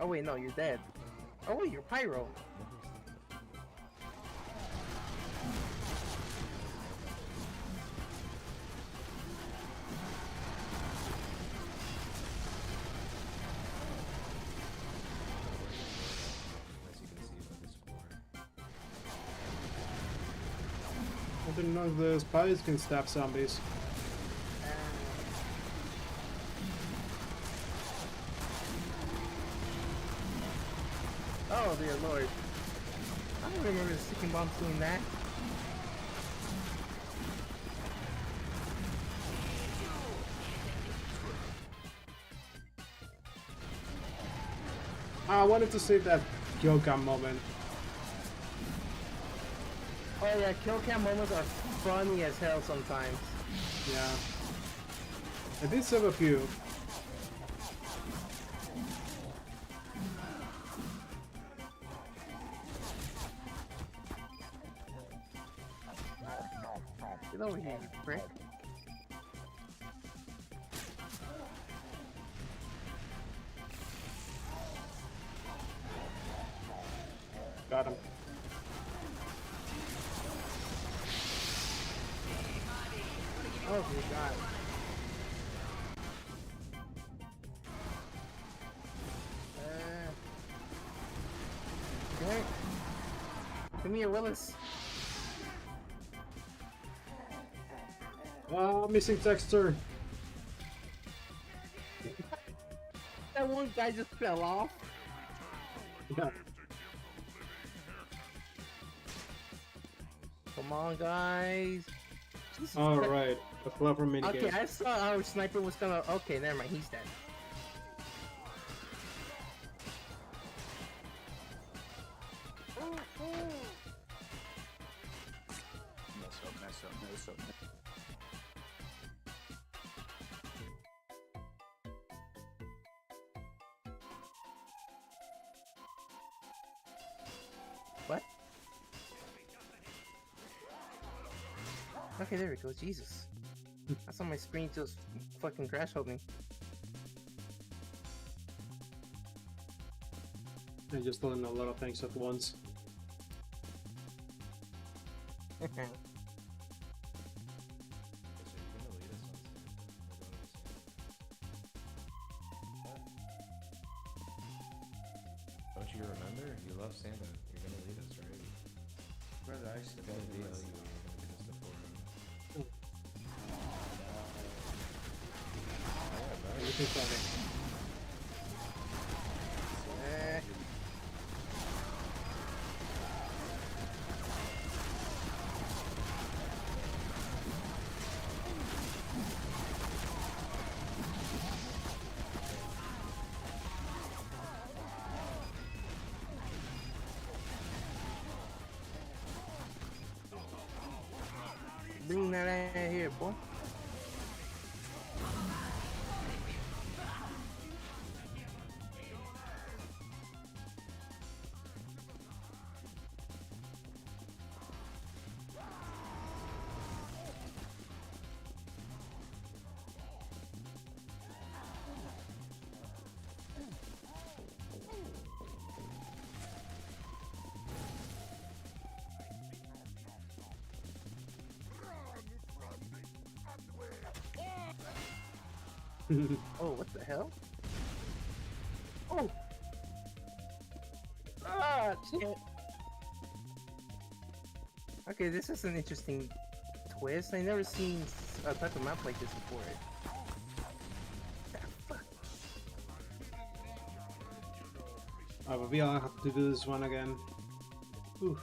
Oh wait, no, you're dead. Oh wait, you're Pyro. I didn't know the spies can stab zombies. Oh dear lord. I don't remember the sticking bombs doing that. I wanted to save that kill cam moment. Oh yeah, kill cam moments are funny as hell sometimes. Yeah. I did save a few. Get over here, you prick. Got him. Oh my god. Okay. Come here, Willis. Missing texture. That one guy just fell off. Yeah. Come on, guys. Jesus All Christ. right, a clever minigame. Okay, I saw our sniper was gonna. Okay, never mind. He's dead. Mess up. What? Okay, there we go. Jesus. I saw my screen just fucking crash on me. I just learned a lot of things at once. Don't you remember? You love Santa. You're gonna lead us, right? Brother, I still You gotta be don't you. You're gonna get us to 4. Everything funny. Eh. Bring that out here, boy. Oh, what the hell? Oh! Ah, shit! Okay, this is an interesting twist. I never seen a type of map like this before. But we all have to do this one again. Whew.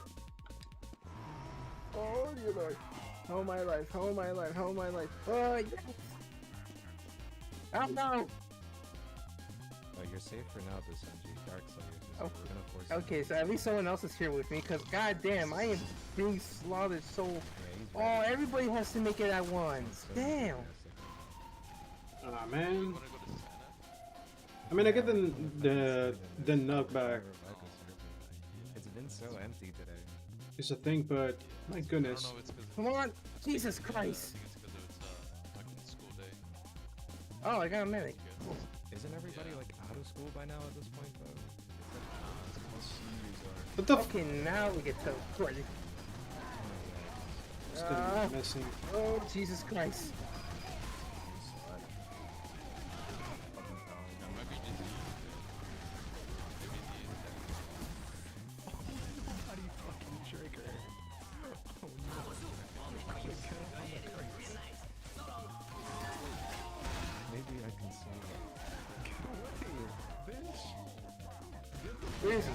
Oh, you Lord. How my life, how my life, how my life. Oh, yes! Oh, no! Oh, you're safe for now, this NG. Darksiders. Oh, We're gonna force you. okay, so at least someone else is here with me, because goddamn, I am being slaughtered so... Yeah, he's Oh, right. everybody has to make it at once. So Damn! fantastic. Man. I mean, I get the knockback. It's been so empty today. It's a thing, but my goodness. Come on! Jesus Christ! Oh, I got a medic. Isn't everybody like out of school by now at this point though? What the f- Okay, now we get teleported. It's gonna be messing. Oh, Jesus Christ. Maybe I can see it. Where is he?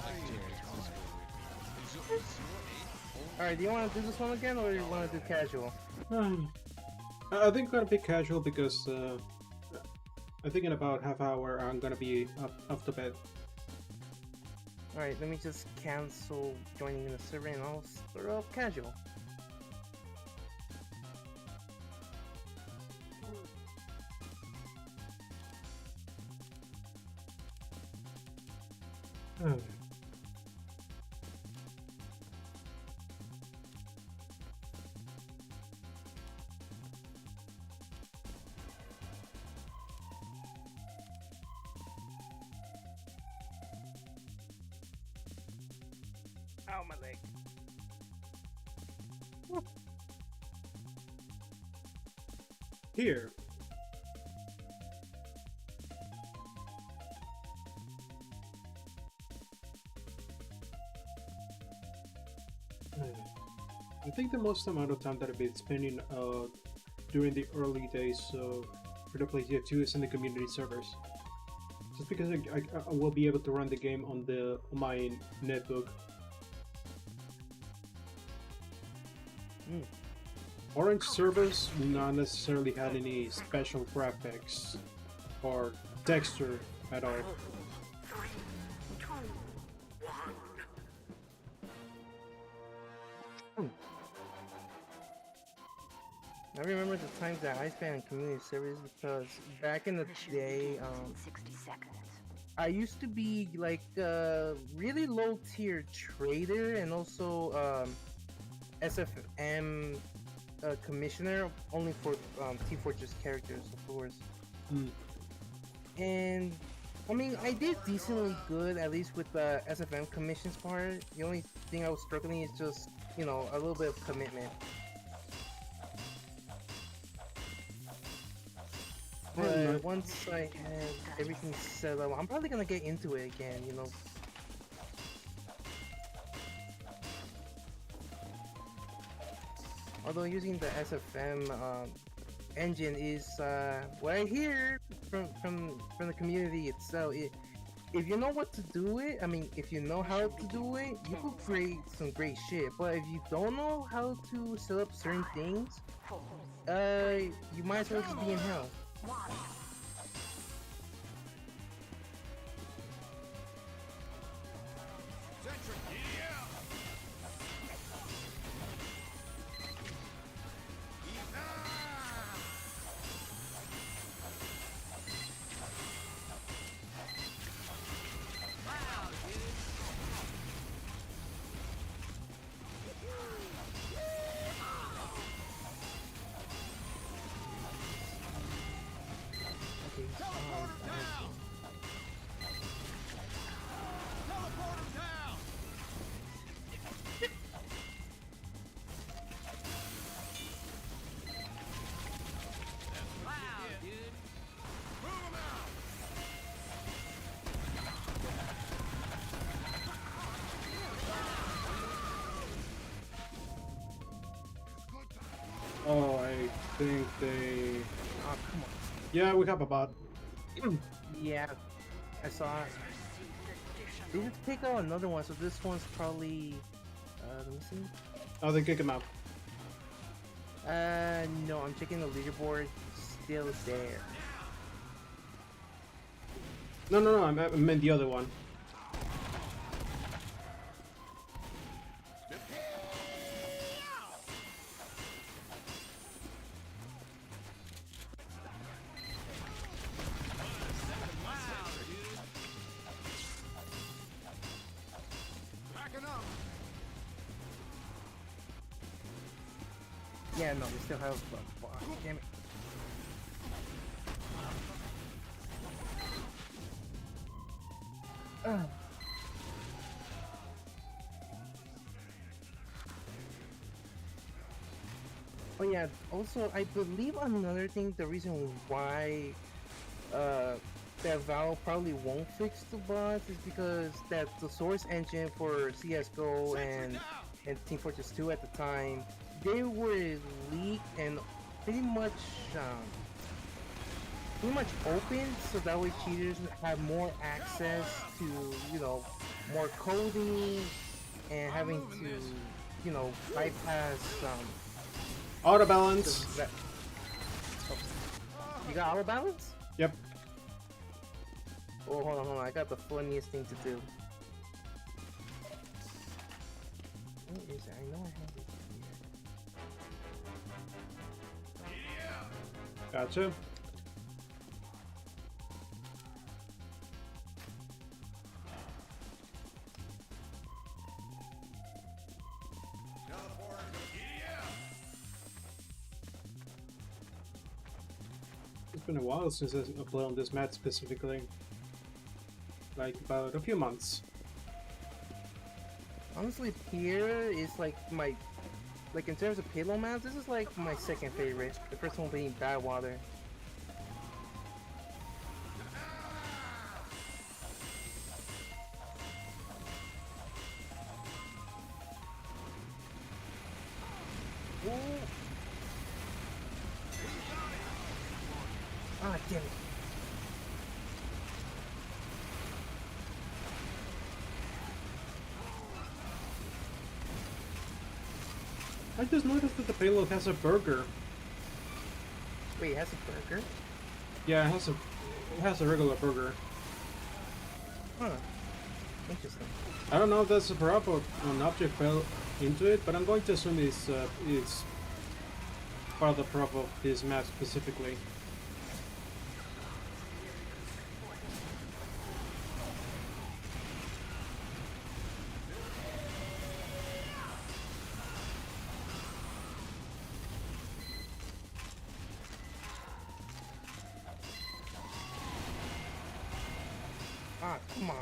Alright, do you want to do this one again, or do you want to do casual? I think I'm gonna be casual because I think in about half hour I'm gonna be up to bed. Alright, let me just cancel joining in the server and I'll start up casual. Ow, my leg. Here. I think the most amount of time that I've been spending during the early days of free-to-play TF2 is in the community servers. Just because I will be able to run the game on my netbook. Orange servers not necessarily had any special graphics or texture at all. I remember the times that I spent in community service because back in the day, 60 seconds. I used to be like a really low tier trader and also SFM commissioner, only for Team Fortress characters, of course. And I mean, I did decently good, at least with the SFM commissions part. The only thing I was struggling is just, you know, a little bit of commitment. But once I had everything set up, I'm probably gonna get into it again, you know. Although using the SFM engine is what I hear from the community itself. If you know what to do it, I mean, if you know how to do it, you could create some great shit. But if you don't know how to set up certain things, you might as well just be in hell. Oh, I think they... Oh, come on. Yeah, we have a bot. Yeah, I saw it. They just pick out another one, so this one's probably... let me see. Oh, they kick him out. No, I'm checking the leaderboard. Still there. No, I meant the other one. Yeah, no, we still have... damn it. Oh yeah, also I believe another thing, the reason why that Valve probably won't fix the bots is because that the source engine for CSGO and Team Fortress 2 at the time, they were leaked and pretty much open, so that way cheaters have more access to, you know, more coding and having to, you know, bypass Auto balance. You got auto balance? Yep. Oh, hold on, I got the funniest thing to do. What is it? I know I have it here. Gotcha. It's been a while since I played on this map specifically. Like about a few months. Honestly, Pierre is like my, like in terms of payload maps, this is like my second favorite. The first one being Badwater. Ooh. Ah, damn it. I just noticed that the payload has a burger. Wait, it has a burger? Yeah, it has a regular burger. Huh. Interesting. I don't know if that's a prop or an object fell into it, but I'm going to assume it's part of the prop of this map specifically. Ah, come on.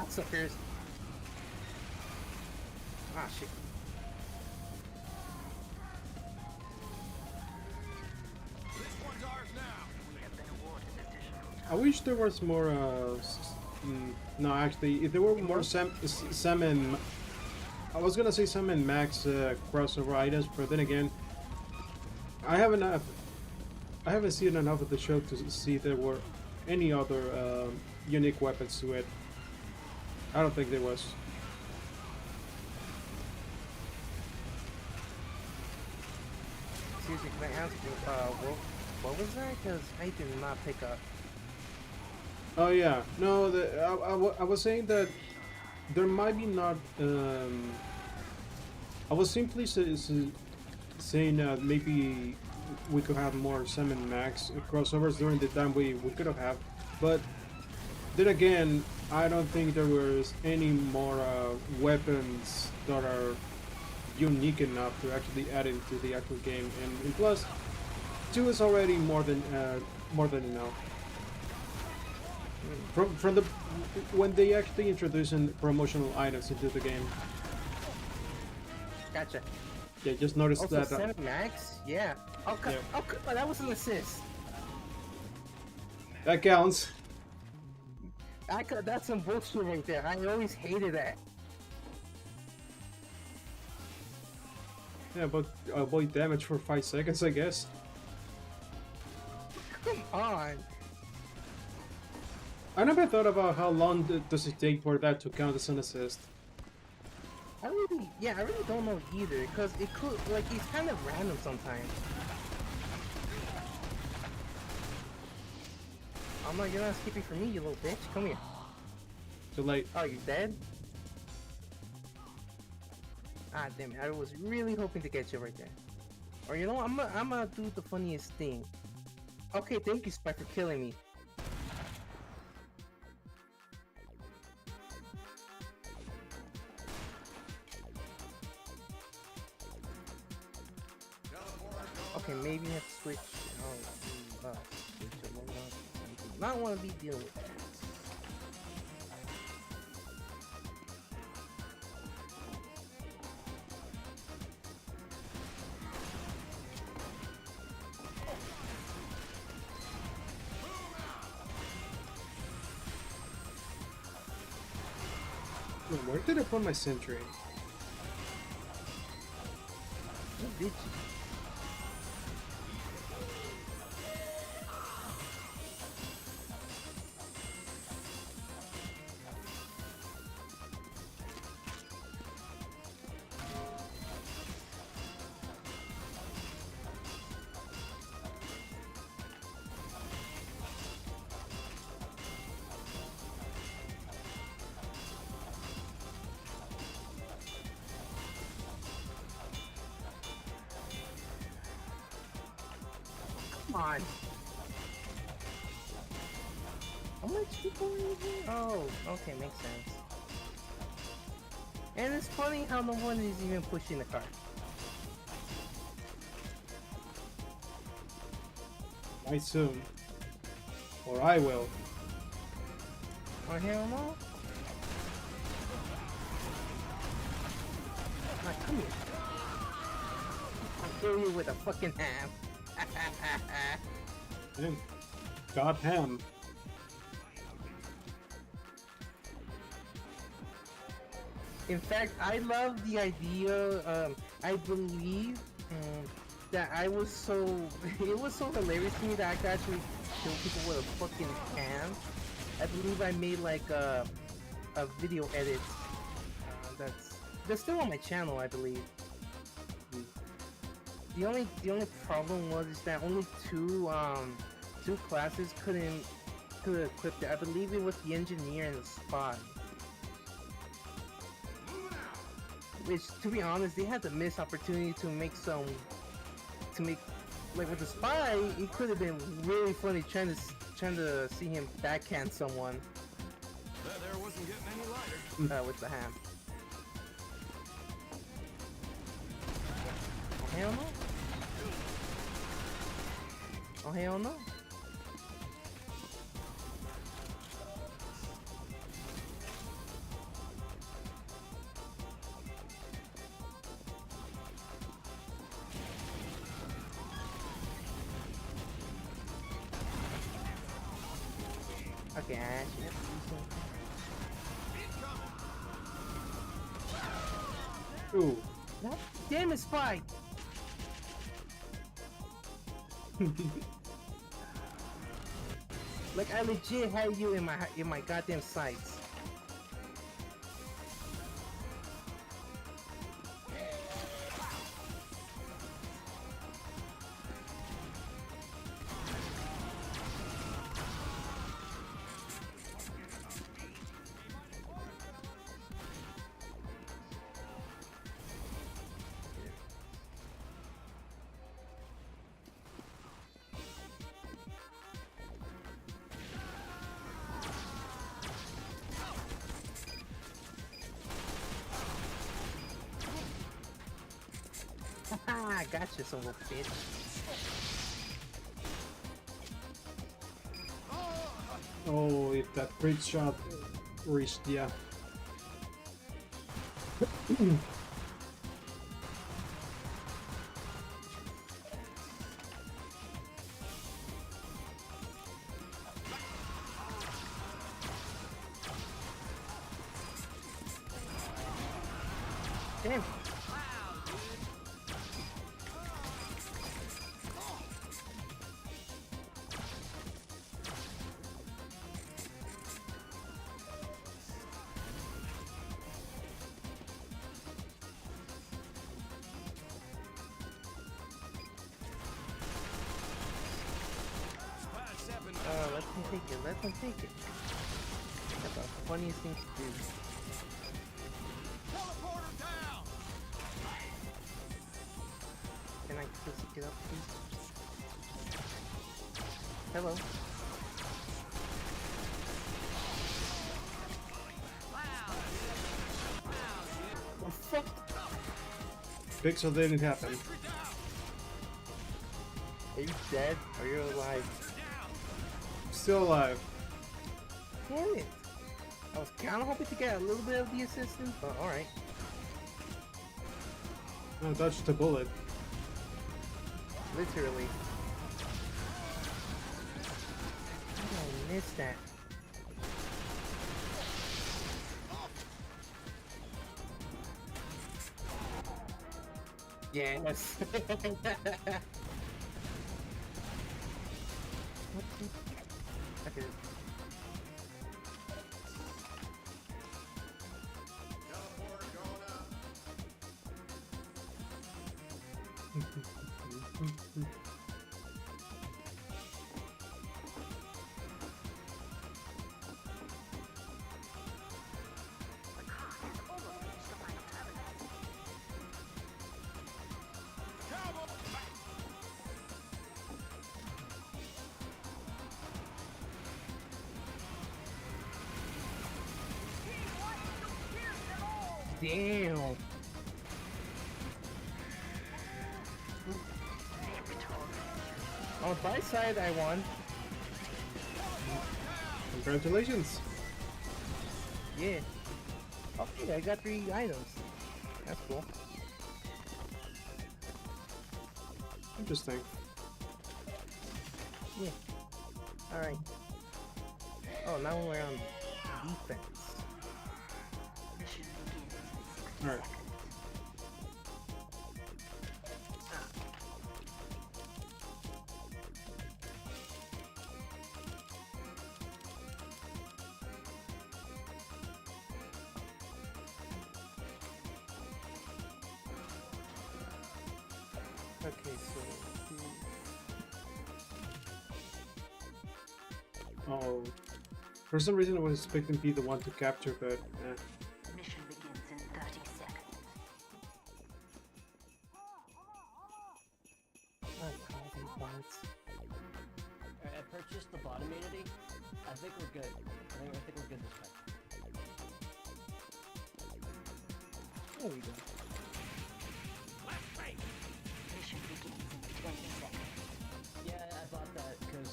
Suckers. Ah, shit. This one's ours now. I wish there was more. No, actually, if there were more Sam and I was gonna say Sam and Max crossover items, but then again, I haven't seen enough of the show to see if there were any other unique weapons to it. I don't think there was. Seriously, can I ask you, what was that? Because I did not pick up. Oh yeah, no. I was saying that there might be not. I was simply saying that maybe we could have more Sam and Max crossovers during the time we could have, but then again, I don't think there was any more weapons that are unique enough to actually add into the actual game, and plus, 2 is already more than enough. From the when they actually introducing promotional items into the game. Gotcha. Yeah, just noticed Also, that. 7 Max? Yeah. Oh, Yeah. oh, come on, that was an assist. That counts. That's some bullshit right there. I always hated that. Yeah, but avoid damage for 5 seconds, I guess. Come on. I never thought about how long does it take for that to count as an assist. I really don't know either, because it could, like, it's kind of random sometimes. I'm like, you're not skipping for me, you little bitch. Come here. So like, Oh, you dead? Ah, damn it. I was really hoping to get you right there. Or you know what? I'm gonna do the funniest thing. Okay, thank you, Spike, for killing me. Okay, maybe I have to switch. Oh, switch to low up. I do not want to be dealing with that. where did I put my sentry? What did you? Come on. How much people are in here? Oh, okay, makes sense. And it's funny how no one is even pushing the cart. I soon. Or I will. Oh hell no! Nah, come here. I'll kill you with a fucking ham. Damn. God ham. In fact, I love the idea. I believe that I was so. It was so hilarious to me that I could actually kill people with a fucking ham. I believe I made like a video edit. That's still on my channel, I believe. The only problem was is that only two classes could equip it. I believe it was the engineer and the spy. Which, to be honest, they had the missed opportunity to make like with the spy. It could have been really funny trying to see him backhand someone. That there wasn't getting any lighter. With the ham. Oh hell no! Oh hell no! Okay, Ash, you have to do something. Ooh. No, damn it, Spy! Like I legit had you in my goddamn sights. Haha, gotcha, son of a bitch. Oh, if that crit shot reached, yeah. Damn. Let them take it, let them take it. That's the funniest thing to do. Teleporter down! Can I just get up, please? Hello. Oh, fuck! Pixel didn't happen. Are you dead? Or you're alive? Still alive. Damn it! I was kinda hoping to get a little bit of the assistance, but alright. I dodged the bullet. Literally. How did I miss that? Yes! Okay. Damn. On my side, I won. Congratulations. Yeah. Okay, I got 3 items. That's cool. Interesting. Yeah. Alright. Oh, now we're on defense. Alright. Okay, so... Oh. For some reason I was expecting to be the one to capture, but Mission begins in 30 seconds. I call them bots. Alright, I purchased the bot immunity. I think we're good. I think we're good this time. There we go. Mission begins in 20 seconds. Yeah, I bought that because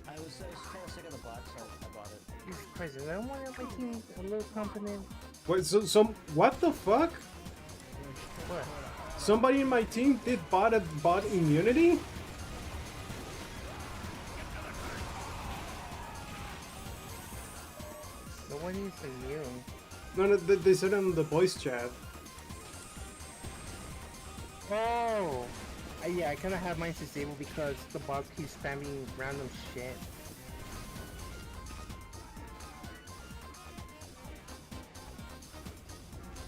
I was kind of sick of the bot, so I bought it. Jesus Christ, is that one of my team a little confident? wait, so some what the fuck? What? Somebody in my team did bot immunity? Nobody's immune. No, they said it on the voice chat. Oh! Yeah, I kind of have mine disabled because the bots keep spamming random shit.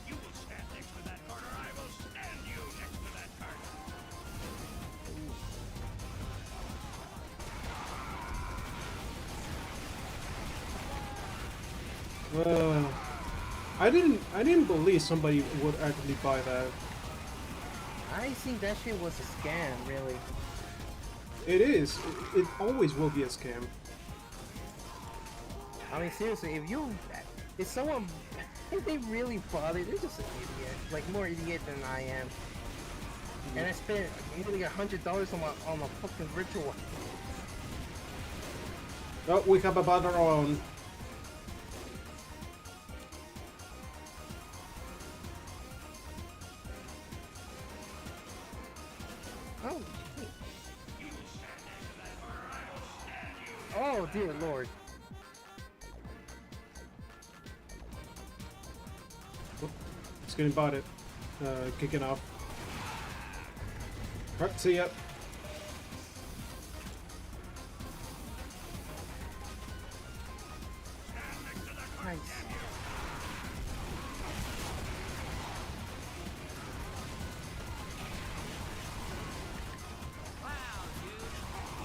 You will stand next to that corner. I will stand you next to that corner. I didn't believe somebody would actually buy that. I think that shit was a scam, really. It is. It always will be a scam. I mean, seriously, if someone, if they really bought it, they're just an idiot. Like, more idiot than I am. And I spent nearly $100 on a fucking ritual. Oh, we have about our own. Oh, shit. Oh, dear lord. Just getting about it. Kicking off. Alright, see ya. Nice.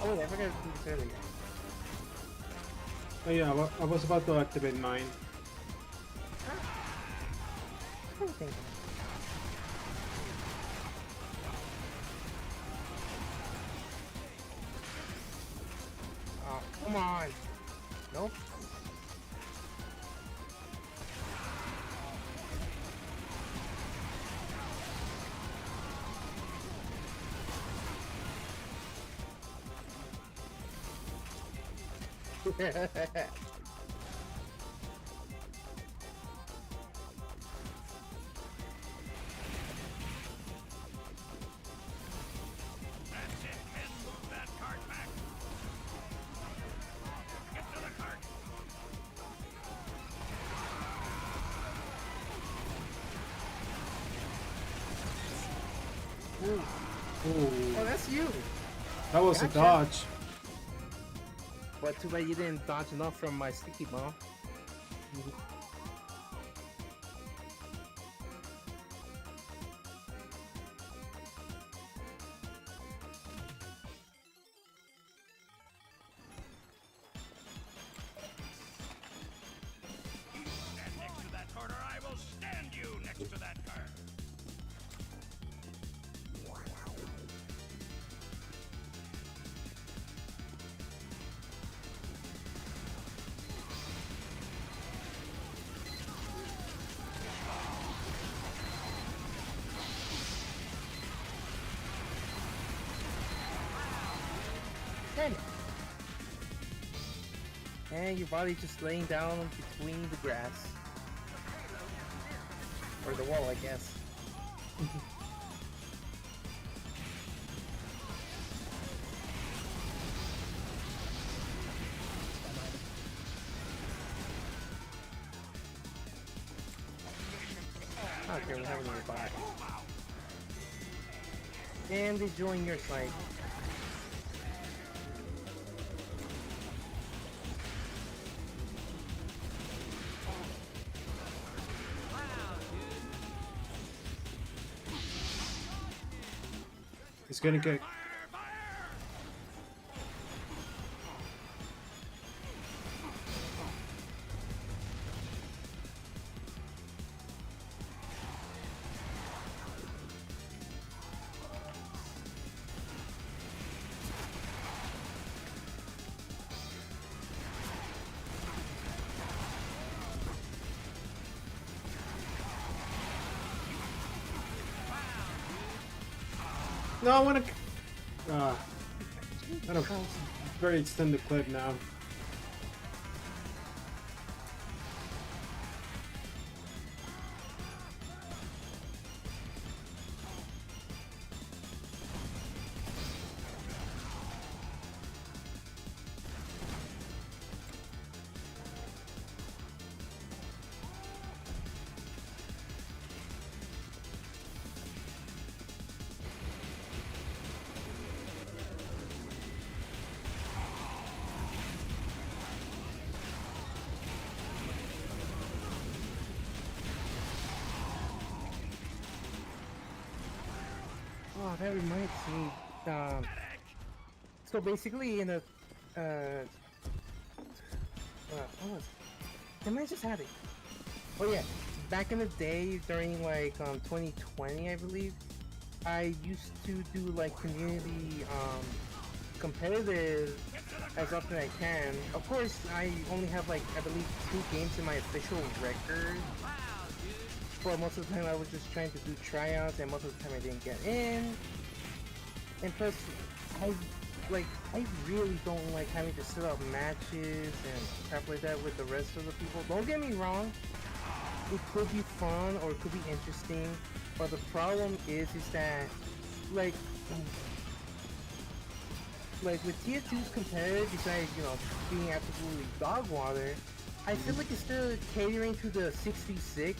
Oh wait, I forgot to do this earlier. Oh yeah, I was about to activate mine. Everything. Oh, come on. Nope. That's it, men. Move that cart back. Get to the cart. Ooh. Ooh, Oh, that's you. that was a Gotcha. dodge. But too bad you didn't dodge enough from my sticky bomb. Stand next to that corner. I will stand you next to that cart. Damn it. And your body just laying down between the grass. Or the wall, I guess. Okay, we have another bot. And they join your side. It's gonna get. No, I want to. I don't. Very extended clip now. Oh, that reminds me. So basically, in a what was it? I just had it. Oh yeah, back in the day, during like 2020, I believe, I used to do like community competitive as often as I can. Of course, I only have like I believe 2 games in my official record. For most of the time I was just trying to do tryouts, and most of the time I didn't get in. And plus, I really don't like having to set up matches and crap like that with the rest of the people. Don't get me wrong, it could be fun or it could be interesting, but the problem is that like with TF2's competitive, besides being absolutely dog water, I feel like instead of catering to the 6v6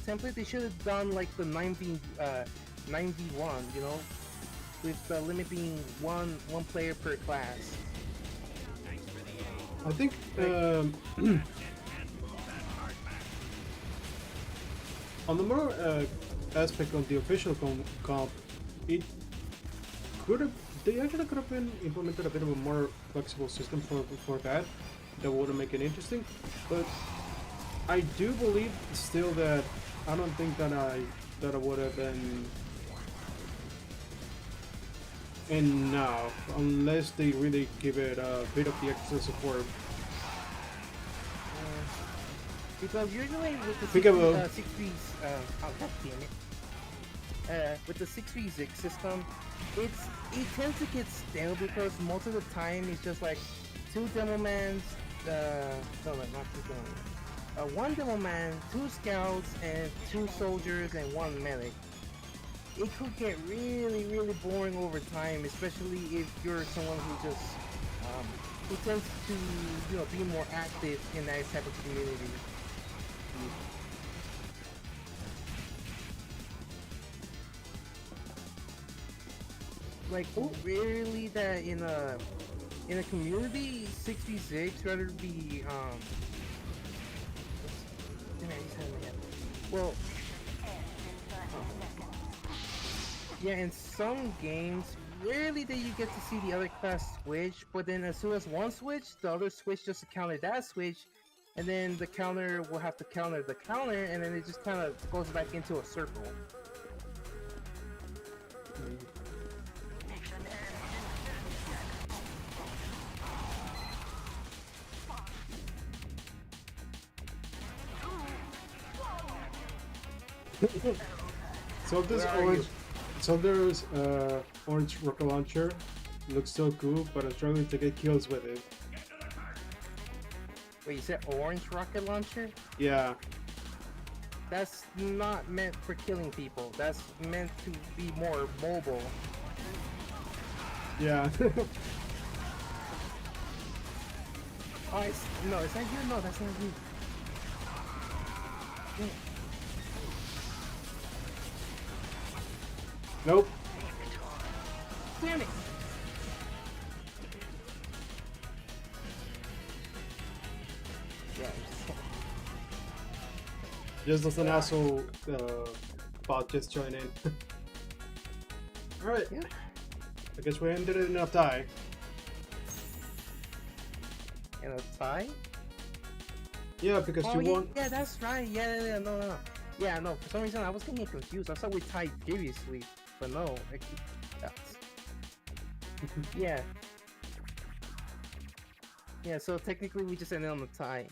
template, they should have done like the 9v1, with the limit being one player per class. I think on the more aspect of the official comp, it could have. They actually could have been implemented a bit of a more flexible system for that. That would make it interesting, but I do believe still that I don't think that I would have been enough unless they really give it a bit of the extra support. Because usually with the 6v6 system, it tends to get stale because most of the time it's just like 2 demo mans. No, not 2 demo. 1 demo man, 2 scouts, and 2 soldiers, and 1 medic. It could get really boring over time, especially if you're someone who just who tends to be more active in that type of community. Like, really that in a community 6v6 rather be well, yeah, in some games rarely that you get to see the other class switch, but then as soon as one switch, the other switch just to counter that switch, and then the counter will have to counter the counter, and then it just kind of goes back into a circle. So this orange rocket launcher looks so cool, but I'm struggling to get kills with it. Wait, you said orange rocket launcher? Yeah. That's not meant for killing people. That's meant to be more mobile. Yeah. Oh, no, is that you? No, that's not you. Yeah. Nope. Damn it! Yeah. Just as an asshole bot just join in. Alright. Yeah. I guess we ended it in a tie. In a tie? Yeah, because Oh, you won. yeah, that's right. Yeah, no. Yeah, no, for some reason I was getting confused. I thought we tied previously, but no. That's... yeah. Yeah, so technically we just ended on a tie.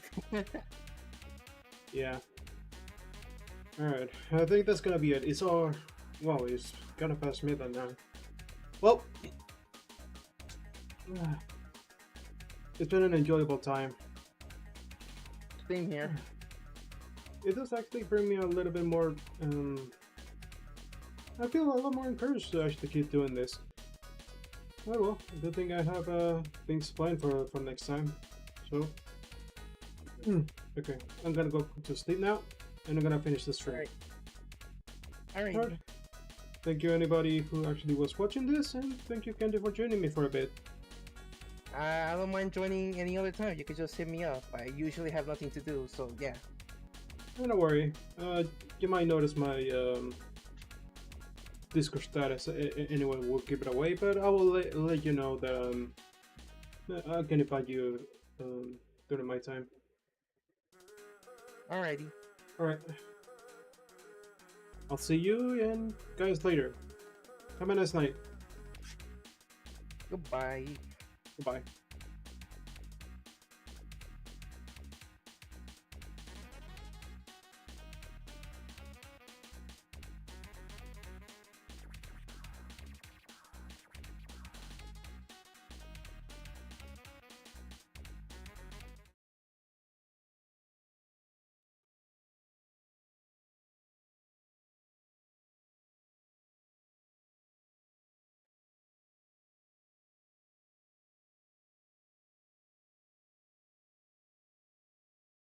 Yeah. Alright, I think that's gonna be it. It's all... Well, it's kinda past midnight now. Well... It's been an enjoyable time. Same here. It does actually bring me a little bit more... I feel a lot more encouraged to actually keep doing this. Oh well, good thing I have things planned for next time. So... Okay, I'm gonna go to sleep now, and I'm gonna finish the stream. Alright. Alright. Thank you anybody who actually was watching this, and thank you Candy for joining me for a bit. I don't mind joining any other time. You can just hit me up. I usually have nothing to do, so yeah. Don't worry. You might notice my Discord status. Anyway, we'll keep it away, but I will let you know that I can invite you during my time. Alrighty. Alright. I'll see you and guys later. Have a nice night. Goodbye. Goodbye.